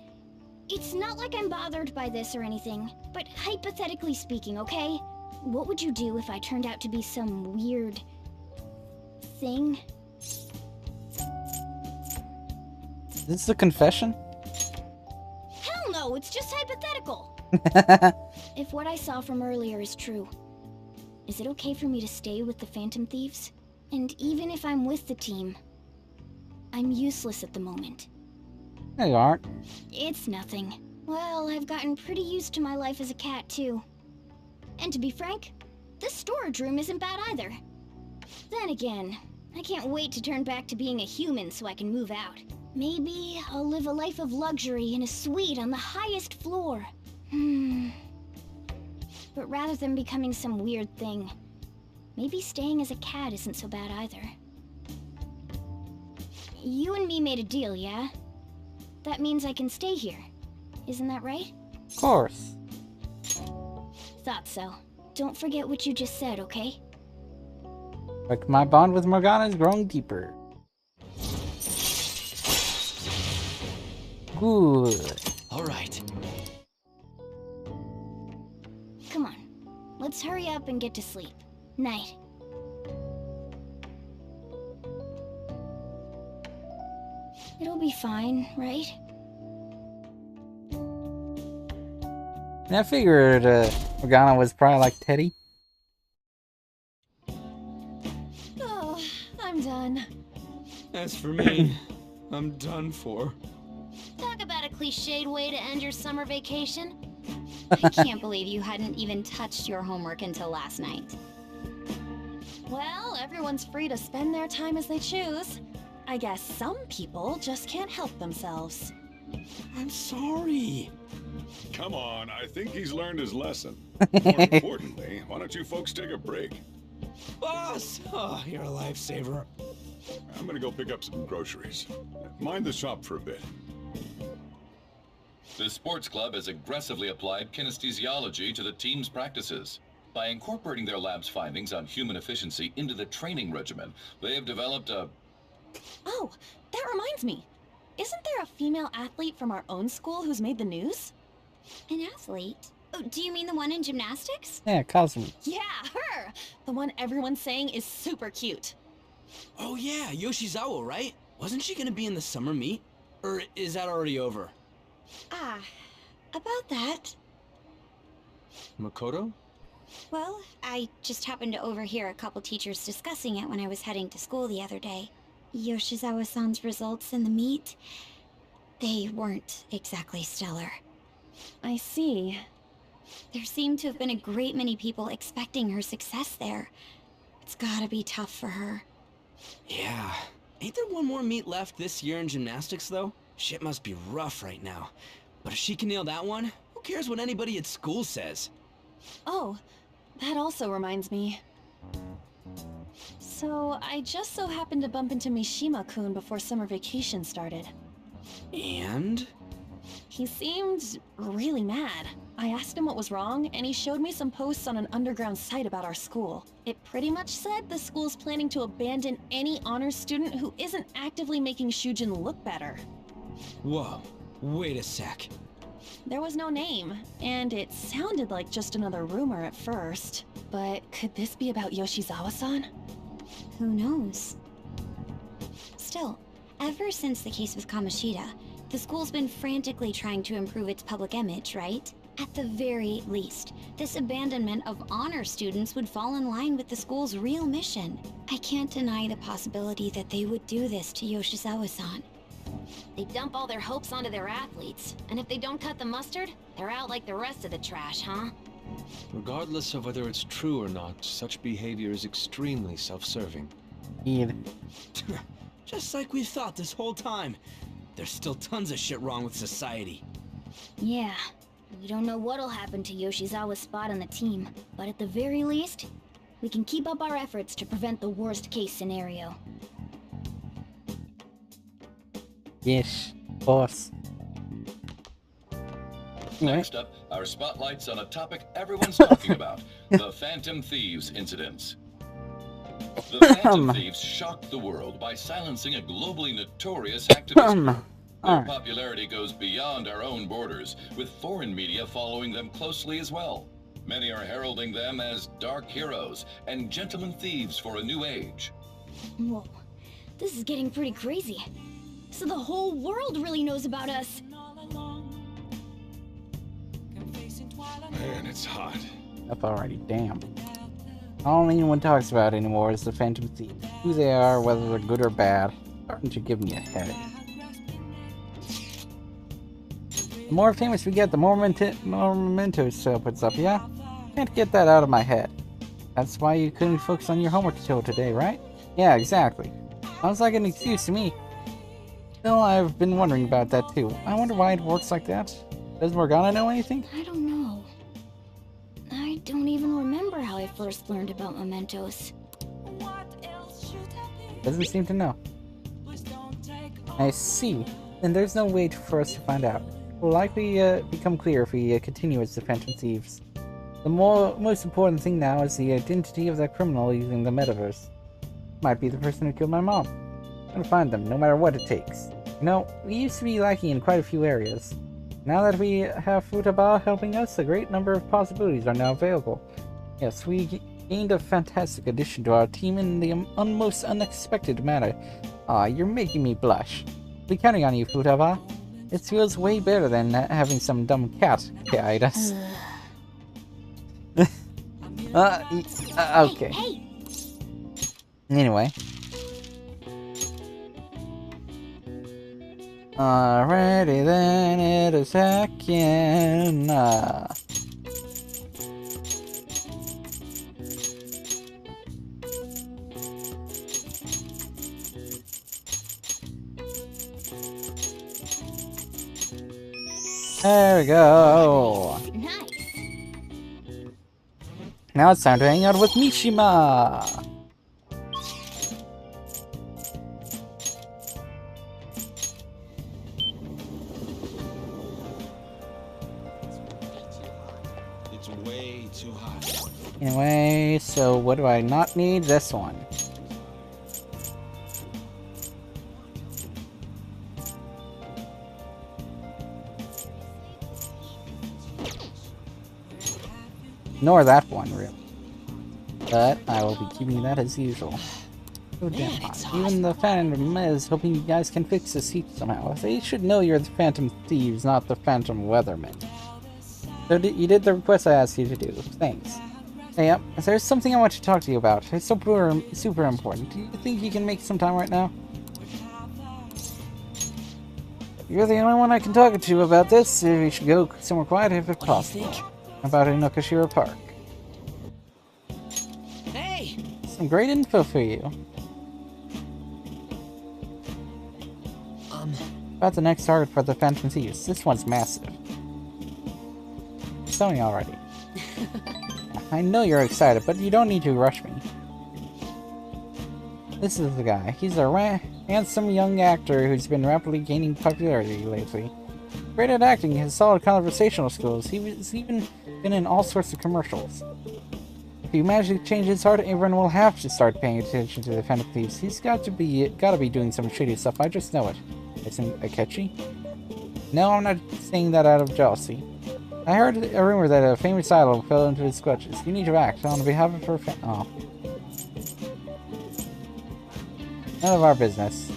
it's not like I'm bothered by this or anything, but hypothetically speaking, okay? What would you do if I turned out to be some weird... thing? Is this a confession? Hell no, it's just hypothetical! If what I saw from earlier is true, is it okay for me to stay with the Phantom Thieves? And even if I'm with the team, I'm useless at the moment. No, you aren't. It's nothing. Well, I've gotten pretty used to my life as a cat, too. And to be frank, this storage room isn't bad either. Then again, I can't wait to turn back to being a human so I can move out. Maybe I'll live a life of luxury in a suite on the highest floor. But rather than becoming some weird thing, maybe staying as a cat isn't so bad either. You and me made a deal, yeah? That means I can stay here. Isn't that right? Of course. Thought so. Don't forget what you just said, okay? Like my bond with Morgana is growing deeper. Good. All right. Come on. Let's hurry up and get to sleep. Night. It'll be fine, right? I figured Morgana was probably like Teddy. Oh, I'm done. As for me, I'm done for. Talk about a cliched way to end your summer vacation. I can't believe you hadn't even touched your homework until last night. Well, everyone's free to spend their time as they choose. I guess some people just can't help themselves. I'm sorry. Come on, I think he's learned his lesson. More importantly, why don't you folks take a break? Boss! Oh, you're a lifesaver. I'm gonna go pick up some groceries. Mind the shop for a bit. The sports club has aggressively applied kinesthesiology to the team's practices. By incorporating their lab's findings on human efficiency into the training regimen, they have developed a... Oh, that reminds me. Isn't there a female athlete from our own school who's made the news? An athlete? Oh, do you mean the one in gymnastics? Yeah, Cosmo. Yeah, her! The one everyone's saying is super cute. Oh yeah, Yoshizawa, right? Wasn't she gonna be in the summer meet? Or is that already over? Ah, about that. Makoto? Well, I just happened to overhear a couple teachers discussing it when I was heading to school the other day. Yoshizawa-san's results in the meet, they weren't exactly stellar. I see. There seem to have been a great many people expecting her success there. It's gotta be tough for her. Yeah. Ain't there one more meet left this year in gymnastics, though? Shit must be rough right now. But if she can nail that one, who cares what anybody at school says? Oh, that also reminds me. So, I just so happened to bump into Mishima-kun before summer vacation started. And? He seemed really mad. I asked him what was wrong, and he showed me some posts on an underground site about our school. It pretty much said the school's planning to abandon any honors student who isn't actively making Shujin look better. Whoa, wait a sec. There was no name, and it sounded like just another rumor at first. But could this be about Yoshizawa-san? Who knows? Still, ever since the case with Kamoshida, the school's been frantically trying to improve its public image, right? At the very least, this abandonment of honor students would fall in line with the school's real mission. I can't deny the possibility that they would do this to Yoshizawa-san. They dump all their hopes onto their athletes, and if they don't cut the mustard, they're out like the rest of the trash, huh? Regardless of whether it's true or not, such behavior is extremely self-serving. Just like we thought this whole time. There's still tons of shit wrong with society. Yeah, we don't know what'll happen to Yoshizawa's spot on the team, but at the very least, we can keep up our efforts to prevent the worst case scenario. Yes, boss. Next up, our spotlight's on a topic everyone's talking about, the Phantom Thieves incidents. The Phantom Thieves shocked the world by silencing a globally notorious activist group. Their popularity goes beyond our own borders, with foreign media following them closely as well. Many are heralding them as dark heroes and gentlemen thieves for a new age. Whoa, this is getting pretty crazy. So the whole world really knows about us. Man, it's hot. Up already, damn. All anyone talks about anymore is the Phantom Thieves. Who they are, whether they're good or bad. Starting to give me a headache. The more famous we get, the more mementos puts up, yeah? Can't get that out of my head. That's why you couldn't focus on your homework until today, right? Yeah, exactly. Sounds like an excuse to me. Still, I've been wondering about that too. I wonder why it works like that. Does Morgana know anything? I don't know. I don't even remember how I first learned about mementos. Doesn't seem to know. I see. Then there's no way for us to find out. It will likely become clear if we continue as the Phantom Thieves. The most important thing now is the identity of that criminal using the metaverse. Might be the person who killed my mom. I'm gonna find them, no matter what it takes. You know, we used to be lacking in quite a few areas. Now that we have Futaba helping us, a great number of possibilities are now available. Yes, we gained a fantastic addition to our team in the most unexpected manner. Aw, you're making me blush. We're counting on you, Futaba. It feels way better than having some dumb cat guide us. Okay. Hey. Anyway. Alrighty then, it is hacking. There we go. Nice. Now it's time to hang out with Mishima. It's way too hot. Anyway, so what do I not need? This one. Nor that one, really. But I will be keeping that as usual. So damn hot. Even the Phantom is hoping you guys can fix this heat somehow. They should know you're the Phantom Thieves, not the Phantom Weathermen. So you did the request I asked you to do. Thanks. Hey, there's something I want to talk to you about. It's super important. Do you think you can make some time right now? You're the only one I can talk to about this. We should go somewhere quiet if possible. About Inokashira Park. Hey! Some great info for you. About the next target for the Phantom Thieves. This one's massive. Tell me already. I know you're excited, but you don't need to rush me. This is the guy. He's a handsome young actor who's been rapidly gaining popularity lately. Great at acting, he has solid conversational skills. He's even been in all sorts of commercials. If he manages to change his heart, everyone will have to start paying attention to the Phantom Thieves. He's gotta be doing some shady stuff. I just know it. Isn't Akechi? No, I'm not saying that out of jealousy. I heard a rumor that a famous idol fell into his clutches. You need to act on behalf of her oh. None of our business.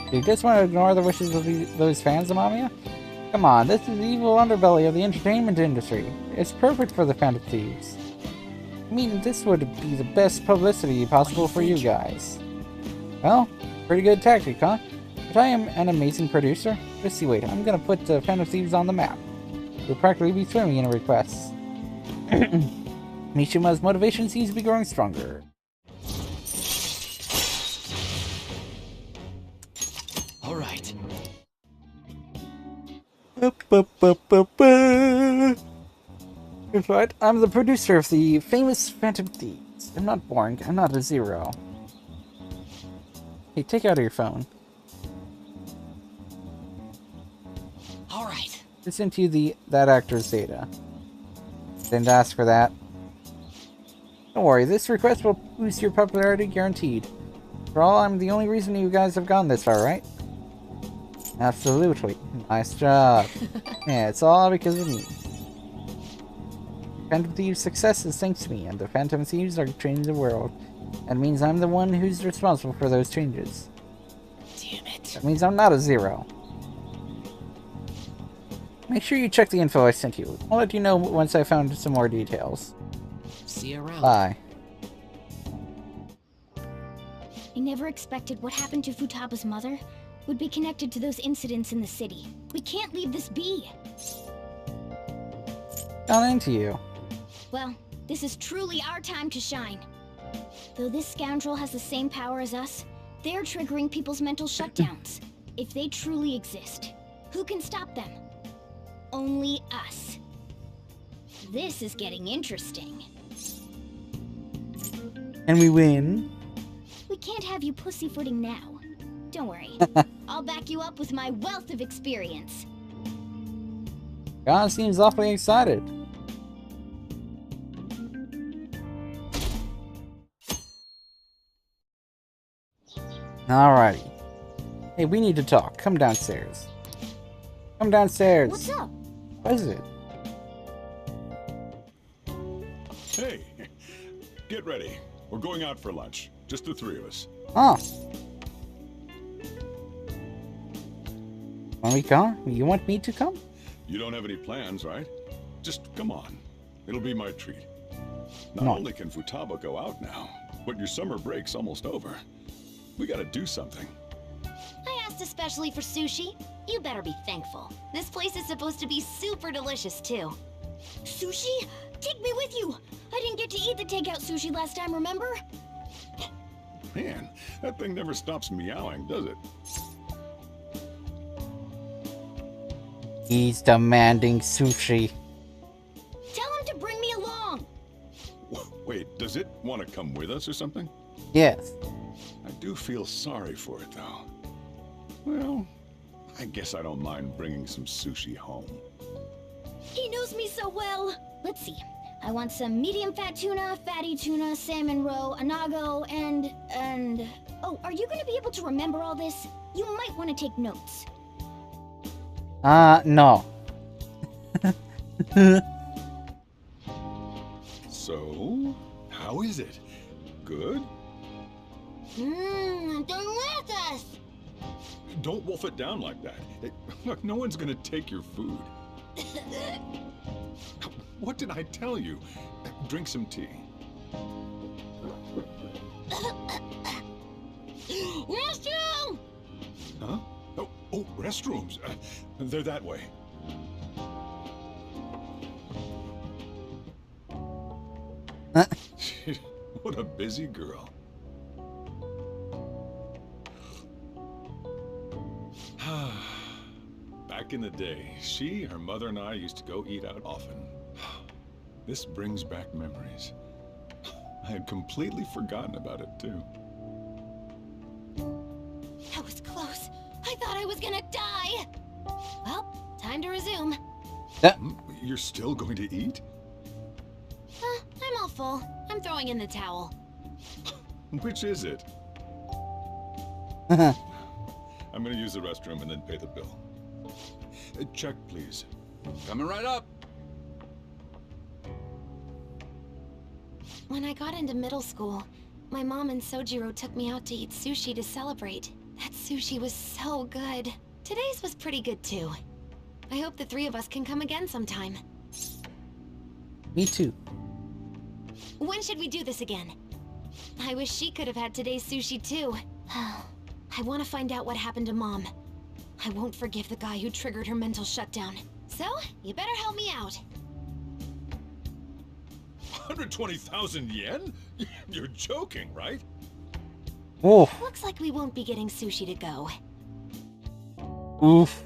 Do you just want to ignore the wishes of those fans, Amamiya? Come on, this is the evil underbelly of the entertainment industry. It's perfect for the Phantom Thieves. I mean, this would be the best publicity possible for you guys. Well, pretty good tactic, huh? But I am an amazing producer. Just you wait, I'm gonna put the Phantom Thieves on the map. You'll practically be swimming in requests. Mishima's motivation seems to be growing stronger. Alright. That's right, I'm the producer of the famous Phantom Thieves. I'm not boring, I'm not a zero. Hey, take out your phone. Alright. It's into that actor's data. Didn't ask for that. Don't worry, this request will boost your popularity guaranteed. For all, I'm the only reason you guys have gone this far, right? Absolutely. Nice job. Yeah, it's all because of me. Phantom Thieves' success is thanks to me, and the Phantom Thieves are changing the world. That means I'm the one who's responsible for those changes. Damn it. That means I'm not a zero. Make sure you check the info I sent you. I'll let you know once I found some more details. See you around. Bye. I never expected what happened to Futaba's mother would be connected to those incidents in the city. We can't leave this be. Gone into you. Well, this is truly our time to shine. Though this scoundrel has the same power as us, they're triggering people's mental shutdowns. If they truly exist, who can stop them? Only us. This is getting interesting. And we win. We can't have you pussyfooting now. Don't worry. I'll back you up with my wealth of experience. God seems awfully excited. Alrighty. Hey, we need to talk. Come downstairs. Come downstairs. What's up? What is it? Hey, get ready. We're going out for lunch. Just the three of us. Oh. Want me to come? You want me to come? You don't have any plans, right? Just come on. It'll be my treat. Not No. only can Futaba go out now, but your summer break's almost over. We gotta do something. I asked especially for sushi. You better be thankful. This place is supposed to be super delicious, too. Sushi? Take me with you! I didn't get to eat the takeout sushi last time, remember? Man, that thing never stops meowing, does it? He's demanding sushi. Tell him to bring me along! Wait, does it want to come with us or something? Yes. I do feel sorry for it, though. Well, I guess I don't mind bringing some sushi home. He knows me so well! Let's see. I want some medium-fat tuna, fatty tuna, salmon roe, anago, and... Oh, are you gonna be able to remember all this? You might want to take notes. No. So, how is it? Good? Delicious! Don't wolf it down like that. Look, no one's gonna take your food. What did I tell you? Drink some tea. Restroom! Huh? Oh, Oh, restrooms. They're that way. What a busy girl. Back in the day, she, her mother, and I used to go eat out often. This brings back memories. I had completely forgotten about it, too. That was close. I thought I was gonna die. Well, time to resume. You're still going to eat? I'm all full. I'm throwing in the towel. Which is it? I'm gonna use the restroom and then pay the bill. Check, please. Coming right up. When I got into middle school, my mom and Sojiro took me out to eat sushi to celebrate. That sushi was so good. Today's was pretty good too. I hope the three of us can come again sometime. Me too. When should we do this again? I wish she could have had today's sushi too. I want to find out what happened to Mom. I won't forgive the guy who triggered her mental shutdown. So, you better help me out. 120,000 yen? You're joking, right? Oof. Looks like we won't be getting sushi to go. Oof.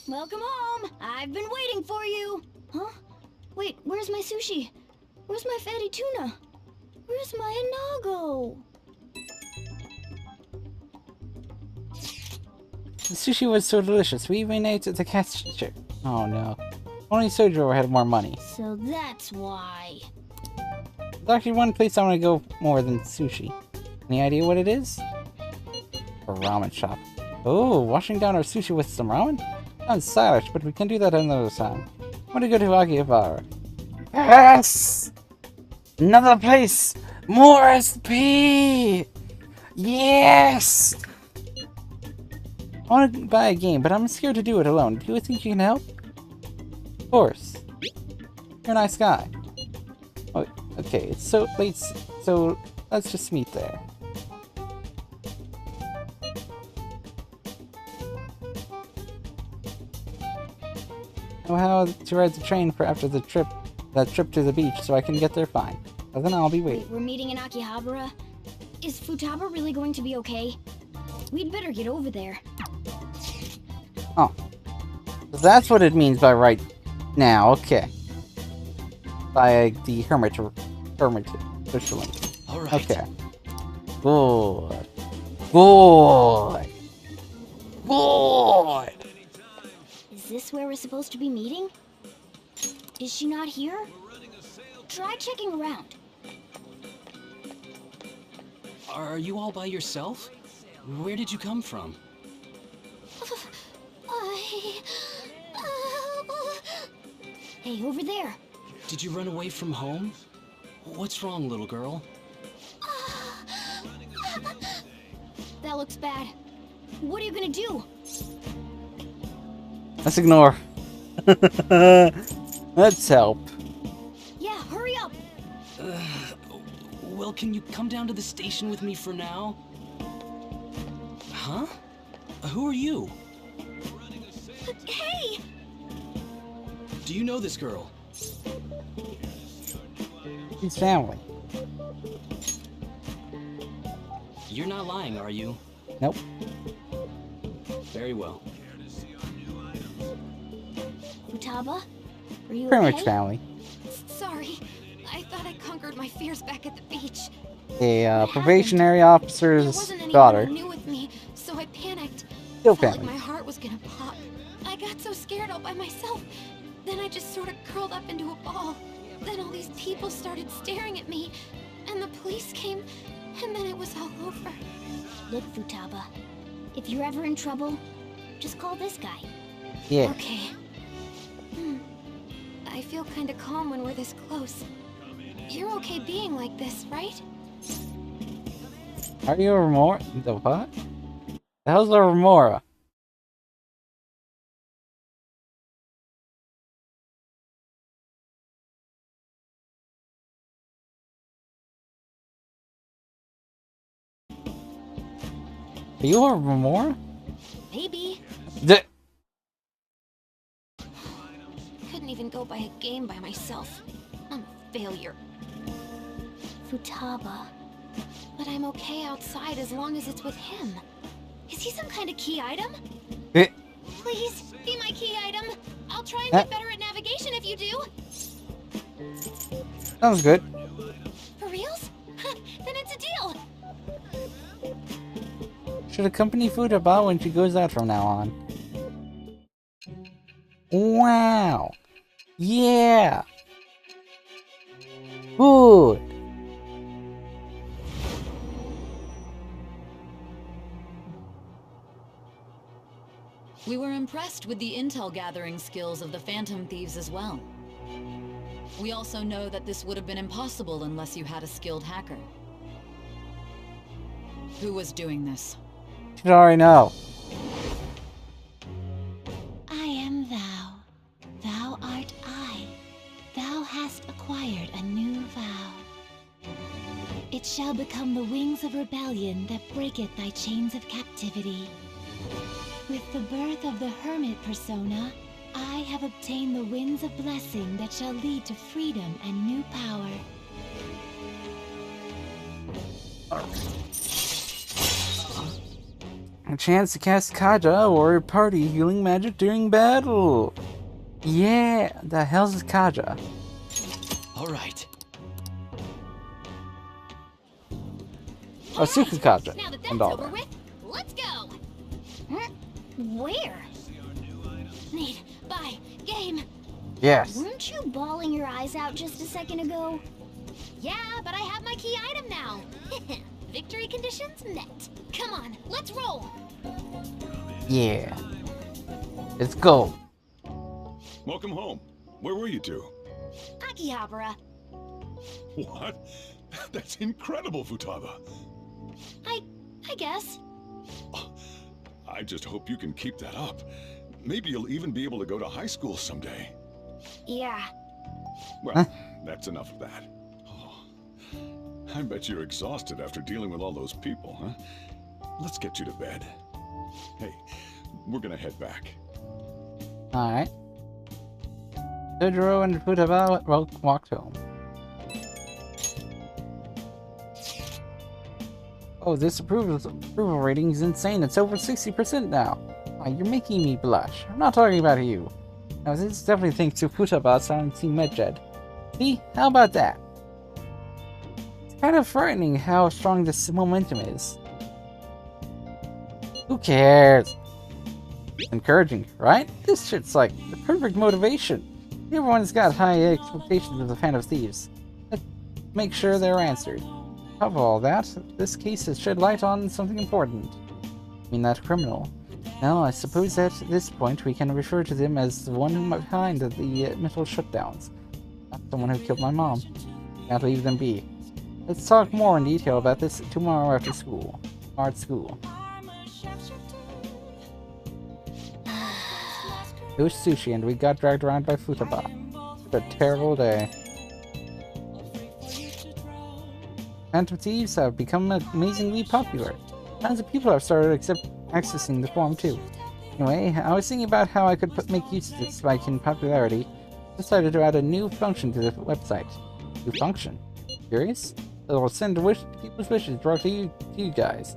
Welcome home! I've been waiting for you! Huh? Wait, where's my sushi? Where's my fatty tuna? Where's my inago? The sushi was so delicious, we even ate at the cashier. Oh no. Only Sojiro had more money. So that's why. There's actually one place I want to go more than sushi. Any idea what it is? A ramen shop. Oh, washing down our sushi with some ramen? Sounds stylish, but we can do that another time. I want to go to Akihabara. Yes! Another place! More SP! Yes! I want to buy a game, but I'm scared to do it alone. Do you think you can help? Of course. You're a nice guy. Oh, okay, it's so late, so let's just meet there. Know how to ride the train for after that trip to the beach, so I can get there fine. But then I'll be waiting. Wait, we're meeting in Akihabara? Is Futaba really going to be okay? We'd better get over there. Oh. That's what it means by right now, okay. By the hermit officially. Alright. Okay. Good. Good. Good. Is this where we're supposed to be meeting? Is she not here? Try checking around. Are you all by yourself? Where did you come from? Hey, over there. Did you run away from home? What's wrong, little girl? That looks bad. What are you gonna do? Let's ignore. Let's help. Yeah, hurry up. Well, can you come down to the station with me for now? Huh? Who are you? Hey! Do you know this girl? He's family. You're not lying, are you? Nope. Very well. Futaba? Are you Pretty okay? much family. Sorry. I thought I conquered my fears back at the beach. A probationary officer's Wasn't anyone daughter. who knew with me, so I panicked. Still Felt like family. my heart was gonna pop. I got so scared all by myself. Then I just sort of curled up into a ball. Then all these people started staring at me, and the police came, and then it was all over. Look, Futaba. If you're ever in trouble, just call this guy. Yeah. Okay. I feel kind of calm when we're this close. You're okay being like this, right? Are you a Remora? The what? The hell's a Remora? Are you over more? Maybe. Couldn't even go by a game by myself. I'm a failure. Futaba. But I'm okay outside as long as it's with him. Is he some kind of key item? Please, be my key item. I'll try and get better at navigation if you do. Sounds good. For reals? Then it's a deal. Should accompany Futaba when she goes out from now on. Wow. Yeah. Good. We were impressed with the intel gathering skills of the Phantom Thieves as well. We also know that this would have been impossible unless you had a skilled hacker. Who was doing this? You should already know. I am thou. Thou art I. Thou hast acquired a new vow. It shall become the wings of rebellion that breaketh thy chains of captivity. With the birth of the hermit persona, I have obtained the winds of blessing that shall lead to freedom and new power. A chance to cast Kaja or party healing magic during battle. Yeah, the hell's is Kaja? Alright. Oh, Suku Kaja. Now that that's and all over that. with, let's go. Where? Need, buy, game. Yes. Weren't you bawling your eyes out just a second ago? Yeah, but I have my key item now. Victory conditions met. Come on, let's roll. Yeah. Let's go. Welcome home. Where were you two? Akihabara. What? That's incredible, Futaba. I guess. I just hope you can keep that up. Maybe you'll even be able to go to high school someday. Yeah. Well, that's enough of that. Oh, I bet you're exhausted after dealing with all those people, huh? Let's get you to bed. Hey, we're gonna head back. Alright. Dojiro and Futaba walked home. Oh, this approval rating is insane. It's over 60% now. Oh, you're making me blush. I'm not talking about you. Now, this is definitely thanks to Futaba silencing Medjed. See? How about that? It's kind of frightening how strong this momentum is. Who cares? Encouraging, right? This shit's like the perfect motivation. Everyone's got high expectations of the Phantom Thieves. Let's make sure they're answered. On top of all that, this case has shed light on something important. I mean, that criminal. Now, I suppose at this point we can refer to them as the one behind the mental shutdowns. Not the one who killed my mom. Can't leave them be. Let's talk more in detail about this tomorrow after school. Art school. It was sushi and we got dragged around by Futaba. What a terrible day. Phantom Thieves have become amazingly popular. Tons of people have started accessing the forum too. Anyway, I was thinking about how I could make use of this spike in popularity. Decided to add a new function to the website. New function? Curious? It'll send people's wishes brought to you guys.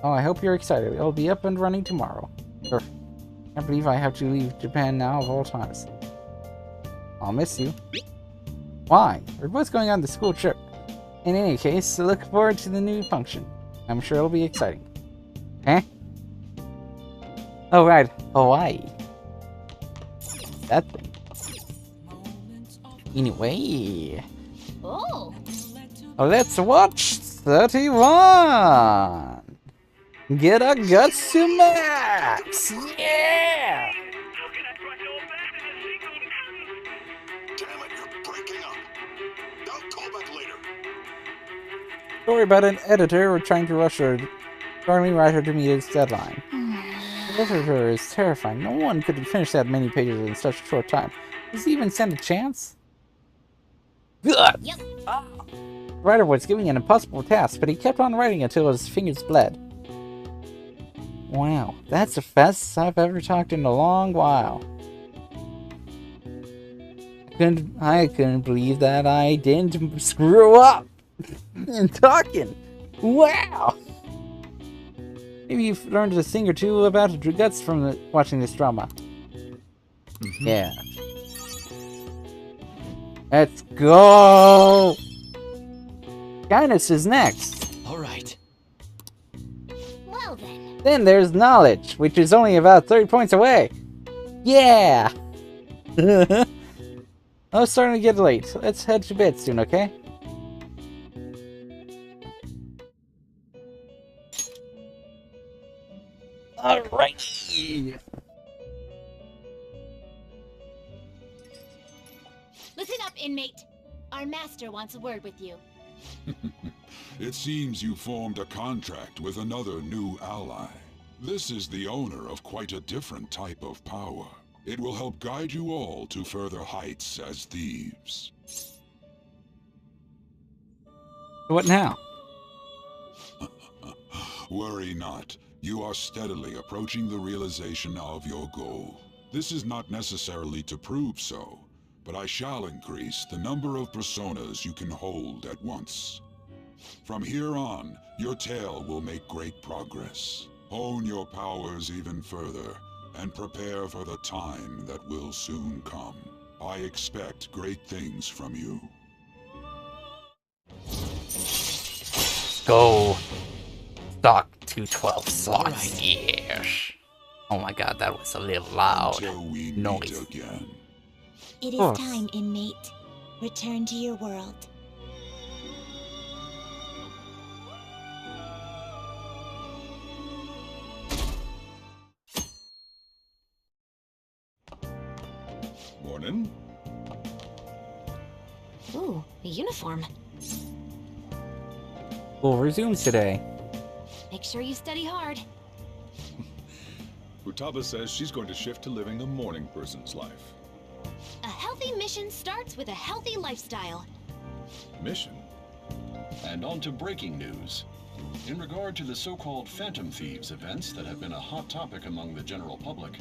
Oh, I hope you're excited. It'll be up and running tomorrow. Sure. Can't believe I have to leave Japan now of all times. I'll miss you. Why? We're both going on the school trip. In any case, look forward to the new function. I'm sure it'll be exciting. Eh? Oh right, Hawaii. That thing. Anyway. Oh. Let's watch 31! Get our guts to max! Yeah! Story about an editor trying to rush a starting writer to meet his deadline. The editor is terrifying. No one could have finished that many pages in such a short time. Does he even stand a chance? Ugh. Yep. The writer was given an impossible task, but he kept on writing until his fingers bled. Wow, that's the fastest I've ever talked in a long while. I couldn't believe that I didn't screw up in talking. Wow! Maybe you've learned a thing or two about guts from watching this drama. Yeah. Let's go! Kindness is next. All right. Well then. Then there's knowledge, which is only about 30 points away. Yeah! Oh, it's starting to get late. Let's head to bed soon, okay? Alright! Listen up, inmate. Our master wants a word with you. It seems you formed a contract with another new ally. This is the owner of quite a different type of power. It will help guide you all to further heights as thieves. What now? Worry not. You are steadily approaching the realization of your goal. This is not necessarily to prove so, but I shall increase the number of personas you can hold at once. From here on, your tale will make great progress. Hone your powers even further, and prepare for the time that will soon come. I expect great things from you. Go. Stock 212 slots. Yes. Oh my god, that was a little loud. Noise. Again. It is time, inmate. Return to your world. Morning. Ooh, a uniform. We'll resume today. Make sure you study hard. Futaba says she's going to shift to living a morning person's life. A healthy mission starts with a healthy lifestyle. Mission? And on to breaking news. In regard to the so-called Phantom Thieves events that have been a hot topic among the general public,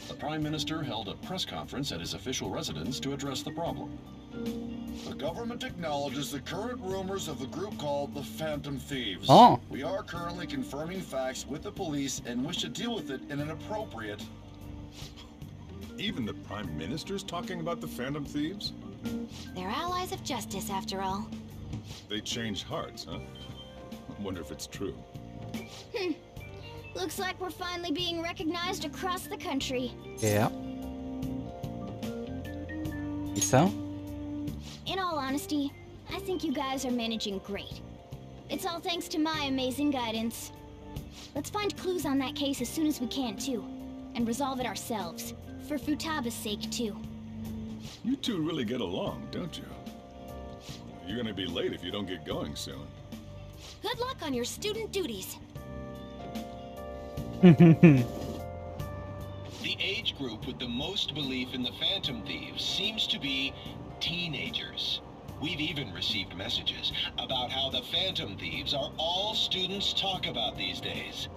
the Prime Minister held a press conference at his official residence to address the problem. The government acknowledges the current rumors of the group called the Phantom Thieves. Oh. We are currently confirming facts with the police and wish to deal with it in an appropriate... Even the Prime Minister's talking about the Phantom Thieves? They're allies of justice, after all. They changed hearts, huh? I wonder if it's true. Looks like we're finally being recognized across the country. Yeah. So? In all honesty, I think you guys are managing great. It's all thanks to my amazing guidance. Let's find clues on that case as soon as we can, too. And resolve it ourselves. For Futaba's sake, too. You two really get along, don't you? You're gonna be late if you don't get going soon. Good luck on your student duties. The age group with the most belief in the Phantom Thieves seems to be teenagers. We've even received messages about how the Phantom Thieves are all students talk about these days.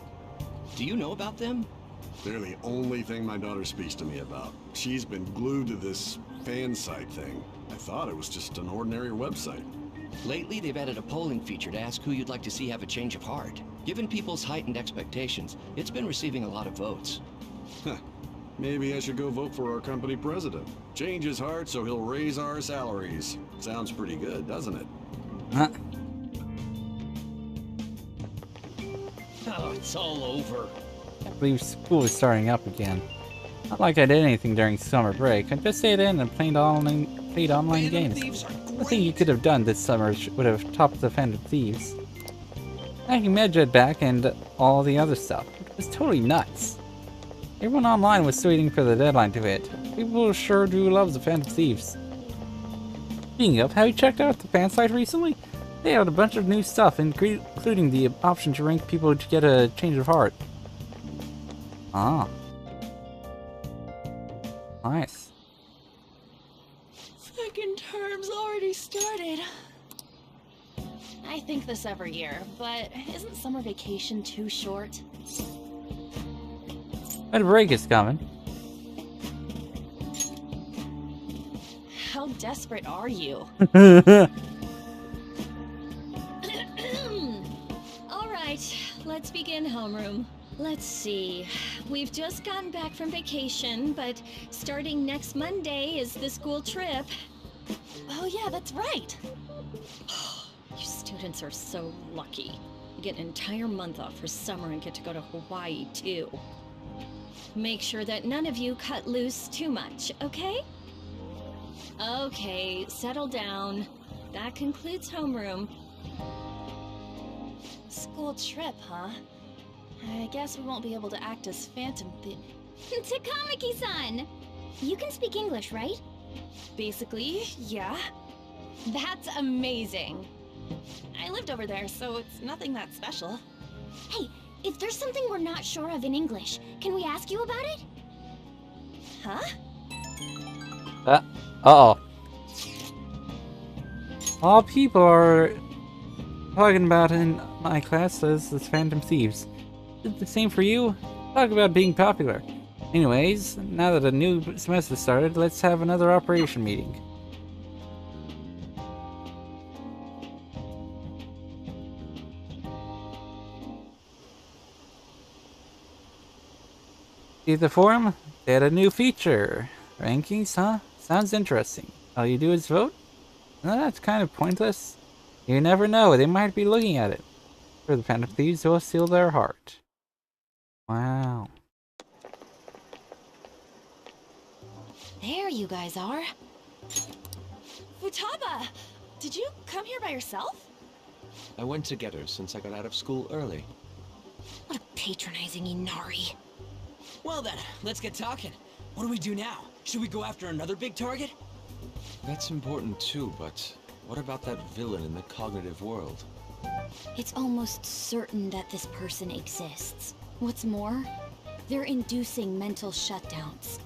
Do you know about them? They're the only thing my daughter speaks to me about. She's been glued to this fan site thing. I thought it was just an ordinary website. Lately, they've added a polling feature to ask who you'd like to see have a change of heart. Given people's heightened expectations, it's been receiving a lot of votes. Maybe I should go vote for our company president. Change his heart so he'll raise our salaries. Sounds pretty good, doesn't it? Huh? Oh, it's all over. I believe school is starting up again. Not like I did anything during summer break. I just stayed in and played online games. Nothing you could have done this summer would have topped the Phantom Thieves. Hacking Medjed back and all the other stuff. It was totally nuts. Everyone online was waiting for the deadline to hit. People sure do love the Phantom Thieves. Speaking of, have you checked out the fan site recently? They had a bunch of new stuff, including the option to rank people to get a change of heart. Ah. Nice. Second term's already started. I think this every year, but isn't summer vacation too short? That break is coming. How desperate are you? All right, let's begin homeroom. Let's see. We've just gotten back from vacation, but starting next Monday is the school trip. Oh yeah, that's right. You students are so lucky. You get an entire month off for summer and get to go to Hawaii, too. Make sure that none of you cut loose too much, okay? Okay, settle down. That concludes homeroom. School trip, huh? I guess we won't be able to act as Phantom Thief. Takamaki-san! You can speak English, right? Basically, yeah. That's amazing. I lived over there, so it's nothing that special. Hey, if there's something we're not sure of in English, can we ask you about it? Huh? Uh-oh. All people are talking about in my classes as Phantom Thieves. Is it the same for you? Talk about being popular. Anyways, now that a new semester started, let's have another operation meeting. See the forum? They had a new feature. Rankings, huh? Sounds interesting. All you do is vote? No, that's kind of pointless. You never know, they might be looking at it. For the Phantom Thieves will steal their heart. Wow. There you guys are. Futaba! Did you come here by yourself? I went to get her since I got out of school early. What a patronizing Inari. Well then, let's get talking. What do we do now? Should we go after another big target? That's important too, but what about that villain in the cognitive world? It's almost certain that this person exists. What's more, they're inducing mental shutdowns.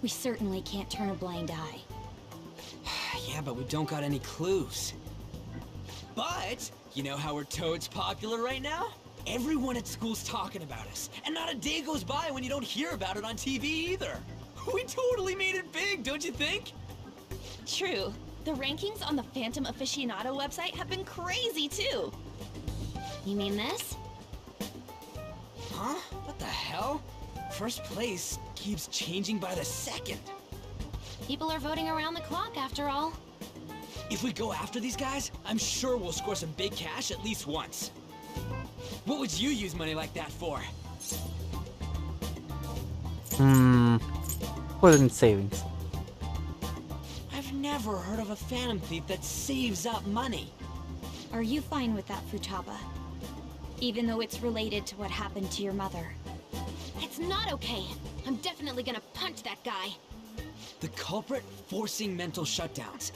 We certainly can't turn a blind eye. Yeah, but we don't got any clues. But, you know how we're toads popular right now? Everyone at school's talking about us, and not a day goes by when you don't hear about it on TV either. We totally made it big, don't you think? True. The rankings on the Phantom Aficionado website have been crazy, too. You mean this? Huh? What the hell? First place keeps changing by the second. People are voting around the clock, after all. If we go after these guys, I'm sure we'll score some big cash at least once. What would you use money like that for? Put it in savings. I've never heard of a Phantom Thief that saves up money. Are you fine with that, Futaba? Even though it's related to what happened to your mother. It's not okay. I'm definitely gonna punch that guy. The culprit forcing mental shutdowns.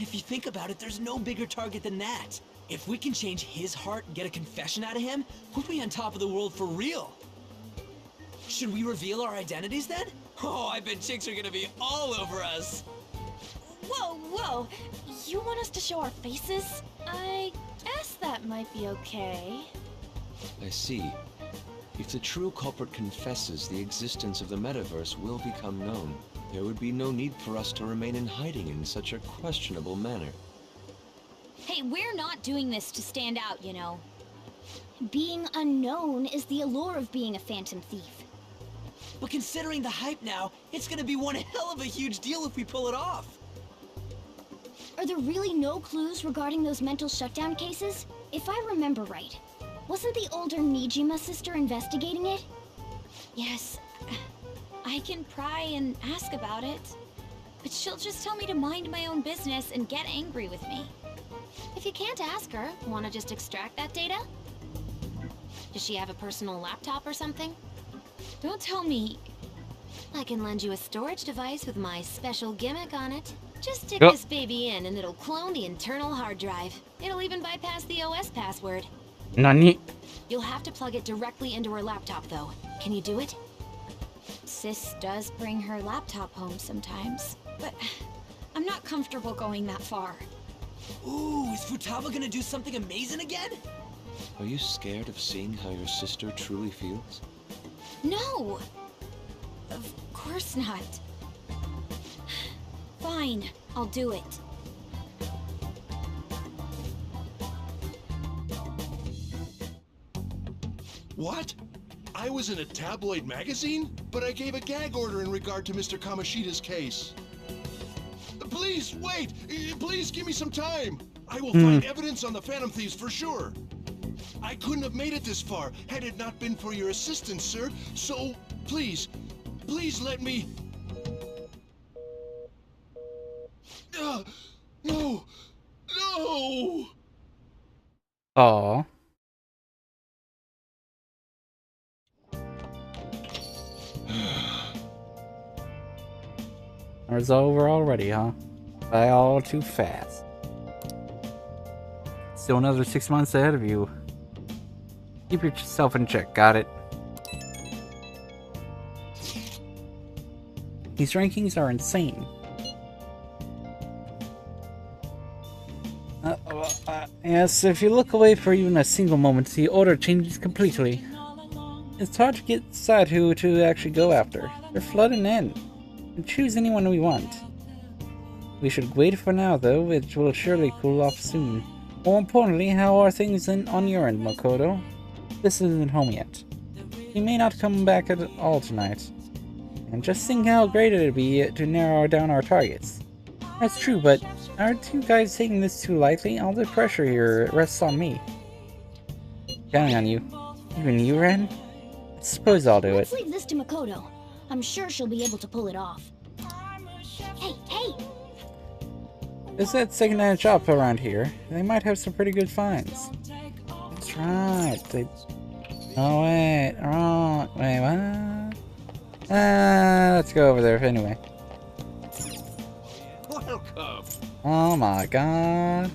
If you think about it, there's no bigger target than that. If we can change his heart and get a confession out of him, we'll be on top of the world for real. Should we reveal our identities then? Oh, I bet chicks are gonna be all over us. Whoa, whoa. You want us to show our faces? I guess that might be okay. I see. If the true culprit confesses, the existence of the metaverse will become known. There would be no need for us to remain in hiding in such a questionable manner. Hey, we're not doing this to stand out, you know. Being unknown is the allure of being a Phantom Thief. But considering the hype now, it's gonna be one hell of a huge deal if we pull it off. Are there really no clues regarding those mental shutdown cases? If I remember right, wasn't the older Nijima sister investigating it? Yes, I can pry and ask about it. But she'll just tell me to mind my own business and get angry with me. If you can't ask her, wanna just extract that data? Does she have a personal laptop or something? Don't tell me. I can lend you a storage device with my special gimmick on it. Just stick Yep. this baby in and it'll clone the internal hard drive. It'll even bypass the OS password. Nani? You'll have to plug it directly into her laptop though. Can you do it? Sis does bring her laptop home sometimes, but I'm not comfortable going that far. Ooh, is Futaba gonna do something amazing again? Are you scared of seeing how your sister truly feels? No! Of course not. Fine, I'll do it. What? I was in a tabloid magazine? But I gave a gag order in regard to Mr. Kamoshida's case. Please, wait! Please give me some time! I will find evidence on the Phantom Thieves for sure. I couldn't have made it this far had it not been for your assistance, sir. So, please, please let me... No! No! Aww. It's over already, huh? By all too fast. Still another 6 months ahead of you. Keep yourself in check, got it? These rankings are insane. Yes, if you look away for even a single moment, the order changes completely. It's hard to decide who to actually go after. They're flooding in. We can choose anyone we want. We should wait for now, though. It will surely cool off soon. More importantly, how are things on your end, Makoto? This isn't home yet. You may not come back at all tonight. And just think how great it would be to narrow down our targets. That's true, but aren't you guys taking this too lightly? All the pressure here rests on me. Counting on you. Even you, Ren? I suppose I'll do it. Let's leave this to Makoto. I'm sure she'll be able to pull it off. Hey! There's that second-hand shop around here. They might have some pretty good finds. That's right. Oh, wait. Wrong. Wait, what? Let's go over there anyway. Welcome. Oh my god.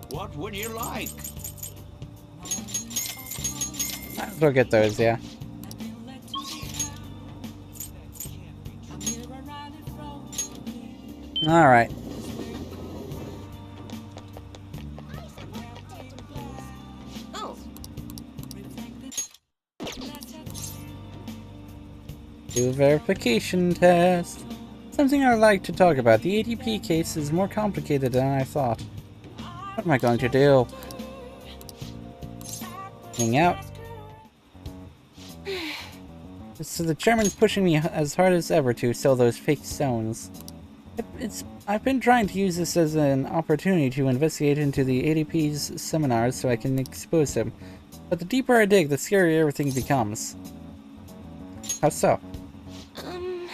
What would you like? Might as well get those, yeah. Alright. Oh. Do a verification test. Something I'd like to talk about. The ADP case is more complicated than I thought. What am I going to do? Hang out. So the chairman's pushing me as hard as ever to sell those fake stones. I've been trying to use this as an opportunity to investigate into the ADP's seminars so I can expose them. But the deeper I dig, the scarier everything becomes. How so?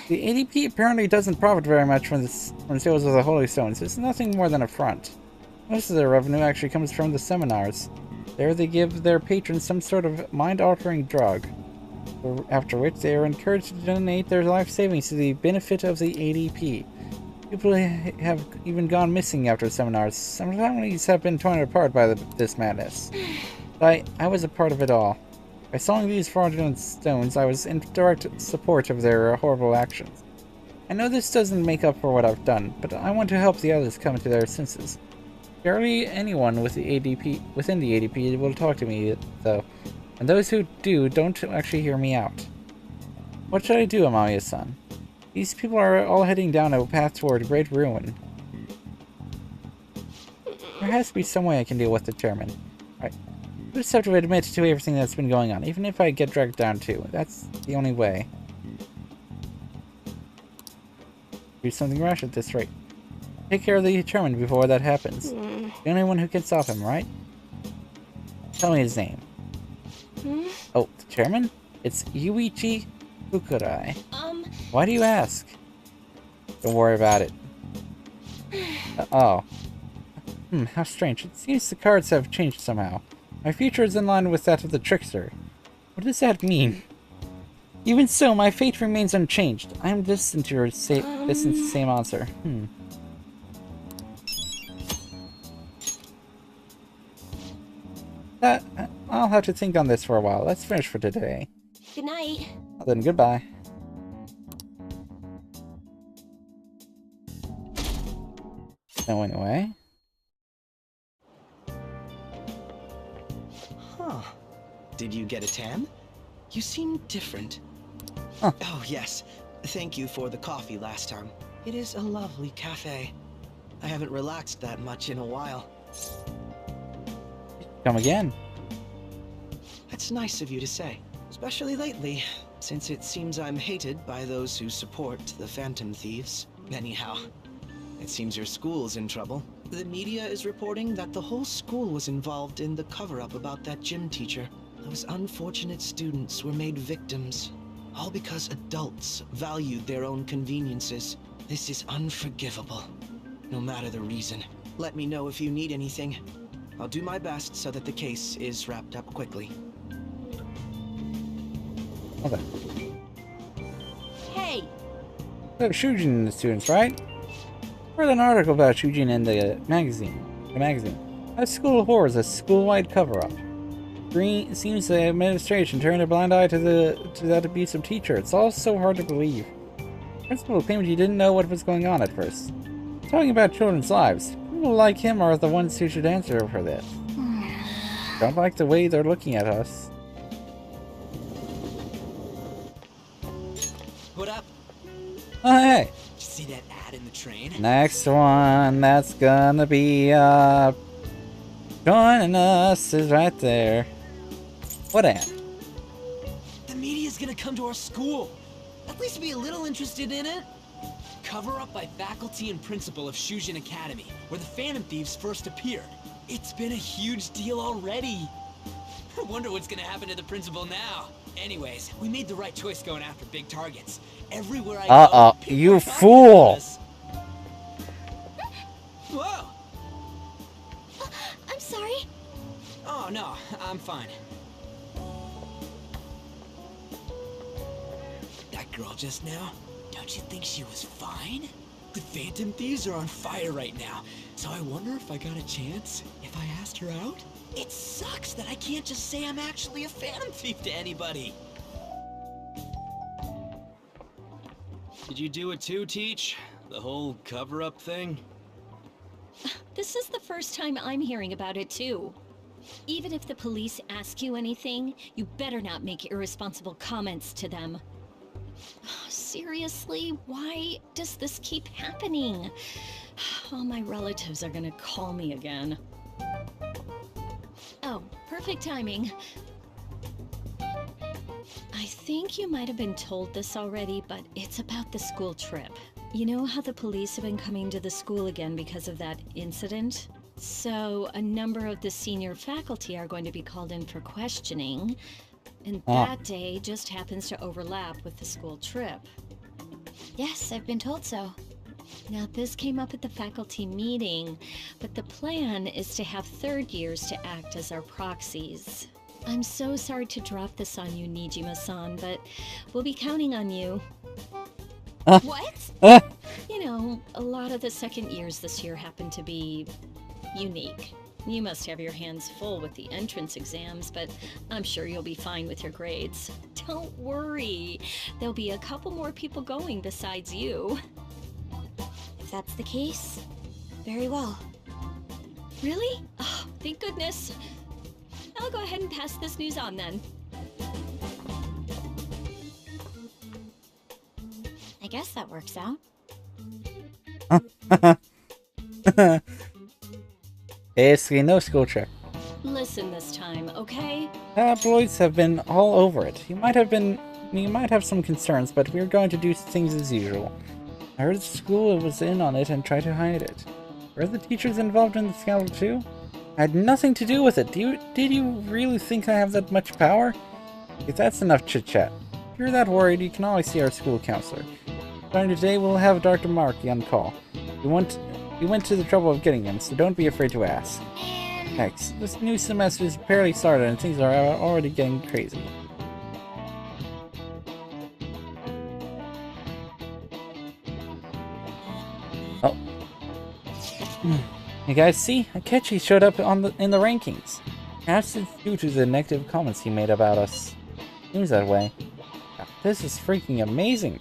The ADP apparently doesn't profit very much from sales of the holy stones. It's nothing more than a front. Most of their revenue actually comes from the seminars. There they give their patrons some sort of mind-altering drug, after which they are encouraged to donate their life savings to the benefit of the ADP. People have even gone missing after seminars. Some families have been torn apart by this madness. But I was a part of it all. By selling these fraudulent stones, I was in direct support of their horrible actions. I know this doesn't make up for what I've done, but I want to help the others come to their senses. Barely anyone within the ADP will talk to me, though, and those who do don't actually hear me out. What should I do, Amaya-san? These people are all heading down a path toward great ruin. There has to be some way I can deal with the chairman. Right. I just have to admit to everything that's been going on, even if I get dragged down too. That's the only way. Do something rash at this rate. Take care of the chairman before that happens. The only one who can stop him, right? Tell me his name. Oh, the chairman? It's Yuichi Fukurai. Why do you ask? Don't worry about it. Oh. How strange. It seems the cards have changed somehow. My future is in line with that of the trickster. What does that mean? Even so, my fate remains unchanged. I am destined to the same answer. I'll have to think on this for a while. Let's finish for today. Good night. Well, then goodbye. So anyway. Huh. Did you get a tan? You seem different. Huh. Oh, yes. Thank you for the coffee last time. It is a lovely cafe. I haven't relaxed that much in a while. Come again. That's nice of you to say. Especially lately, since it seems I'm hated by those who support the Phantom Thieves. Anyhow, it seems your school's in trouble. The media is reporting that the whole school was involved in the cover-up about that gym teacher. Those unfortunate students were made victims. All because adults valued their own conveniences. This is unforgivable, no matter the reason. Let me know if you need anything. I'll do my best so that the case is wrapped up quickly. Okay. Hey! So, Shujin and the students, right? I read an article about Shujin in the magazine. A school of horrors, a school-wide cover-up. Seems the administration turned a blind eye to that abusive teacher. It's all so hard to believe. The principal claimed he didn't know what was going on at first. Talking about children's lives. People like him are the ones who should answer for this. Don't like the way they're looking at us. What up? Oh, hey. Did you see that ad in the train? Next one that's gonna be up. Joining us is right there. What ad? The media's gonna come to our school. At least be a little interested in it. Cover up by faculty and principal of Shujin Academy, where the Phantom Thieves first appeared. It's been a huge deal already. I wonder what's gonna happen to the principal now. Anyways, we made the right choice going after big targets. Everywhere I go, people you are talking fool! about us. Whoa! I'm sorry. Oh no, I'm fine. That girl just now, don't you think she was fine? The Phantom Thieves are on fire right now, so I wonder if I got a chance if I asked her out? It sucks that I can't just say I'm actually a Phantom Thief to anybody. Did you do it too, Teach? The whole cover-up thing? This is the first time I'm hearing about it, too. Even if the police ask you anything, you better not make irresponsible comments to them. Seriously, why does this keep happening? All my relatives are gonna call me again. Oh, perfect timing. I think you might have been told this already, but it's about the school trip. You know how the police have been coming to the school again because of that incident? So, a number of the senior faculty are going to be called in for questioning, and that day just happens to overlap with the school trip. Yes, I've been told so. Now, this came up at the faculty meeting, but the plan is to have third years to act as our proxies. I'm so sorry to drop this on you, Nijima-san, but we'll be counting on you. What? You know, a lot of the second years this year happen to be unique. You must have your hands full with the entrance exams, but I'm sure you'll be fine with your grades. Don't worry. There'll be a couple more people going besides you. If that's the case, very well. Really? Oh, thank goodness. I'll go ahead and pass this news on then. I guess that works out. Basically, no school trip. Listen this time, okay? Tabloids have been all over it. You might have some concerns, but we're going to do things as usual. I heard the school was in on it and tried to hide it. Were the teachers involved in the scandal too? I had nothing to do with it. Did you really think I have that much power? If that's enough chit-chat. If you're that worried, you can always see our school counselor. Starting today, we'll have Dr. Markey on call. We went to the trouble of getting him, so don't be afraid to ask. Heck, this new semester is barely started and things are already getting crazy. Oh. You guys see? Akechi showed up in the rankings. Perhaps it's due to the negative comments he made about us. Seems that way. This is freaking amazing.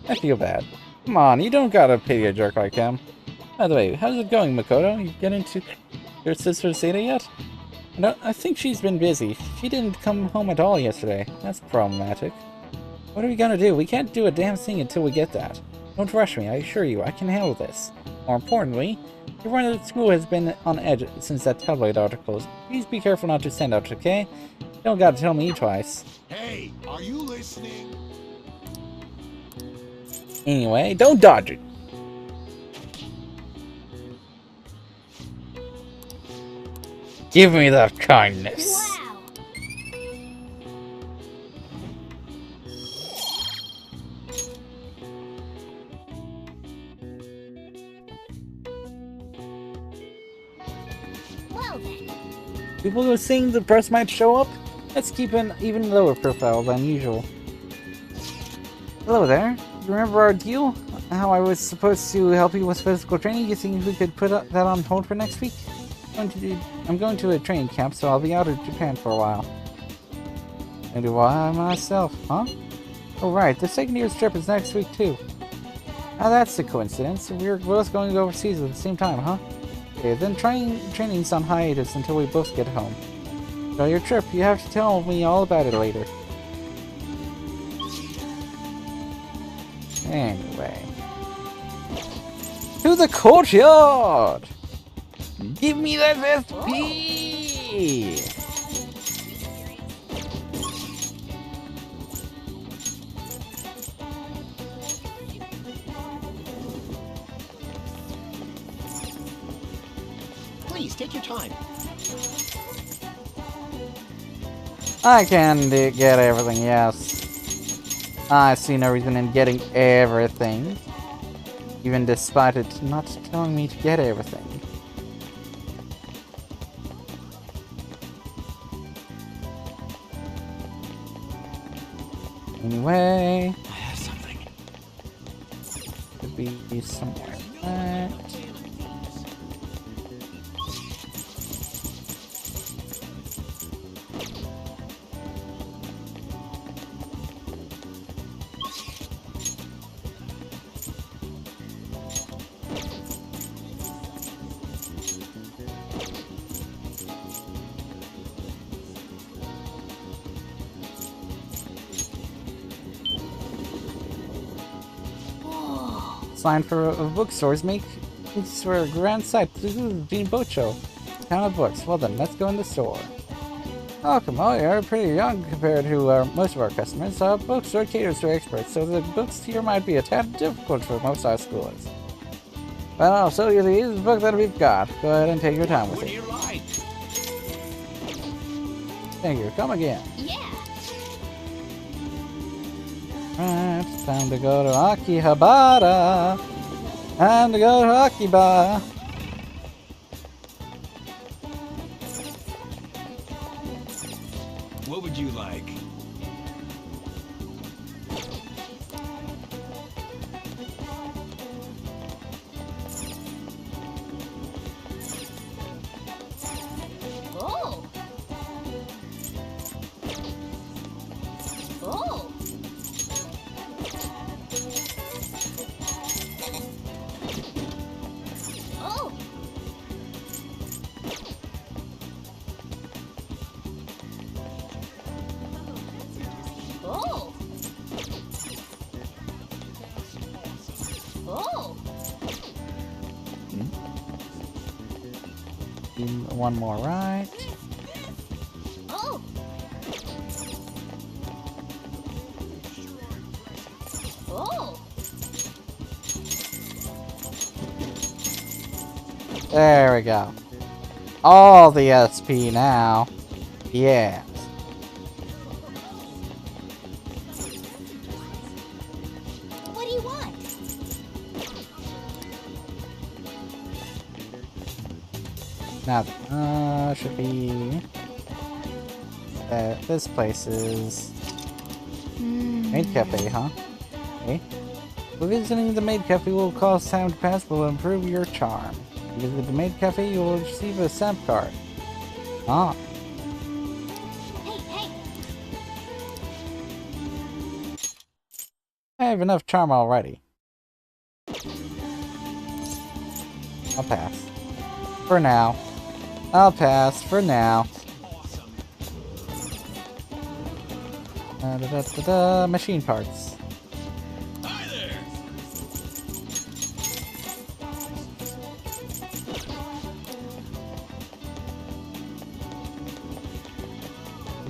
I feel bad. Come on, you don't gotta pity a jerk like him. By the way, how's it going, Makoto? You get into your sister Zeta yet? No, I think she's been busy. She didn't come home at all yesterday. That's problematic. What are we gonna do? We can't do a damn thing until we get that. Don't rush me, I assure you, I can handle this. More importantly, everyone at school has been on edge since that tabloid article. Please be careful not to stand out, okay? You don't gotta tell me twice. Hey, are you listening? Anyway, don't dodge it. Give me that kindness. Wow. Well then. People who are saying the press might show up? Let's keep an even lower profile than usual. Hello there. You remember our deal? How I was supposed to help you with physical training? You think we could put that on hold for next week? I'm going to a training camp, so I'll be out of Japan for a while. And do I myself, huh? Oh right, the second year's trip is next week too. Now that's a coincidence. We're both going overseas at the same time, huh? Okay, then training's on hiatus until we both get home. Enjoy your trip. You have to tell me all about it later. Anyway. To the courtyard! Give me that SP! Please, take your time. I can get everything, yes. I see no reason in getting everything. Even despite it not telling me to get everything. Anyway, I have something. Could be somewhere. Right. Sign for bookstores make for a grand sight. This is Bean Boat Show. Town of books. Well then, let's go in the store. Oh, come on, you're pretty young compared to most of our customers. Bookstore caters to experts, so the books here might be a tad difficult for most high schoolers. Well, I'll show you these book that we've got. Go ahead and take your time with it. Thank you. Come again. Yeah. Right, it's time to go to Akihabara. Time to go to Akiba. What would you like? Oh. Oh. Oh. Oh. Oh. One more right. Oh. Oh. There we go. All the SP now. Yes. What do you want? Now, should be... this place is... Maid Cafe, huh? Okay. Visiting the Maid Cafe will cause time to pass, but will improve your charm. Visit the Maid Cafe, you will receive a stamp card. Ah. Hey, hey. have enough charm already. I'll pass. For now. I'll pass for now. Machine parts. Hi there.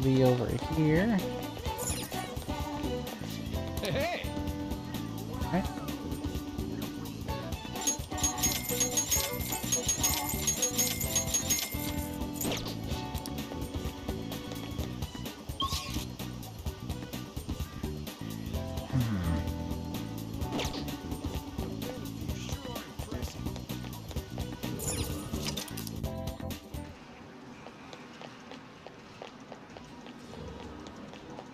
Be over here. Hey, hey. Right.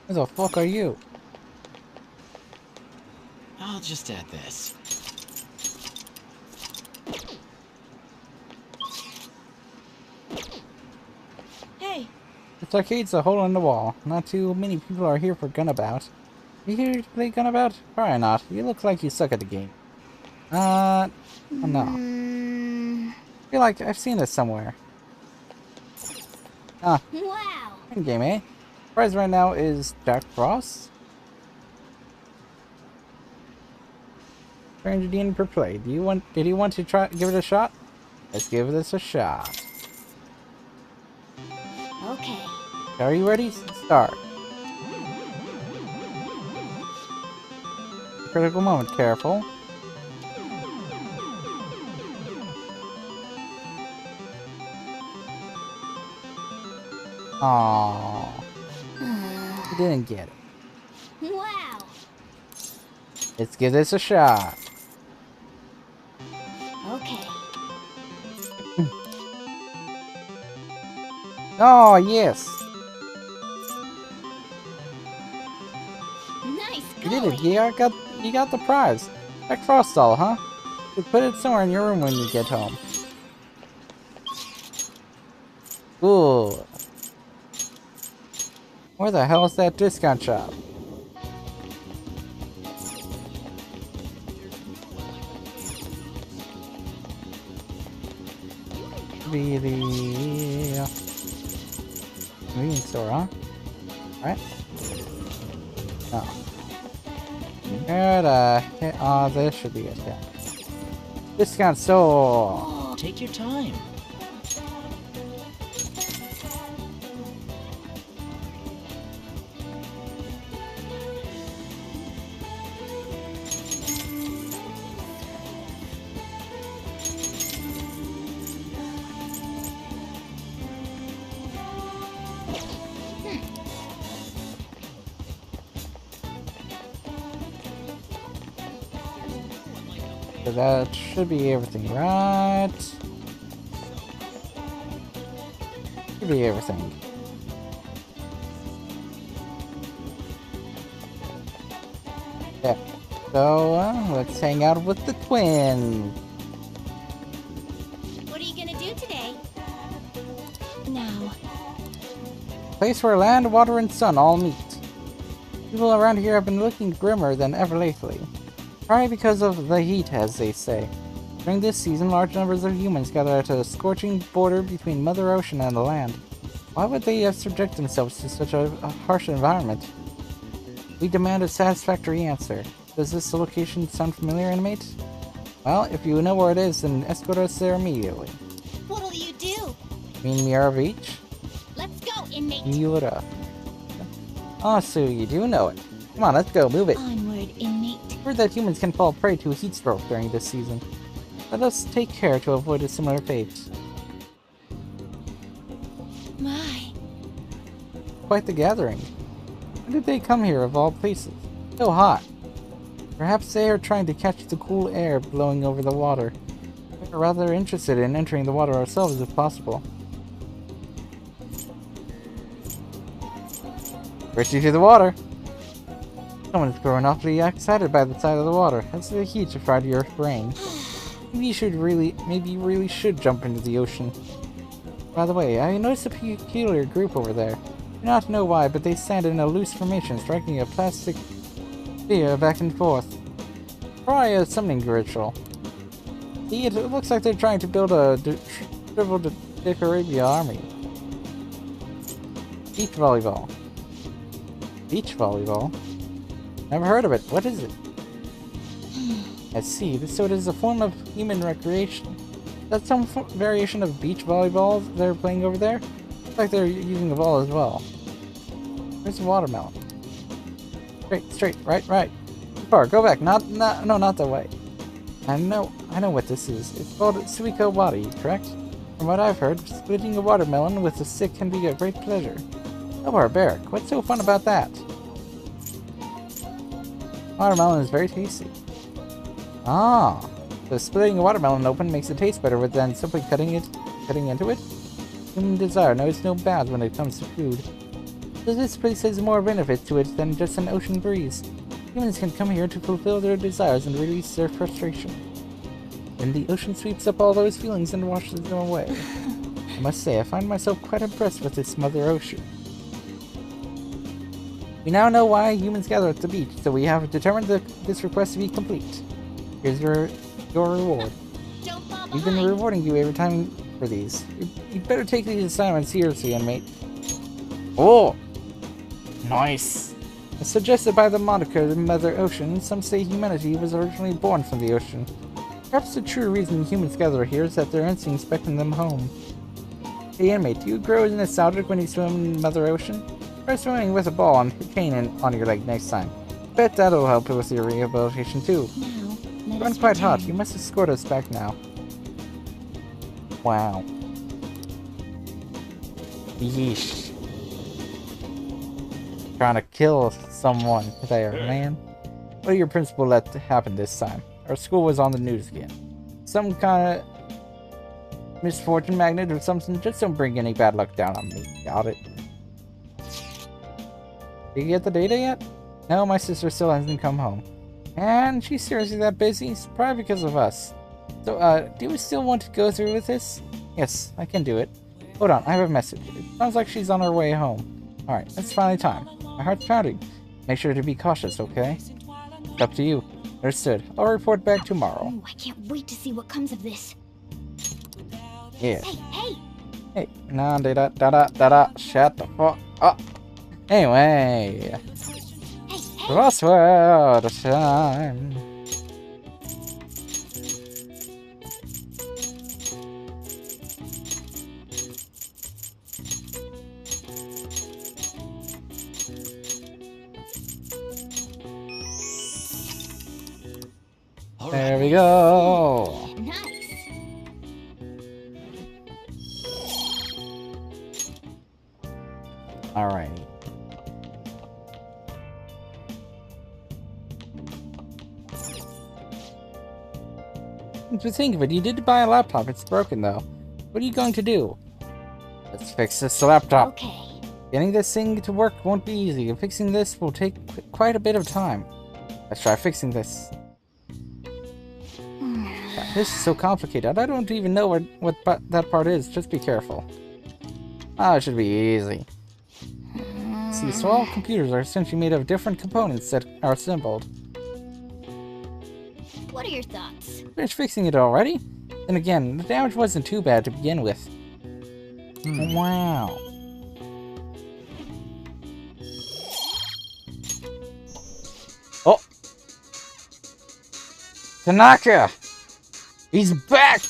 Who the fuck are you? I'll just add this. Hey, This arcade's a hole in the wall. Not too many people are here for Gunabout. You here to play Gunabout? Probably not. You look like you suck at the game. Oh no. I feel like I've seen this somewhere. Ah. Wow. In game, eh? Prize right now is Dark Frost. $300 per play. Did you want to give it a shot? Let's give this a shot. Okay. Are you ready? Start. Critical moment, careful. Aww. You didn't get it. Wow. Let's give this a shot. Okay. Oh, yes. Nice You did it. You got the prize. Like Frostall, huh? You put it somewhere in your room when you get home. Cool. Where the hell is that discount shop? Be the convenience store, huh? Right? Oh. Where the heck? Oh, this should be it. Yeah. Discount store. Take your time. So that should be everything, right? Should be everything. Yeah. So let's hang out with the twin. What are you gonna do today? Now. Place where land, water, and sun all meet. People around here have been looking grimmer than ever lately. Probably because of the heat, as they say. During this season, large numbers of humans gather at a scorching border between Mother Ocean and the land. Why would they subject themselves to such a harsh environment? We demand a satisfactory answer. Does this location sound familiar, inmate? Well, if you know where it is, then escort us there immediately. What'll you do? Mean Mirror Beach? Let's go, inmate. Miura. Oh, so you do know it. Come on, let's go, move it. Onward, inmate. Heard that humans can fall prey to heat stroke during this season. Let us take care to avoid a similar fate. My. Quite the gathering. When did they come here of all places? So hot. Perhaps they are trying to catch the cool air blowing over the water. We're rather interested in entering the water ourselves if possible. First you to the water. Someone's growing awfully excited by the sight of the water. That's the heat to fried your brain. Maybe you really should jump into the ocean. By the way, I noticed a peculiar group over there. I do not know why, but they stand in a loose formation, striking a plastic Fear back and forth. Probably a summoning ritual. See, it looks like they're trying to build a dribbled Dick Arabia army. Beach volleyball. Beach volleyball? Never heard of it. What is it? I see. So it is a form of human recreation. That's some variation of beach volleyball they're playing over there? Looks like they're using a ball as well. Where's the watermelon? Straight, right. Too far, go back. No, not that way. I know what this is. It's called Suiko Wari, correct? From what I've heard, splitting a watermelon with a stick can be a great pleasure. Oh, barbaric. What's so fun about that? Watermelon is very tasty. Ah, so splitting a watermelon open makes it taste better than simply cutting into it? Human desire knows no bounds when it comes to food. So this place has more benefit to it than just an ocean breeze. Humans can come here to fulfill their desires and release their frustration. Then the ocean sweeps up all those feelings and washes them away. I must say, I find myself quite impressed with this Mother Ocean. We now know why humans gather at the beach, so we have determined this request to be complete. Here's your reward. We've been rewarding you every time for these. You'd better take these assignments seriously, inmate. Oh! Nice! As suggested by the moniker the Mother Ocean, some say humanity was originally born from the ocean. Perhaps the true reason humans gather here is that their instincts beckon them home. Hey inmate, do you grow nostalgic when you swim in Mother Ocean? Try swimming with a ball and a cane on your leg next time. Bet that'll help with your rehabilitation too. It's run quite hot. You must escort us back now. Wow. Yeesh. Trying to kill someone there, man. What did your principal let happen this time? Our school was on the news again. Some kind of misfortune magnet or something. Just don't bring any bad luck down on me. Got it. Did you get the data yet? No, my sister still hasn't come home. And she's seriously that busy? It's probably because of us. So, do you still want to go through with this? Yes, I can do it. Hold on, I have a message. It sounds like she's on her way home. Alright, it's finally time. My heart's pounding. Make sure to be cautious, okay? It's up to you. Understood. I'll report back tomorrow. Ooh, I can't wait to see what comes of this. Yeah. Hey! Hey, nah, da-da, shut the fuck up. Anyway. Crossword time. There we go. Nice. Alright. To think of it, you did buy a laptop. It's broken though. What are you going to do? Let's fix this laptop. Okay. Getting this thing to work won't be easy. Fixing this will take quite a bit of time. Let's try fixing this. This is so complicated. I don't even know what that part is. Just be careful. Ah, it should be easy. See, so all computers are essentially made of different components that are assembled. What are your thoughts? Finished fixing it already? And again, the damage wasn't too bad to begin with. Wow. Oh! Tanaka! He's back!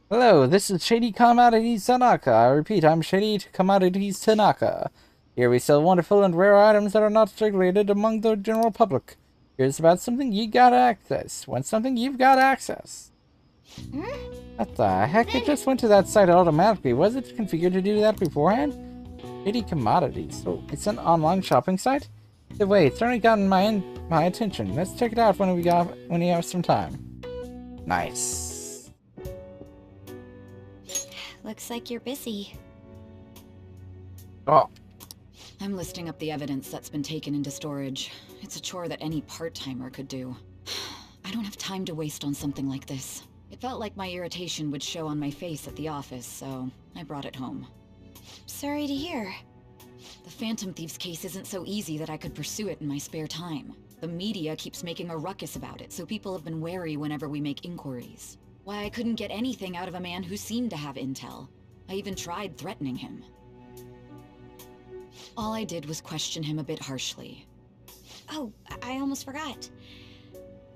Hello, this is Shady Commodities Tanaka. I repeat, I'm Shady Commodities Tanaka. Here we sell wonderful and rare items that are not circulated among the general public. Here's about something you gotta access. Want something you've got access. What the heck? It just went to that site automatically. Was it configured to do that beforehand? Shady Commodities. So it's an online shopping site? Either way, it's certainly gotten my attention. Let's check it out when you have some time. Nice. Looks like you're busy. Oh. I'm listing up the evidence that's been taken into storage. It's a chore that any part-timer could do. I don't have time to waste on something like this. It felt like my irritation would show on my face at the office, so I brought it home. Sorry to hear. The Phantom Thieves case isn't so easy that I could pursue it in my spare time. The media keeps making a ruckus about it, so people have been wary whenever we make inquiries. Why I couldn't get anything out of a man who seemed to have intel. I even tried threatening him. All I did was question him a bit harshly. Oh, I almost forgot.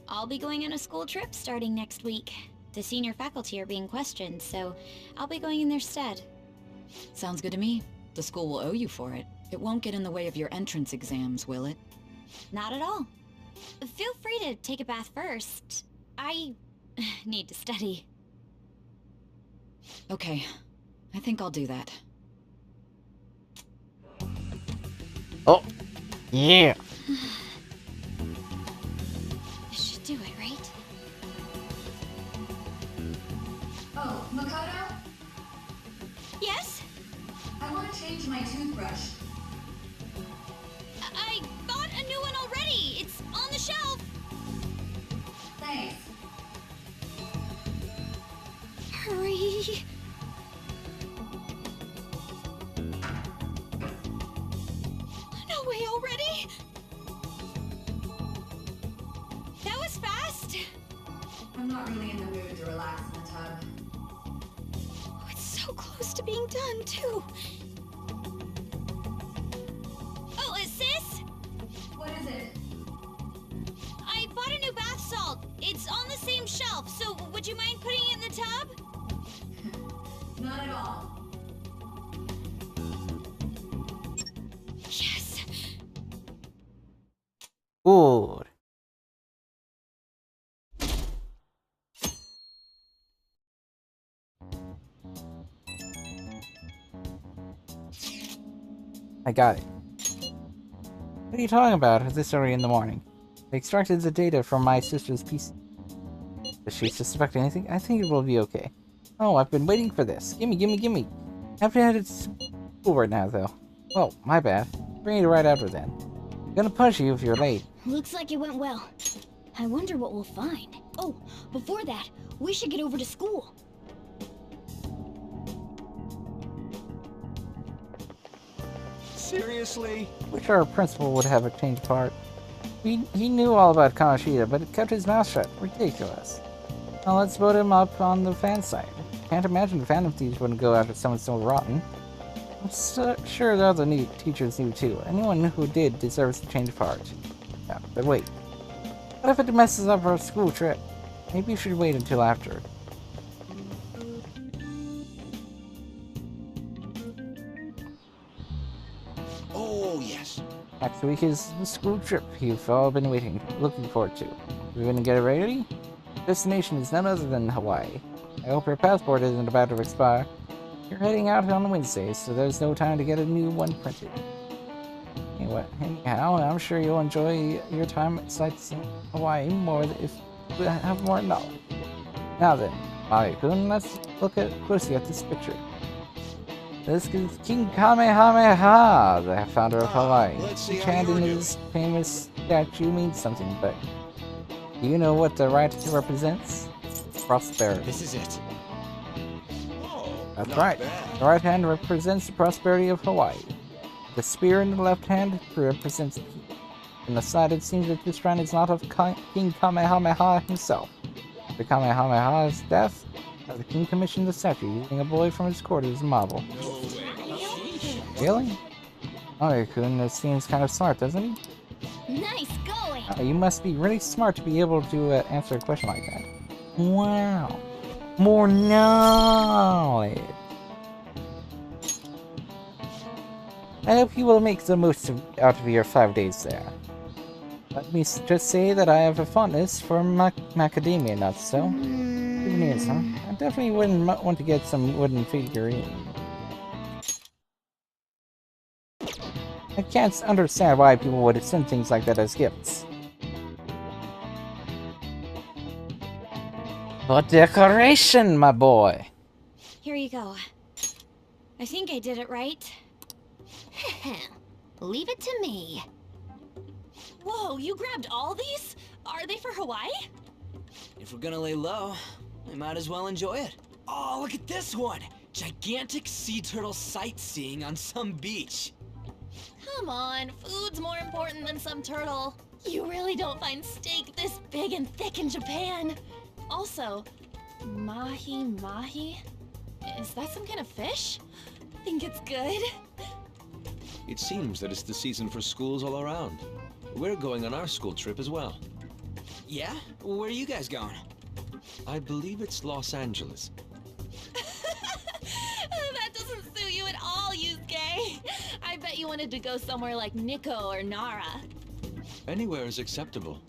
I'll be going on a school trip starting next week. The senior faculty are being questioned, so I'll be going in their stead. Sounds good to me. The school will owe you for it. It won't get in the way of your entrance exams, will it? Not at all. Feel free to take a bath first. I need to study. Okay. I think I'll do that. Oh, yeah. This should do it, right? Oh, Makoto? Yes? I want to change my toothbrush. I bought a new one already! It's on the shelf! Thanks. Hurry! No way already! That was fast! I'm not really in the mood to relax in the tub. Oh, it's so close to being done, too. Oh, sis? What is it? I bought a new bath salt. It's on the same shelf, so would you mind putting it in the tub? Not at all. Yes. Good. I got it. What are you talking about? It's this early in the morning. I extracted the data from my sister's PC. Does she suspect anything? I think it will be okay. Oh, I've been waiting for this. Gimme, gimme, gimme. I have to head to school right now, though. Oh, my bad. Bring it right after then. I'm gonna punish you if you're late. Looks like it went well. I wonder what we'll find. Oh, before that, we should get over to school. Seriously? Wish our principal would have a change of heart. He knew all about Kamoshida, but it kept his mouth shut. Ridiculous. Now let's vote him up on the fan side. Can't imagine the Phantom Thieves wouldn't go after someone so rotten. I'm sure the other teachers knew too. Anyone who did deserves a change of heart. Yeah, but wait. What if it messes up our school trip? Maybe you should wait until after. Oh, yes. Next week is the school trip you've all been looking forward to. We're gonna get it ready? Destination is none other than Hawaii. I hope your passport isn't about to expire. You're heading out on Wednesday, so there's no time to get a new one printed. Anyhow, I'm sure you'll enjoy your time at sightseeing Hawaii more if you have more knowledge. Now then, Mari-kun, let's look closely at this picture. This is King Kamehameha, the founder of Hawaii. Each hand in his famous statue means something, but do you know what the right represents? Prosperity. This is it. That's right. The right hand represents the prosperity of Hawaii. The spear in the left hand represents peace. On the side, it seems that this shrine is not of King Kamehameha himself. After Kamehameha's death, the king commissioned the statue using a boy from his court as a model. Really? Mari-kun seems kind of smart, doesn't he? Nice going! You must be really smart to be able to answer a question like that. Wow. More knowledge. I hope you will make the most out of your 5 days there. Let me just say that I have a fondness for macadamia nuts, so... Souvenirs, huh? I definitely wouldn't want to get some wooden figurine. I can't understand why people would send things like that as gifts. For decoration, my boy! Here you go. I think I did it right. Leave it to me. Whoa, you grabbed all these? Are they for Hawaii? If we're gonna lay low, we might as well enjoy it. Oh, look at this one! Gigantic sea turtle sightseeing on some beach. Come on, food's more important than some turtle. You really don't find steak this big and thick in Japan. Also, mahi? Is that some kind of fish? Think it's good? It seems that it's the season for schools all around. We're going on our school trip as well. Yeah? Where are you guys going? I believe it's Los Angeles. That doesn't suit you at all, Yusuke. I bet you wanted to go somewhere like Nikko or Nara. Anywhere is acceptable.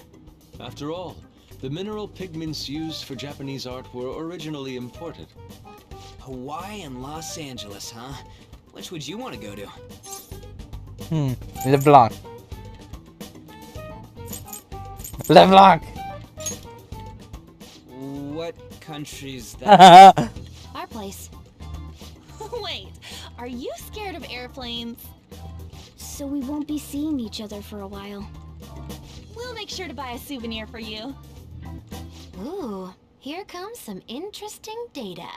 After all, the mineral pigments used for Japanese art were originally imported. Hawaii and Los Angeles, huh? Which would you want to go to? LeBlanc. LeBlanc! What country's that? Our place. Wait, are you scared of airplanes? So we won't be seeing each other for a while. We'll make sure to buy a souvenir for you. Ooh, here comes some interesting data.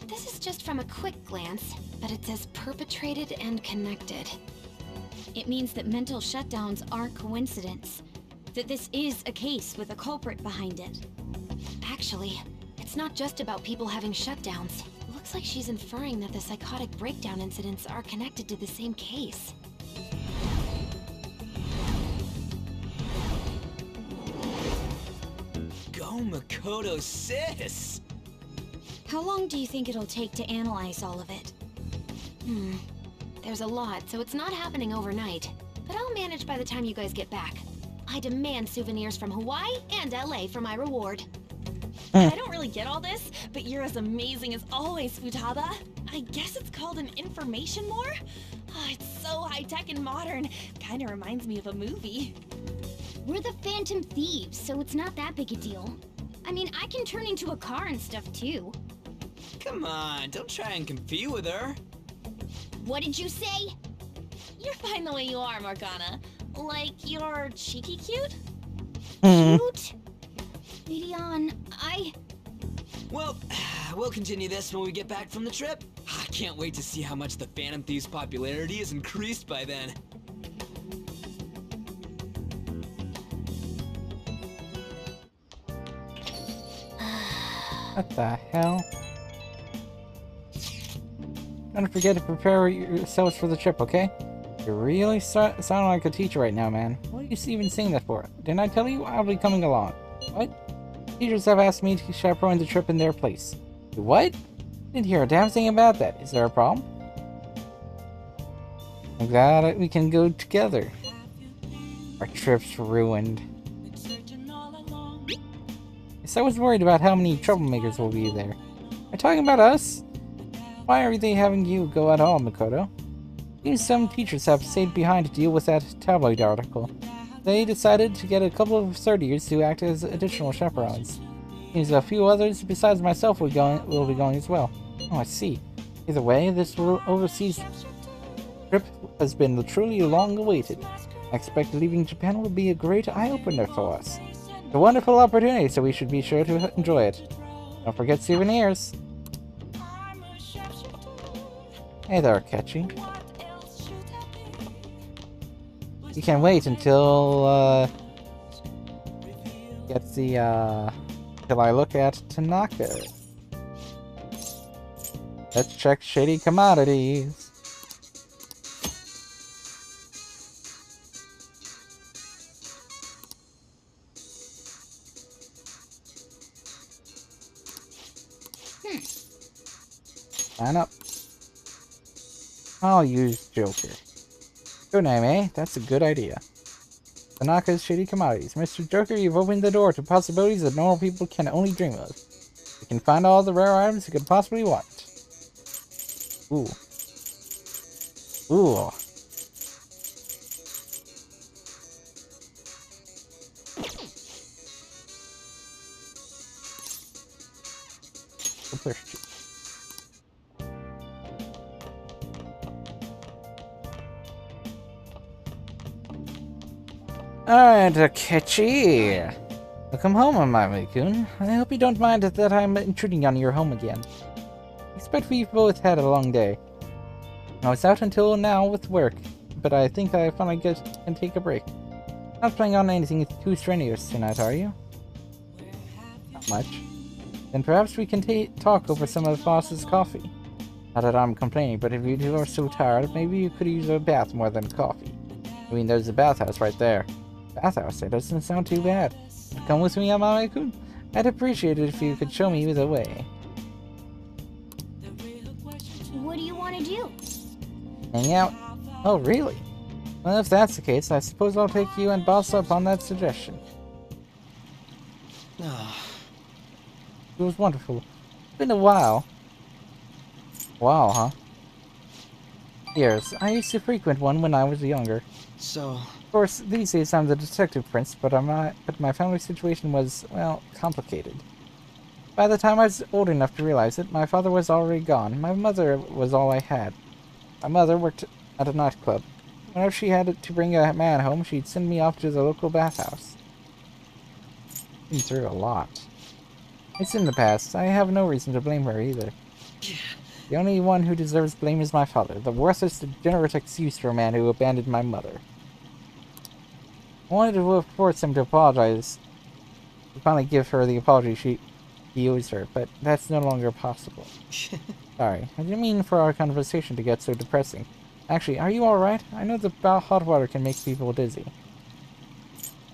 This is just from a quick glance, but it says perpetrated and connected. It means that mental shutdowns aren't coincidence. That this is a case with a culprit behind it. Actually, it's not just about people having shutdowns. Looks like she's inferring that the psychotic breakdown incidents are connected to the same case. Go Makoto, sis! How long do you think it'll take to analyze all of it? There's a lot, so it's not happening overnight. But I'll manage by the time you guys get back. I demand souvenirs from Hawaii and LA for my reward. I don't really get all this, but you're as amazing as always, Futaba. I guess it's called an information war? Oh, it's so high-tech and modern. Kinda reminds me of a movie. We're the Phantom Thieves, so it's not that big a deal. I mean, I can turn into a car and stuff too. Come on, don't try and compete with her. What did you say? You're fine the way you are, Morgana. Like, you're cheeky cute? Cute? Leon, Well, we'll continue this when we get back from the trip. I can't wait to see how much the Phantom Thieves' popularity has increased by then. What the hell? Don't forget to prepare yourselves for the trip, okay? You really sound like a teacher right now, man. What are you even saying that for? Didn't I tell you I'll be coming along? What? Teachers have asked me to chaperone the trip in their place. What? Didn't hear a damn thing about that. Is there a problem? I'm glad we can go together. Our trip's ruined. Yes, I was worried about how many troublemakers will be there. Are you talking about us? Why are they having you go at all, Makoto? Even some teachers have stayed behind to deal with that tabloid article. They decided to get a couple of third-years to act as additional chaperones. Seems a few others besides myself will be going as well. Oh, I see. Either way, this overseas trip has been truly long awaited. I expect leaving Japan will be a great eye-opener for us. It's a wonderful opportunity, so we should be sure to enjoy it. Don't forget souvenirs. Hey there, Ketchy. You can wait until till I look at Tanaka. Let's check shady commodities. Sign up. I'll use Joker. Good name, eh? That's a good idea. Tanaka's Shady Commodities. Mr. Joker, you've opened the door to possibilities that normal people can only dream of. You can find all the rare items you could possibly want. Ooh. Ooh. Alright, Akechi. Welcome home, Amami-kun. I hope you don't mind that I'm intruding on your home again. expect we've both had a long day. I was out until now with work, but I think I finally can take a break. Not planning on anything too strenuous tonight, are you? Not much. Then perhaps we can talk over some of the boss's coffee. Not that I'm complaining, but if you two are so tired, maybe you could use a bath more than coffee. I mean, there's a bathhouse right there. Bathhouse? That doesn't sound too bad. Come with me, Amame-kun. I'd appreciate it if you could show me the way. What do you want to do? Hang out? Oh, really? Well, if that's the case, I suppose I'll take you and boss up on that suggestion. It was wonderful. It's been a while. Wow, huh? Years. I used to frequent one when I was younger. So... Of course, these days I'm the detective prince, but my family situation was, well, complicated. By the time I was old enough to realize it, my father was already gone. My mother was all I had. My mother worked at a nightclub. Whenever she had to bring a man home, she'd send me off to the local bathhouse. Been through a lot. It's in the past. I have no reason to blame her either. The only one who deserves blame is my father, the worthless, degenerate excuse for a man who abandoned my mother. I wanted to force him to apologize, to finally give her the apology he owes her, but that's no longer possible. Sorry, I didn't mean for our conversation to get so depressing. Actually, are you alright? I know the hot water can make people dizzy.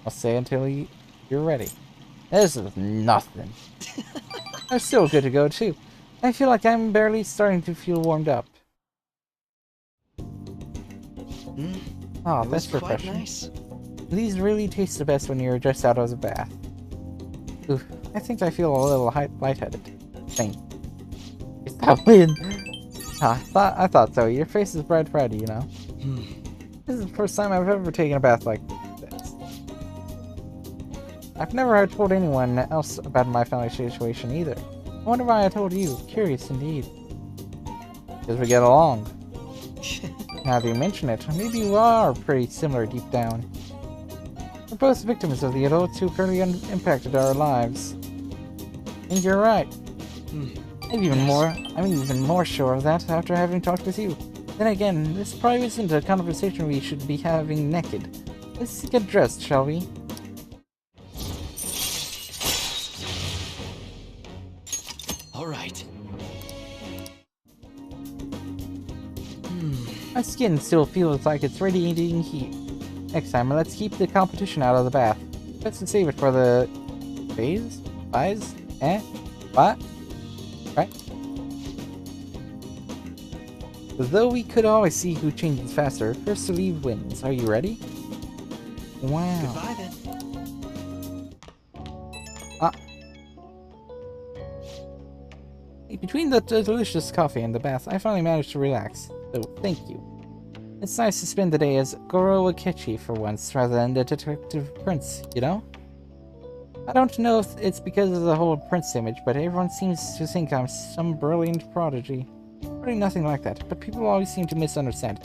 I'll stay until you're ready. This is nothing. I'm still good to go, too. I feel like I'm barely starting to feel warmed up. Oh, that's refreshing. Nice. These really taste the best when you're just out of the bath. Oof, I think I feel a little lightheaded. Same. Stop in. I thought so. Your face is bright red, you know. This is the first time I've ever taken a bath like this. I've never told anyone else about my family situation either. I wonder why I told you. Curious indeed. Because we get along. Now that you mention it, maybe you are pretty similar deep down. We're both victims of the adults who currently impacted our lives. And you're right. I'm even more sure of that after having talked with you. Then again, this probably isn't a conversation we should be having naked. Let's get dressed, shall we? Alright. My skin still feels like it's radiating heat. Next time, let's keep the competition out of the bath. Let's save it for the... phase? Buys? What? Right? Though we could always see who changes faster, first to leave wins. Are you ready? Wow. Goodbye then. Between the delicious coffee and the bath, I finally managed to relax. So, thank you. It's nice to spend the day as Goro Akechi for once, rather than the detective prince, you know? I don't know if it's because of the whole prince image, but everyone seems to think I'm some brilliant prodigy. Really nothing like that, but people always seem to misunderstand.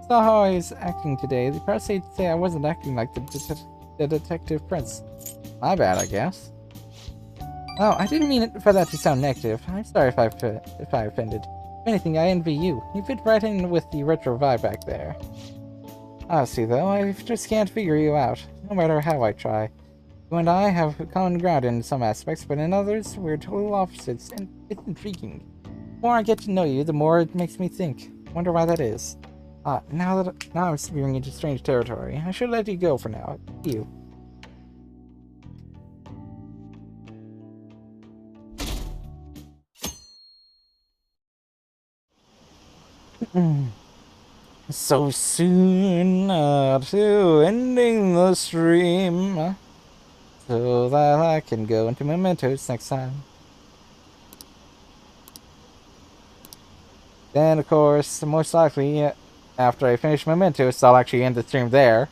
Saw how I was acting today. They perhaps they'd say I wasn't acting like the detective prince. My bad, I guess. Oh, I didn't mean for that to sound negative. I'm sorry if I offended. If anything, I envy you. You fit right in with the retro vibe back there. Honestly, though, I just can't figure you out, no matter how I try. You and I have common ground in some aspects, but in others, we're total opposites, and it's intriguing. The more I get to know you, the more it makes me think. Wonder why that is. Now I'm veering into strange territory. I should let you go for now. You. So soon to ending the stream, so that I can go into mementos next time. Then, of course, most likely, after I finish mementos, I'll actually end the stream there.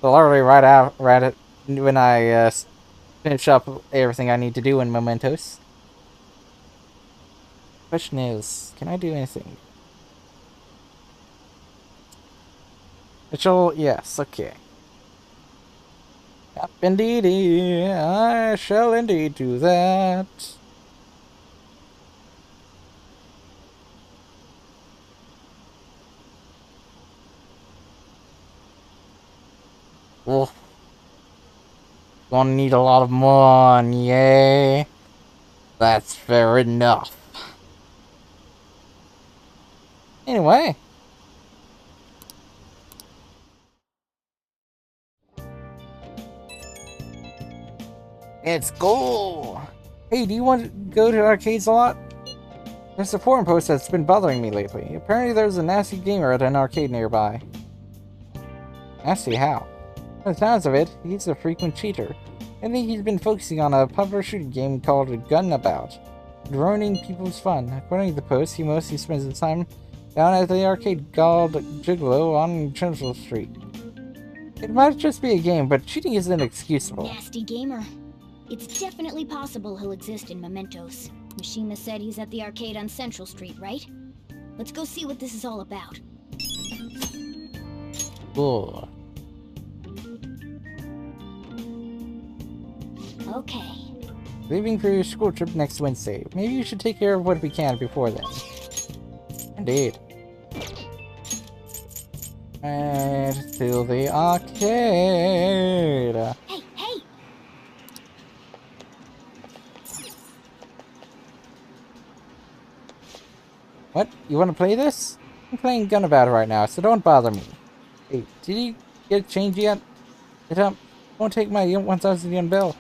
So literally right when I finish up everything I need to do in mementos. Question is, can I do anything? Mitchell, yes, okay. Yep, indeedy, I shall indeed do that. Well, gonna need a lot of money, yeah? That's fair enough. Anyway. Let's go! Hey, do you want to go to arcades a lot? There's a forum post that's been bothering me lately. Apparently there's a nasty gamer at an arcade nearby. Nasty how? From the sounds of it, he's a frequent cheater. I think he's been focusing on a popular shooting game called Gunabout, ruining people's fun. According to the post, he mostly spends his time down at the arcade called Gigolo on Central Street. It might just be a game, but cheating is inexcusable. Nasty gamer. It's definitely possible he'll exist in Mementos. Mishima said he's at the arcade on Central Street, right? Let's go see what this is all about. Cool. Okay. Leaving for your school trip next Wednesday. Maybe you should take care of what we can before then. Indeed. And to the arcade. Hey, hey! What? You want to play this? I'm playing Gunabout right now, so don't bother me. Hey, did you get change yet? It won't take my 1,000 yen bill.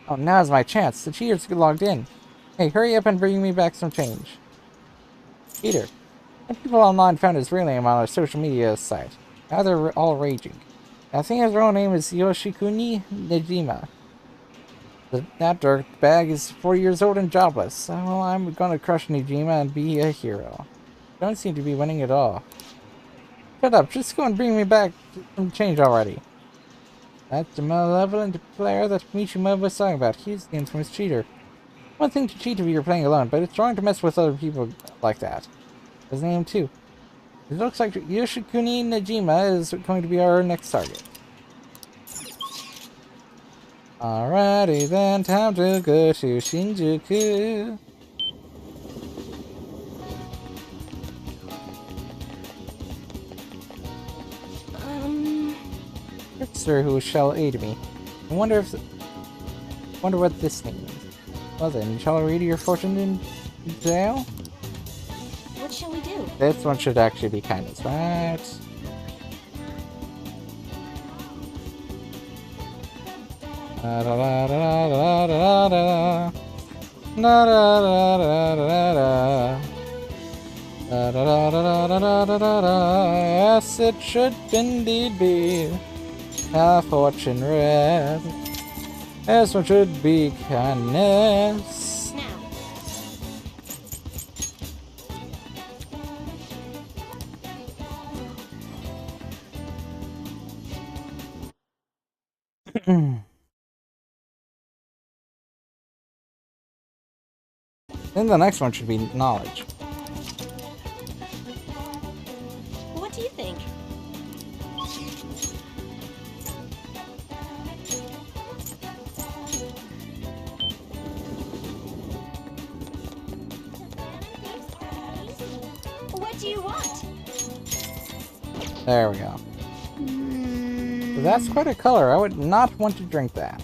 Oh, now's my chance. The cheaters get logged in. Hey, hurry up and bring me back some change. Cheater. And people online found his real name on a social media site. Now they're all raging. I think his real name is Yoshikuni Nejima. That dirtbag is 4 years old and jobless. Well, I'm gonna crush Nejima and be a hero. Don't seem to be winning at all. Shut up, just go and bring me back some change already. That's the malevolent player that Mishima was talking about. He's the infamous cheater. One thing to cheat if you're playing alone, but it's wrong to mess with other people like that. His name too. It looks like Yoshikuni Najima is going to be our next target. Alrighty then, time to go to Shinjuku. Sir, who shall aid me? I wonder what this means. Well then, shall I read your fortune in jail? What shall we do? This one should actually be kindness, right? Da da da da da da da da da da da da da da da. Yes, it should indeed be a fortune read. This one should be kindness. Then the next one should be knowledge. What do you think? What do you want? There we go. So that's quite a color. I would not want to drink that.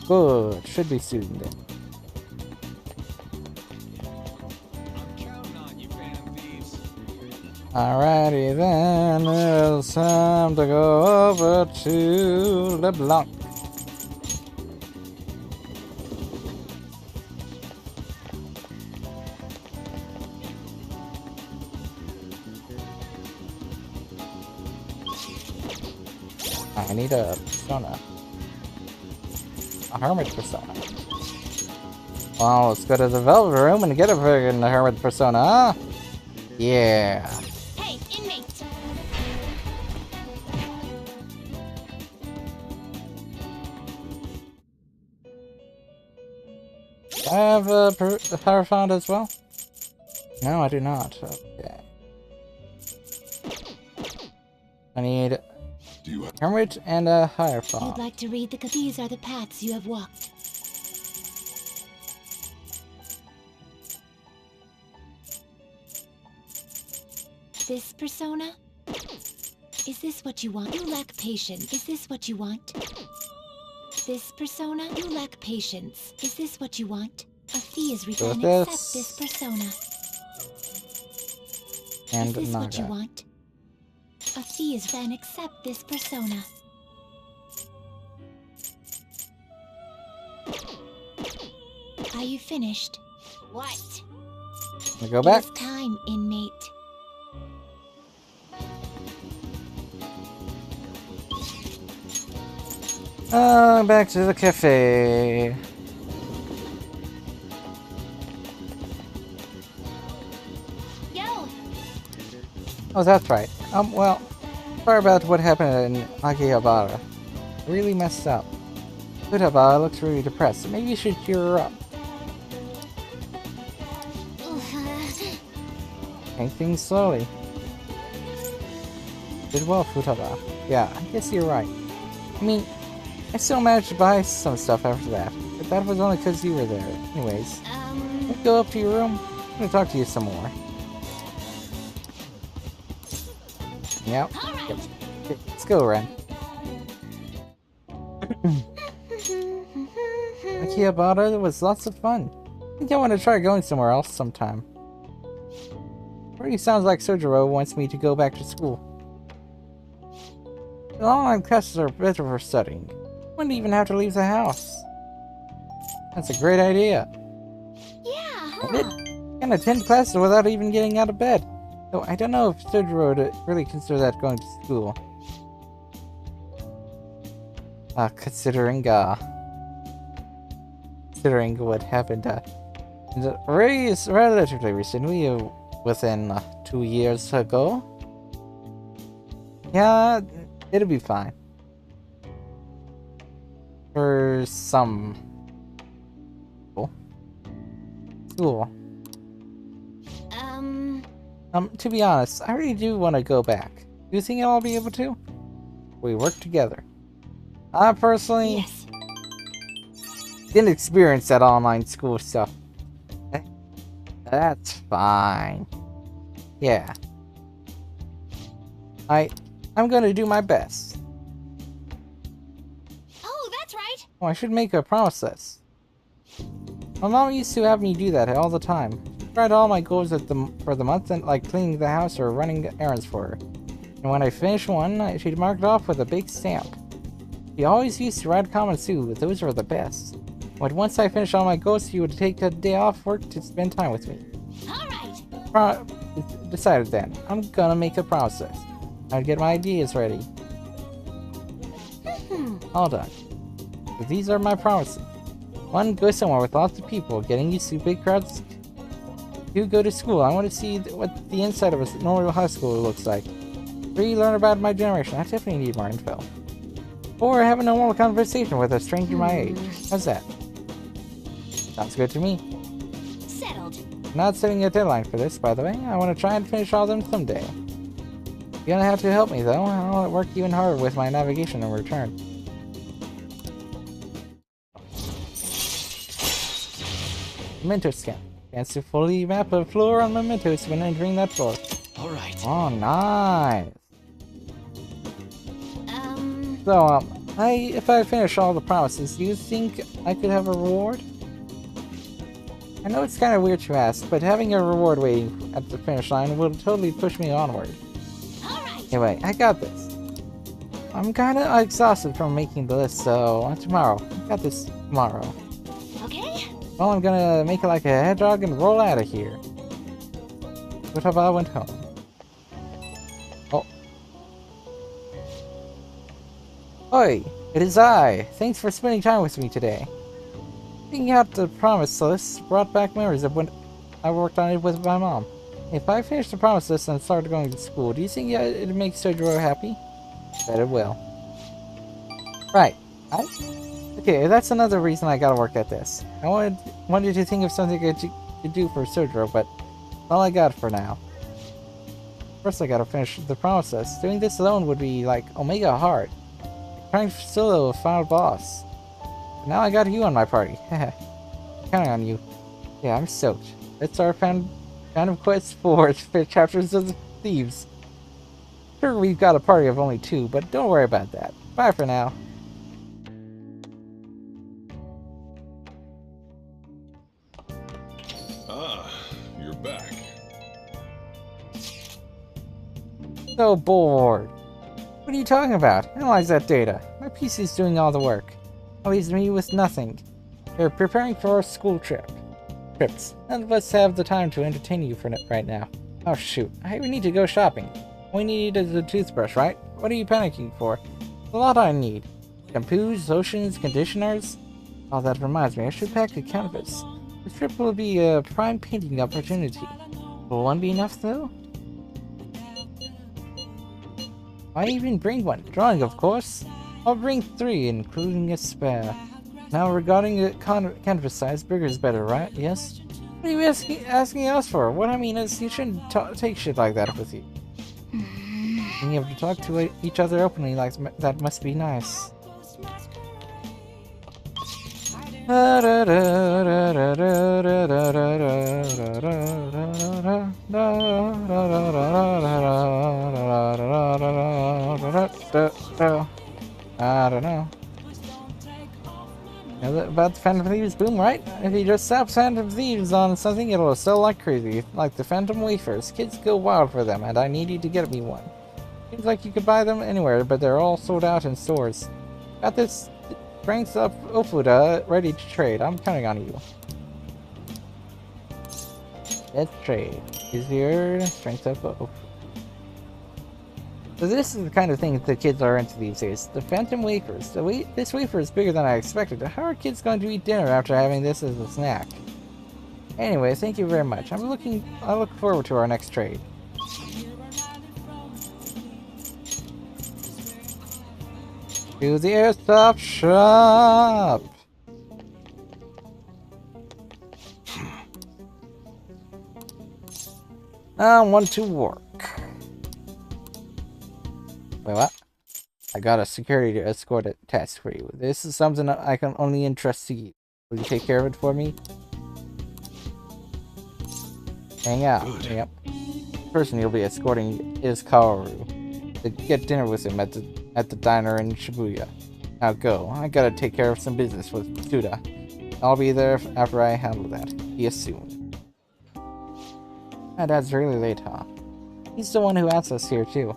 Good. Should be soothing then. Alrighty then, it's time to go over to LeBlanc. I need a persona. A hermit persona. Well, let's go to the Velvet Room and get a friggin' hermit persona, huh? Yeah. Hey, inmate! Do I have a Hierophant as well? No, I do not. Okay. I need Hermit and a Hierophant. You'd like to read these are the paths you have walked. This persona? Is this what you want? You lack patience. Is this what you want? This persona? You lack patience. Is this what you want? A fee is returned. Accept this persona. And is this Naga. what you want? A fee is then accept this persona. Are you finished? What? We go back. It is time, inmate. Back to the cafe. Yo! Oh, that's right. Well, sorry about what happened in Akihabara. Really messed up. Futaba looks really depressed. Maybe you should cheer her up. Take things slowly. Did well, Futaba. Yeah, I guess you're right. I mean, I still managed to buy some stuff after that, but that was only because you were there. Anyways, let's go up to your room. I'm gonna talk to you some more. Yep. Yep. Okay, let's go, Ren. Akihabara was lots of fun. I think I want to try going somewhere else sometime. Already sounds like Sojiro wants me to go back to school. The online classes are better for studying. I wouldn't even have to leave the house. That's a great idea. Yeah, I can attend classes without even getting out of bed. Though I don't know if Sojiro would really consider that going to school. Considering what happened relatively recently, within 2 years ago. Yeah, it'll be fine. For some school. To be honest, I really do want to go back. Do you think I'll be able to? We work together. I personally didn't experience that online school stuff. That's fine. Yeah. I'm gonna do my best. Oh, that's right. Oh, I should make a promise this. My mom used to have me do that all the time. Tried all my goals for the month, and like cleaning the house or running errands for her. And when I finished one, she'd mark it off with a big stamp. She always used to write comments too. Those were the best. But once I finished all my goals, she would take a day off work to spend time with me. Alright. Decided then. I'm gonna make a process. I'd get my ideas ready. All done. So these are my promises. 1. Go somewhere with lots of people, getting used to big crowds. 2. Go to school. I want to see what the inside of a normal high school looks like. 3. Learn about my generation. I definitely need more info. 4. Have a normal conversation with a stranger my age. How's that? Sounds good to me. Settled. Not setting a deadline for this, by the way. I want to try and finish all of them someday. You're gonna have to help me, though. I'll work even harder with my navigation in return. Memento scan. Chance to fully map a floor on mementos when entering that floor. Alright. Oh, nice. So, if I finish all the promises, do you think I could have a reward? I know it's kind of weird to ask, but having a reward waiting at the finish line will totally push me onward. Anyway, I got this. I'm kinda exhausted from making the list, so tomorrow. I got this tomorrow. Okay. Well, I'm gonna make it like a hedgehog and roll out of here. What if I went home? Oh. Oi! It is I! Thanks for spending time with me today. Thinking out the promise list brought back memories of when I worked on it with my mom. If I finish the promise list and start going to school, do you think it'd make Sojiro happy? Bet it will. Right. Okay, that's another reason I gotta work at this. I wanted to think of something I could do for Sojiro, but all I got for now. First I gotta finish the promise list. Doing this alone would be like Omega hard. Trying to solo a final boss. But now I got you on my party. Counting on you. Yeah, I'm stoked. Let's start Phantom Quest 4 chapters of thieves. Sure, we've got a party of only 2, but don't worry about that. Bye for now. Ah, you're back. So bored. What are you talking about? Analyze that data. My PC's doing all the work. It leaves me with nothing. We're preparing for our school trips. None of us have the time to entertain you for right now. Oh shoot, we need to go shopping. All we need is a toothbrush, right? What are you panicking for? A lot I need. Shampoos, lotions, conditioners. Oh, that reminds me, I should pack a canvas. This trip will be a prime painting opportunity. Will one be enough, though? Why even bring one? Drawing, of course. I'll bring 3, including a spare. Now, regarding the canvas size, bigger is better, right? Yes? What are you asking us for? What I mean is, you shouldn't take shit like that with you. Being able to talk to each other openly like that must be nice. I don't know. About the Phantom Thieves boom, right? If you just slap Phantom Thieves on something, it'll sell like crazy. Like the Phantom Wafers. Kids go wild for them, and I need you to get me one. Seems like you could buy them anywhere, but they're all sold out in stores. Got this strength up Ofuda ready to trade. I'm counting on you. Let's trade. Easier strength up Ofuda. So this is the kind of thing the kids are into these days. The Phantom Wafers. This wafer is bigger than I expected. How are kids going to eat dinner after having this as a snack? Anyway, thank you very much. I look forward to our next trade. To the airsoft shop! I want to work. Wait, what? I got a security escort task for you. This is something I can only entrust to you. Will you take care of it for me? Hang out. Good. Yep. The person you'll be escorting is Kaoru. To get dinner with him at the diner in Shibuya. Now go. I gotta take care of some business with Suda. I'll be there after I handle that. See you soon. My dad's really late, huh? He's the one who asked us here, too.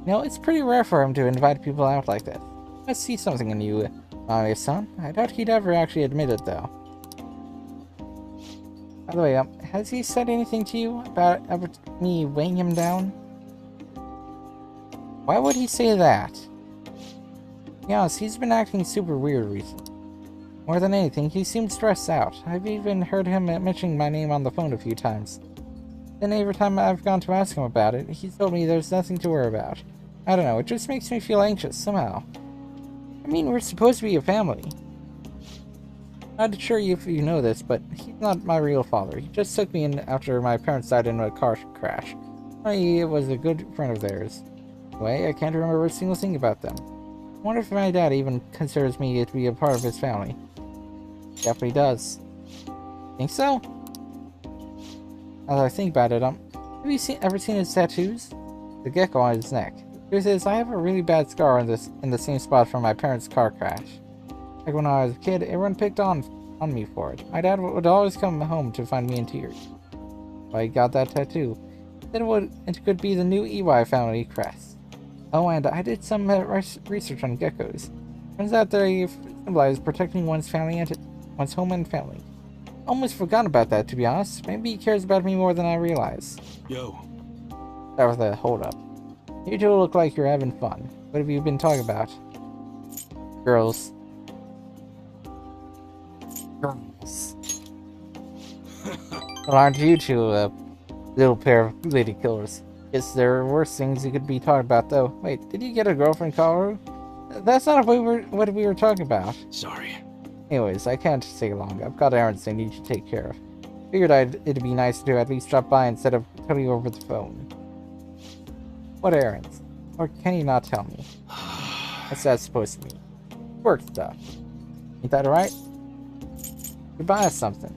You know, it's pretty rare for him to invite people out like that. I see something in you, son. I doubt he'd ever actually admit it, though. By the way, has he said anything to you about me weighing him down? Why would he say that? Yes, he's been acting super weird recently. More than anything, he seems stressed out. I've even heard him mentioning my name on the phone a few times. Then every time I've gone to ask him about it, he's told me there's nothing to worry about. I don't know, it just makes me feel anxious somehow. I mean, we're supposed to be a family. Not sure if you know this, but he's not my real father. He just took me in after my parents died in a car crash. He was a good friend of theirs. Anyway, I can't remember a single thing about them. I wonder if my dad even considers me to be a part of his family. Definitely does. Think so? As I think about it, have you ever seen his tattoos? The gecko on his neck. Truth is, I have a really bad scar on in the same spot from my parents' car crash. Like when I was a kid, everyone picked on me for it. My dad would always come home to find me in tears. I got that tattoo. Then it could be the new EY family crest. Oh, and I did some research on geckos. Turns out they symbolize protecting one's family and one's home and family. Almost forgot about that, to be honest. Maybe he cares about me more than I realize. Yo. That was a hold up. You two look like you're having fun. What have you been talking about? Girls. Girls. Well, aren't you two a little pair of lady killers? Guess there are worse things you could be talking about, though. Wait, did you get a girlfriend, Kaoru? That's not what we were talking about. Sorry. Anyways, I can't stay long. I've got errands I need to take care of. Figured it'd be nice to at least drop by instead of telling you over the phone. What errands? Or can you not tell me? What's that supposed to mean? Work stuff. Ain't that right? You buy us something.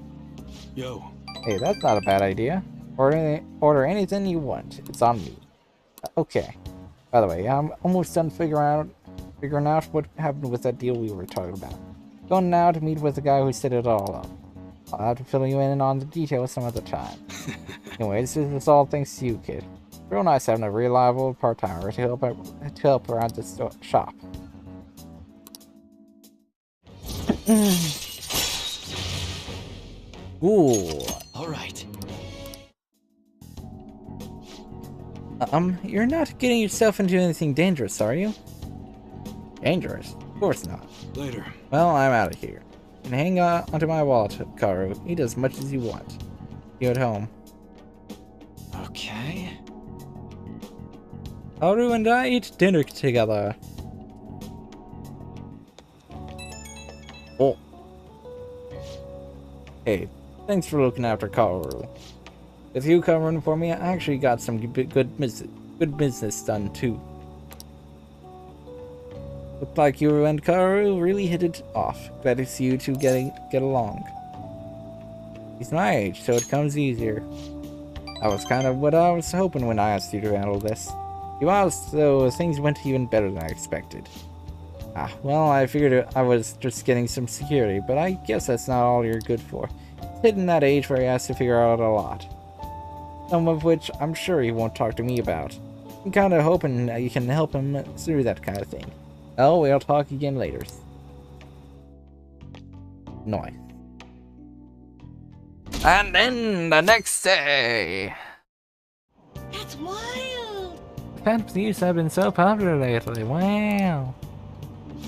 Yo. Hey, that's not a bad idea. Order anything you want. It's on me. Okay. By the way, I'm almost done figuring out what happened with that deal we were talking about. Going now to meet with the guy who set it all up. I'll have to fill you in on the details some other time. Anyways, this is all thanks to you, kid. Real nice having a reliable part-timer to help around this shop. Ooh. All right. You're not getting yourself into anything dangerous, are you? Dangerous? Of course not. Later. Well, I'm out of here. And hang on onto my wallet, Karu. Eat as much as you want. You at home. Okay. Karu and I eat dinner together. Oh. Hey, thanks for looking after Karu. With you covering for me, I actually got some good business done too. Looked like you and Karu really hit it off. Glad to see you two get along. He's my age, so it comes easier. That was kind of what I was hoping when I asked you to handle this. You asked, so things went even better than I expected. Well, I figured I was just getting some security, but I guess that's not all you're good for. He's hitting that age where he has to figure out a lot. Some of which I'm sure he won't talk to me about. I'm kinda hoping that you can help him through that kind of thing. Oh, we'll talk again later. Nice. And then the next day. That's wild! Phantom Thieves have been so popular lately. Wow.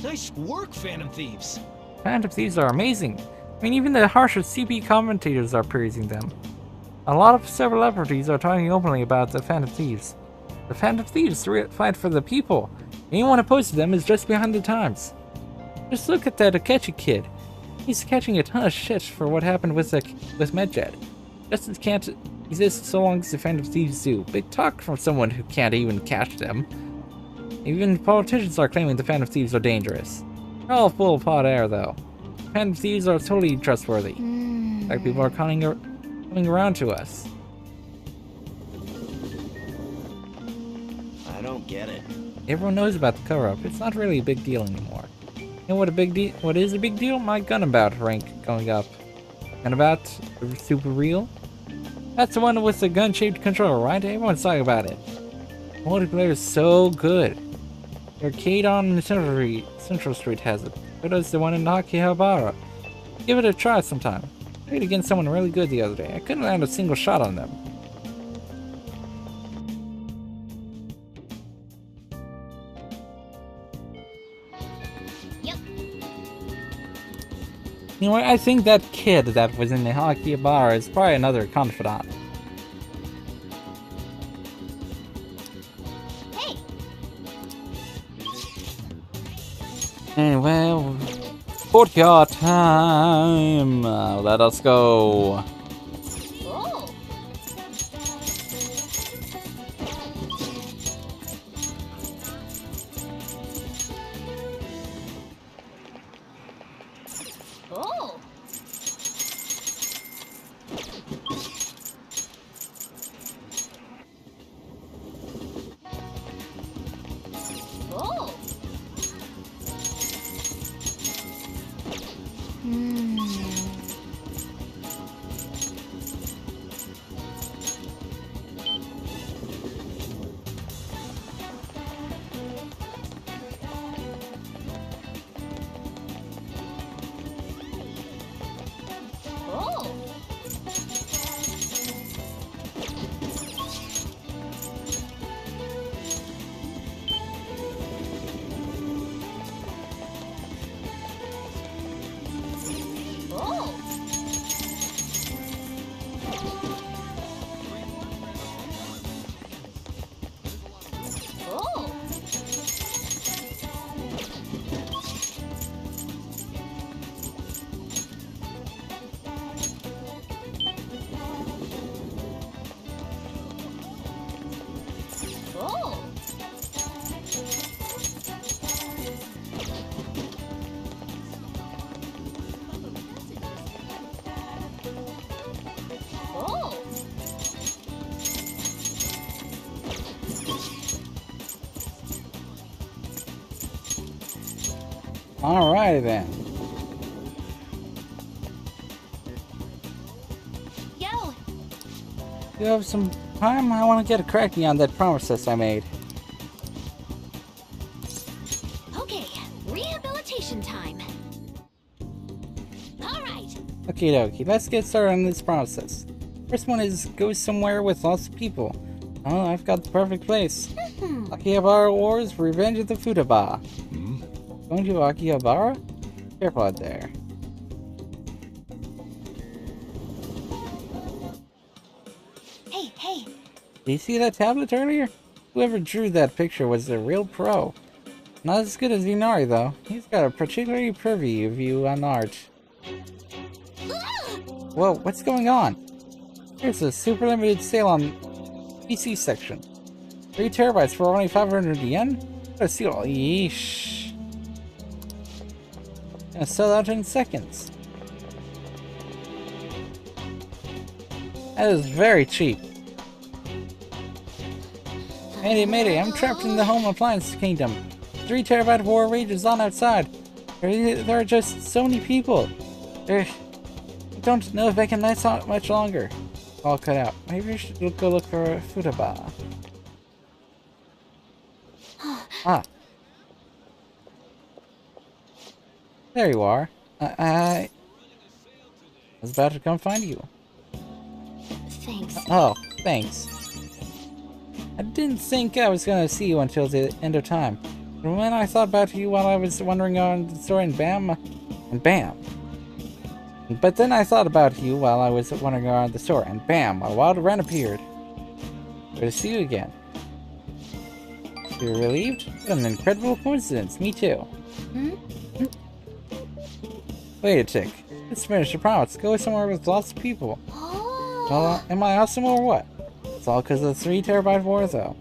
Nice work, Phantom Thieves. Phantom Thieves are amazing. I mean, even the harsher CP commentators are praising them. A lot of celebrities are talking openly about the Phantom Thieves. The Phantom Thieves fight for the people. Anyone opposed to them is just behind the times. Just look at that Akechi kid. He's catching a ton of shit for what happened with Medjed. Justice can't exist so long as the Phantom Thieves do. Big talk from someone who can't even catch them. Even politicians are claiming the Phantom Thieves are dangerous. They're all full of hot air, though. Phantom Thieves are totally trustworthy. Like people are coming around to us. I don't get it. Everyone knows about the cover-up. It's not really a big deal anymore. You know what is a big deal? My Gunabout rank going up. Gunabout? Super real? That's the one with the gun-shaped controller, right? Everyone's talking about it. Multiplayer is so good. The arcade on Central Street has it. So does the one in Akihabara. Give it a try sometime. I played against someone really good the other day. I couldn't land a single shot on them. Yep. You know what? I think that kid that was in the Akihabara is probably another confidant. Hey. Anyway, courtyard time. Let us go. Oh. Oh. Oh. Alright then. Yo! You have some time? I want to get cracking on that promises I made. Okay, rehabilitation time. Alright! Okie dokie, let's get started on this process. First one is go somewhere with lots of people. Oh, I've got the perfect place. Akihabara Wars, Revenge of the Futaba. Going to Akihabara? Careful out there. Hey, hey! Did you see that tablet earlier? Whoever drew that picture was a real pro. Not as good as Inari though. He's got a particularly privy view on art. Whoa, what's going on? Here's a super limited sale on PC section. 3 terabytes for only 500 yen? What a steal. Yeesh. Gonna sell out in seconds. That is very cheap. Mayday, I'm trapped in the home appliance kingdom. 3 terabyte war rages on outside. There are just so many people. I don't know if I can last out much longer. All cut out. Maybe we should go look for a Futaba. Ah. There you are. I was about to come find you. Thanks. Oh, thanks. I didn't think I was gonna see you until the end of time. But when I thought about you while I was wandering around the store and bam. But then I thought about you while I was wandering around the store and bam, a wild wren appeared. Good to see you again. You're relieved? What an incredible coincidence. Me too. Wait a tick. Let's finish the promise. Go somewhere with lots of people. Well, am I awesome or what? It's all because of the 3 terabyte war though.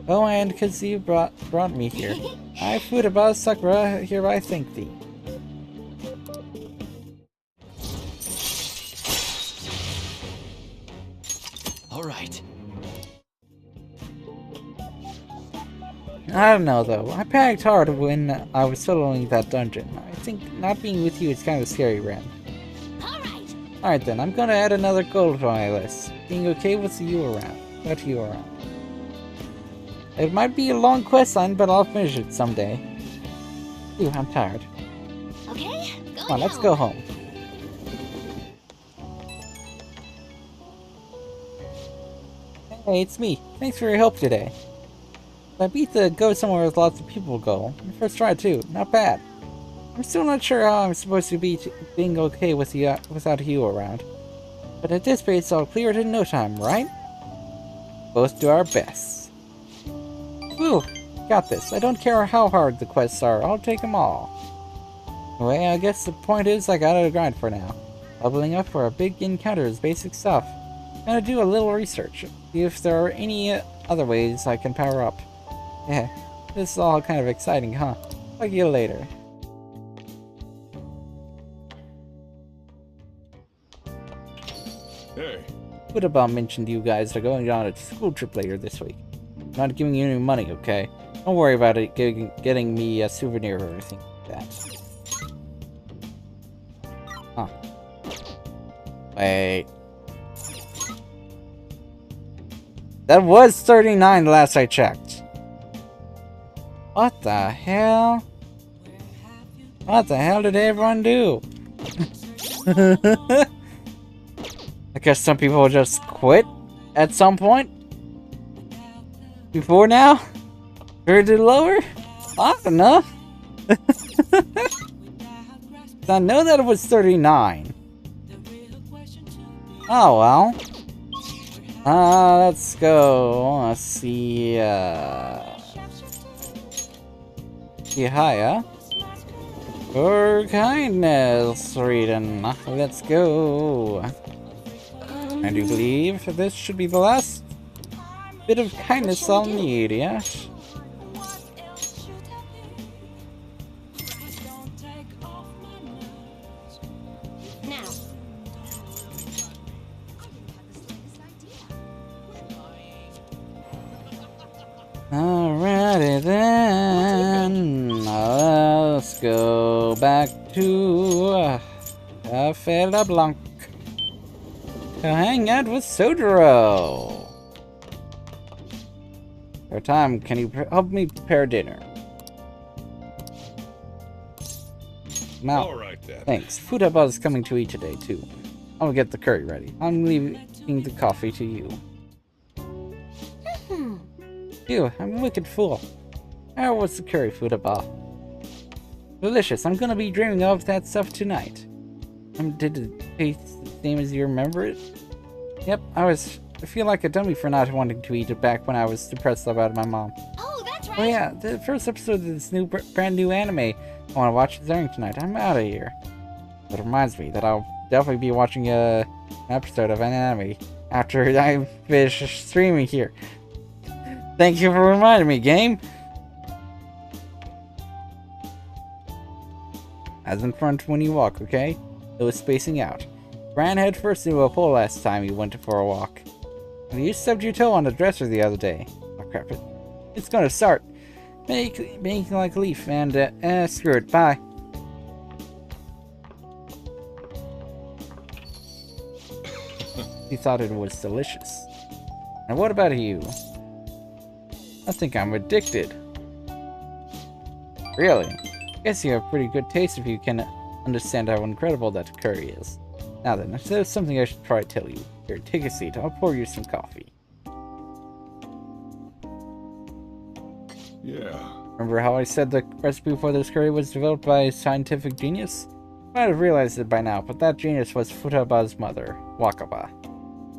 Oh, and because you brought me here. I Futaba Sakura hereby thank thee. Alright. I don't know though. I panicked hard when I was soloing that dungeon. I think not being with you is kind of scary, Ren. Alright then, I'm gonna add another goal to my list. Being okay with you around. Without you around. It might be a long quest line, but I'll finish it someday. Ooh, I'm tired. Okay, come on, let's go home. Hey, it's me. Thanks for your help today. I beat the go somewhere with lots of people goal. First try too. Not bad. I'm still not sure how I'm supposed to be being okay with you without you around. But at this pace, I'll clear it in no time, right? Both do our best. Woo! Got this. I don't care how hard the quests are. I'll take them all. Anyway, I guess the point is I gotta grind for now. Leveling up for a big encounter is basic stuff. Gonna do a little research. See if there are any other ways I can power up. Yeah, this is all kind of exciting, huh? Talk to you later. Hey. Futaba mentioned you guys are going on a school trip later this week. I'm not giving you any money, okay? Don't worry about it getting me a souvenir or anything like that. Huh. Wait. That was 39 last I checked. What the hell? What the hell did everyone do? I guess some people just quit at some point. Before now? Or did lower? I don't know. I know that it was 39. Oh well. Let's go. Let's see. Higher. For kindness, Reading. Let's go. I do believe this should be the last bit of kindness I'll need, yes? Alright. Alrighty then. Let's go back to Cafe LeBlanc to hang out with Sojiro. For time, can you help me prepare dinner? Now, All right then. thanks. Futaba's coming to eat today too. I'll get the curry ready. I'm leaving the coffee to you. Ew, I'm a wicked fool. How was the curry, Futaba? Delicious. I'm gonna be dreaming of that stuff tonight. Did it taste the same as you remember it? Yep, I feel like a dummy for not wanting to eat it back when I was depressed about my mom. Oh, that's right. Oh yeah, the first episode of this brand new anime I want to watch is airing tonight. I'm out of here. That reminds me that I'll definitely be watching an episode of an anime after I finish streaming here. Thank you for reminding me, game. As in front when you walk, okay? It was spacing out. Ran head first into a pole last time you went for a walk. You stubbed your toe on the dresser the other day. Oh crap, it's gonna start. Making like a leaf and screw it, bye. He thought it was delicious. And what about you? I think I'm addicted. Really? Guess you have pretty good taste if you can understand how incredible that curry is. Now then, if there's something I should probably tell you. Here, take a seat. I'll pour you some coffee. Yeah. Remember how I said the recipe for this curry was developed by a scientific genius? You might have realized it by now, but that genius was Futaba's mother, Wakaba.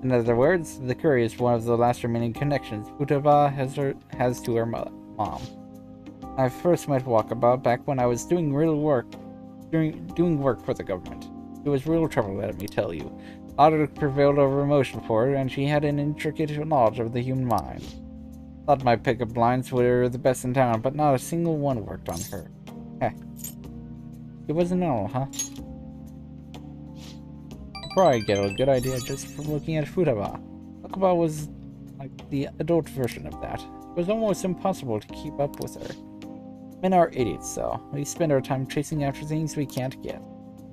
In other words, the curry is one of the last remaining connections Futaba has to her mom. I first met Wakaba back when I was doing work for the government. It was real trouble, let me tell you. Logic prevailed over emotion for her, and she had an intricate knowledge of the human mind. Thought my pickup lines were the best in town, but not a single one worked on her. Heh. It wasn't normal, huh? You probably get a good idea just from looking at Futaba. Wakaba was like the adult version of that. It was almost impossible to keep up with her. Men are idiots, though. We spend our time chasing after things we can't get.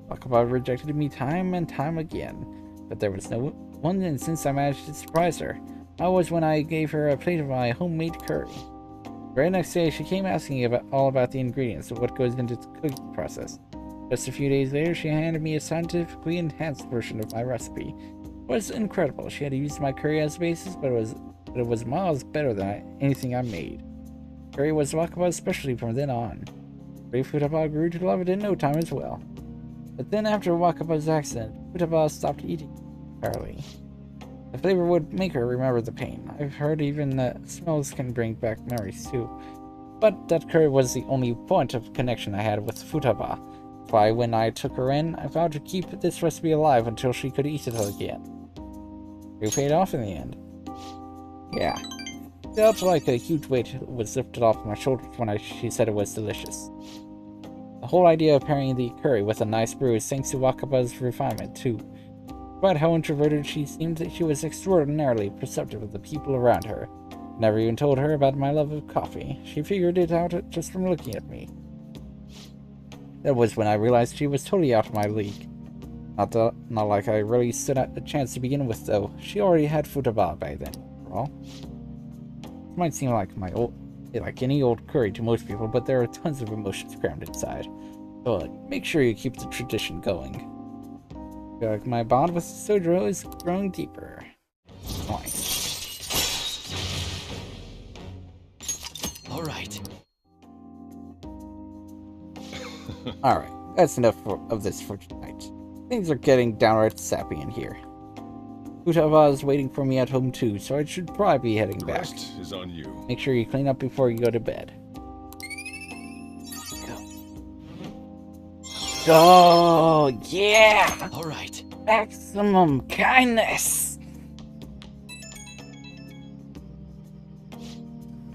Wakaba rejected me time and time again, but there was no one instance I managed to surprise her. That was when I gave her a plate of my homemade curry. The very next day, she came asking all about the ingredients of what goes into the cooking process. Just a few days later, she handed me a scientifically enhanced version of my recipe. It was incredible. She had used my curry as a basis, but it was miles better than anything I made. Curry was Wakaba's specialty from then on. Futaba grew to love it in no time as well. But then after Wakaba's accident, Futaba stopped eating entirely. The flavor would make her remember the pain. I've heard even the smells can bring back memories too. But that curry was the only point of connection I had with Futaba. That's why when I took her in, I vowed to keep this recipe alive until she could eat it again. It paid off in the end. Yeah. It felt like a huge weight was lifted off my shoulders when she said it was delicious. The whole idea of pairing the curry with a nice brew is thanks to Wakaba's refinement, too. Despite how introverted she seemed, she was extraordinarily perceptive of the people around her. Never even told her about my love of coffee. She figured it out just from looking at me. That was when I realized she was totally out of my league. Not like I really stood a chance to begin with, though. She already had Futaba by then, after all. This might seem like like any old curry to most people, but there are tons of emotions crammed inside. But make sure you keep the tradition going. I feel like my bond with Sojiro is growing deeper. Nice. All right. Alright, that's enough of this for tonight. Things are getting downright sappy in here. Futaba is waiting for me at home too, so I should probably be heading back. The rest is on you. Make sure you clean up before you go to bed. Oh, yeah! All right. Maximum kindness!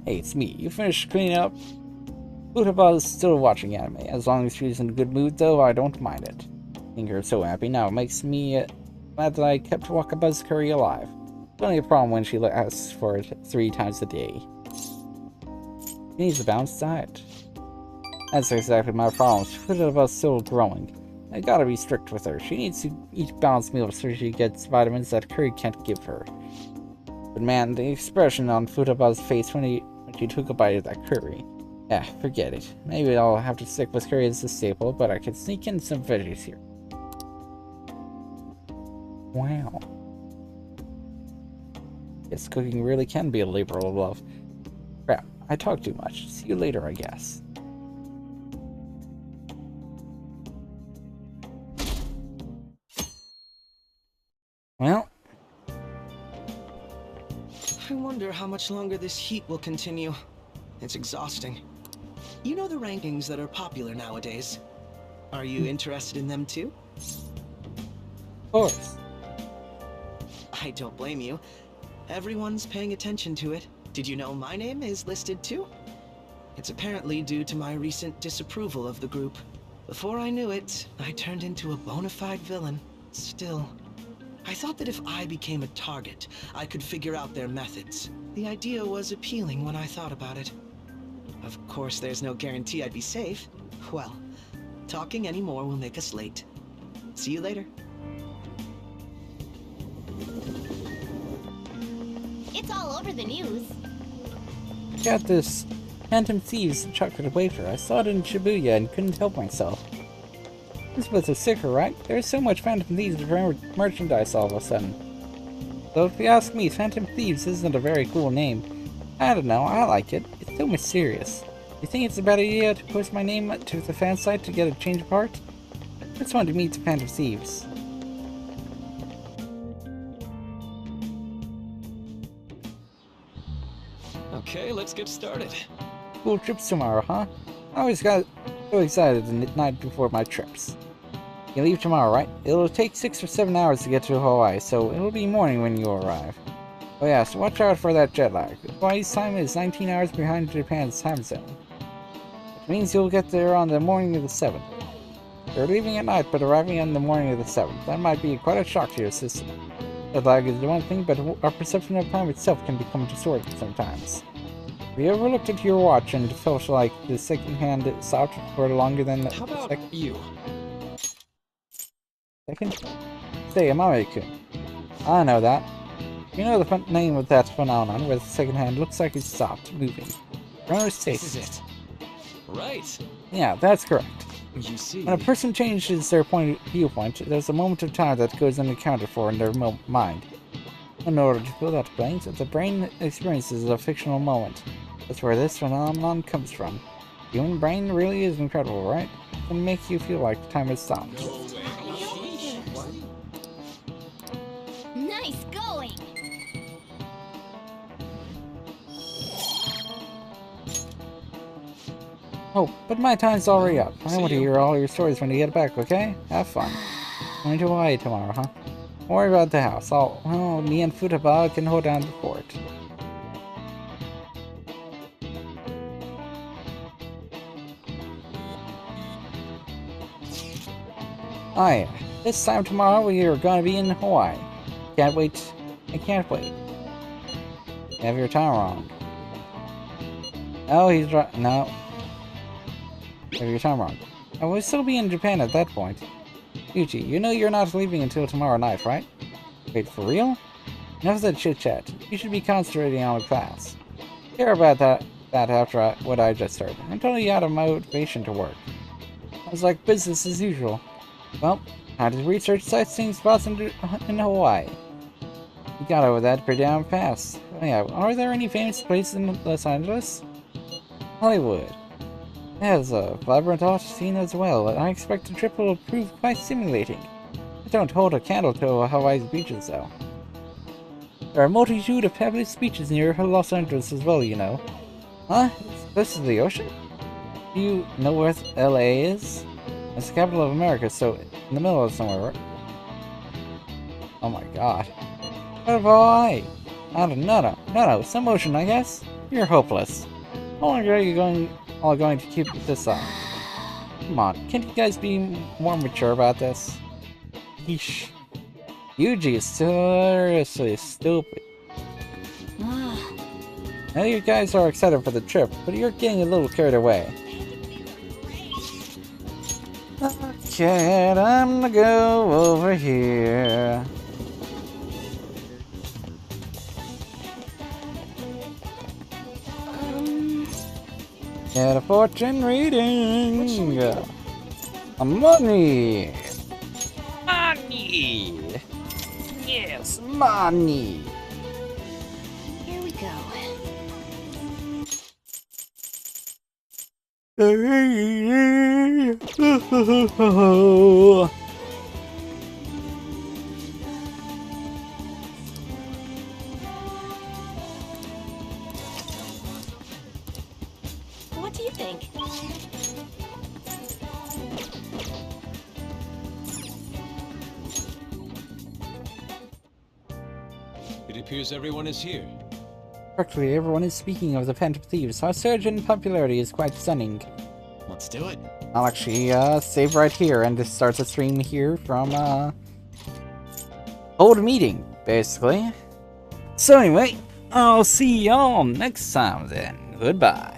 Hey, it's me. You finished cleaning up? Futaba is still watching anime. As long as she's in a good mood, though, I don't mind it. Seeing her so happy now makes me glad that I kept Wakaba's curry alive. It's only a problem when she asks for it 3 times a day. She needs a balanced diet. That's exactly my problem. Futaba's still growing. I gotta be strict with her. She needs to eat balanced meals so she gets vitamins that curry can't give her. But man, the expression on Futaba's face when she took a bite of that curry. Yeah, forget it. Maybe I'll have to stick with curry as a staple, but I could sneak in some veggies here. Wow. Guess cooking really can be a labor of love. Crap, I talk too much. See you later, I guess. Well, I wonder how much longer this heat will continue. It's exhausting. You know the rankings that are popular nowadays. Are you interested in them too? Of course. I don't blame you. Everyone's paying attention to it. Did you know my name is listed too? It's apparently due to my recent disapproval of the group. Before I knew it, I turned into a bona fide villain. Still, I thought that if I became a target, I could figure out their methods. The idea was appealing when I thought about it. Of course, there's no guarantee I'd be safe. Well, talking anymore will make us late. See you later. It's all over the news. Got this Phantom Thieves chocolate wafer. I saw it in Shibuya and couldn't help myself. This was a sticker, right? There's so much Phantom Thieves merchandise all of a sudden. Though if you ask me, Phantom Thieves isn't a very cool name. I don't know, I like it. It's so mysterious. You think it's a bad idea to post my name to the fan site to get a change of heart? I just want to meet the Phantom Thieves. Okay, let's get started. Cool trips tomorrow, huh? I always got so excited the night before my trips. You leave tomorrow, right? It'll take 6 or 7 hours to get to Hawaii, so it'll be morning when you arrive. Oh yeah, so watch out for that jet lag. Hawaii's time is 19 hours behind Japan's time zone. Which means you'll get there on the morning of the 7th. You're leaving at night, but arriving on the morning of the 7th. That might be quite a shock to your system. Jet lag is one thing, but our perception of time itself can become distorted sometimes. Have you ever looked at your watch and felt like the second hand stopped for longer than the How about you? Second? Say, Amame-kun. I know that. You know the name of that phenomenon where the second hand looks like it stopped moving. This is it. Right. Yeah, that's correct. You see. When a person changes their viewpoint, there's a moment of time that goes unaccounted for in their mind. In order to fill that blank, the brain experiences a fictional moment. That's where this phenomenon comes from. The human brain really is incredible, right? It can make you feel like time has stopped. Nice going! Oh, but my time's already up. I want to hear all your stories when you get back, okay? Have fun. Going to Hawaii tomorrow, huh? Don't worry about the house. Me and Futaba can hold down the fort. Oh yeah, this time tomorrow we are going to be in Hawaii. Can't wait. I can't wait. You have your time wrong. Oh, he's right. No. You have your time wrong. I will still be in Japan at that point. Yuji, you know you're not leaving until tomorrow night, right? Wait, for real? Enough of that chit-chat. You should be concentrating on the class. Care about that after what I just heard. I'm totally out of motivation to work. I was like business as usual. Well, I had to research sightseeing spots in Hawaii. You got over that pretty damn fast. Oh yeah, are there any famous places in Los Angeles? Hollywood. It has a vibrant art scene as well, and I expect the trip will prove quite stimulating. I don't hold a candle to Hawaii's beaches, though. There are a multitude of fabulous beaches near Los Angeles as well, you know. Huh? It's close to the ocean? Do you know where LA is? It's the capital of America, so in the middle of somewhere, right? Oh my god. What about Hawaii? I don't know. No, some ocean, I guess? You're hopeless. How long are you all going to keep this up? Come on, can't you guys be more mature about this? Yeesh. Yuji is seriously stupid. Now you guys are excited for the trip, but you're getting a little carried away. Okay, I'm gonna go over here. Get a fortune reading. A money. Money. Yes, money. Here we go. What do you think? It appears everyone is here. Correctly, everyone is speaking of the Phantom Thieves. Our surge in popularity is quite stunning. Let's do it. I'll actually save right here and just start the stream here from old meeting, basically. So anyway, I'll see y'all next time then. Goodbye.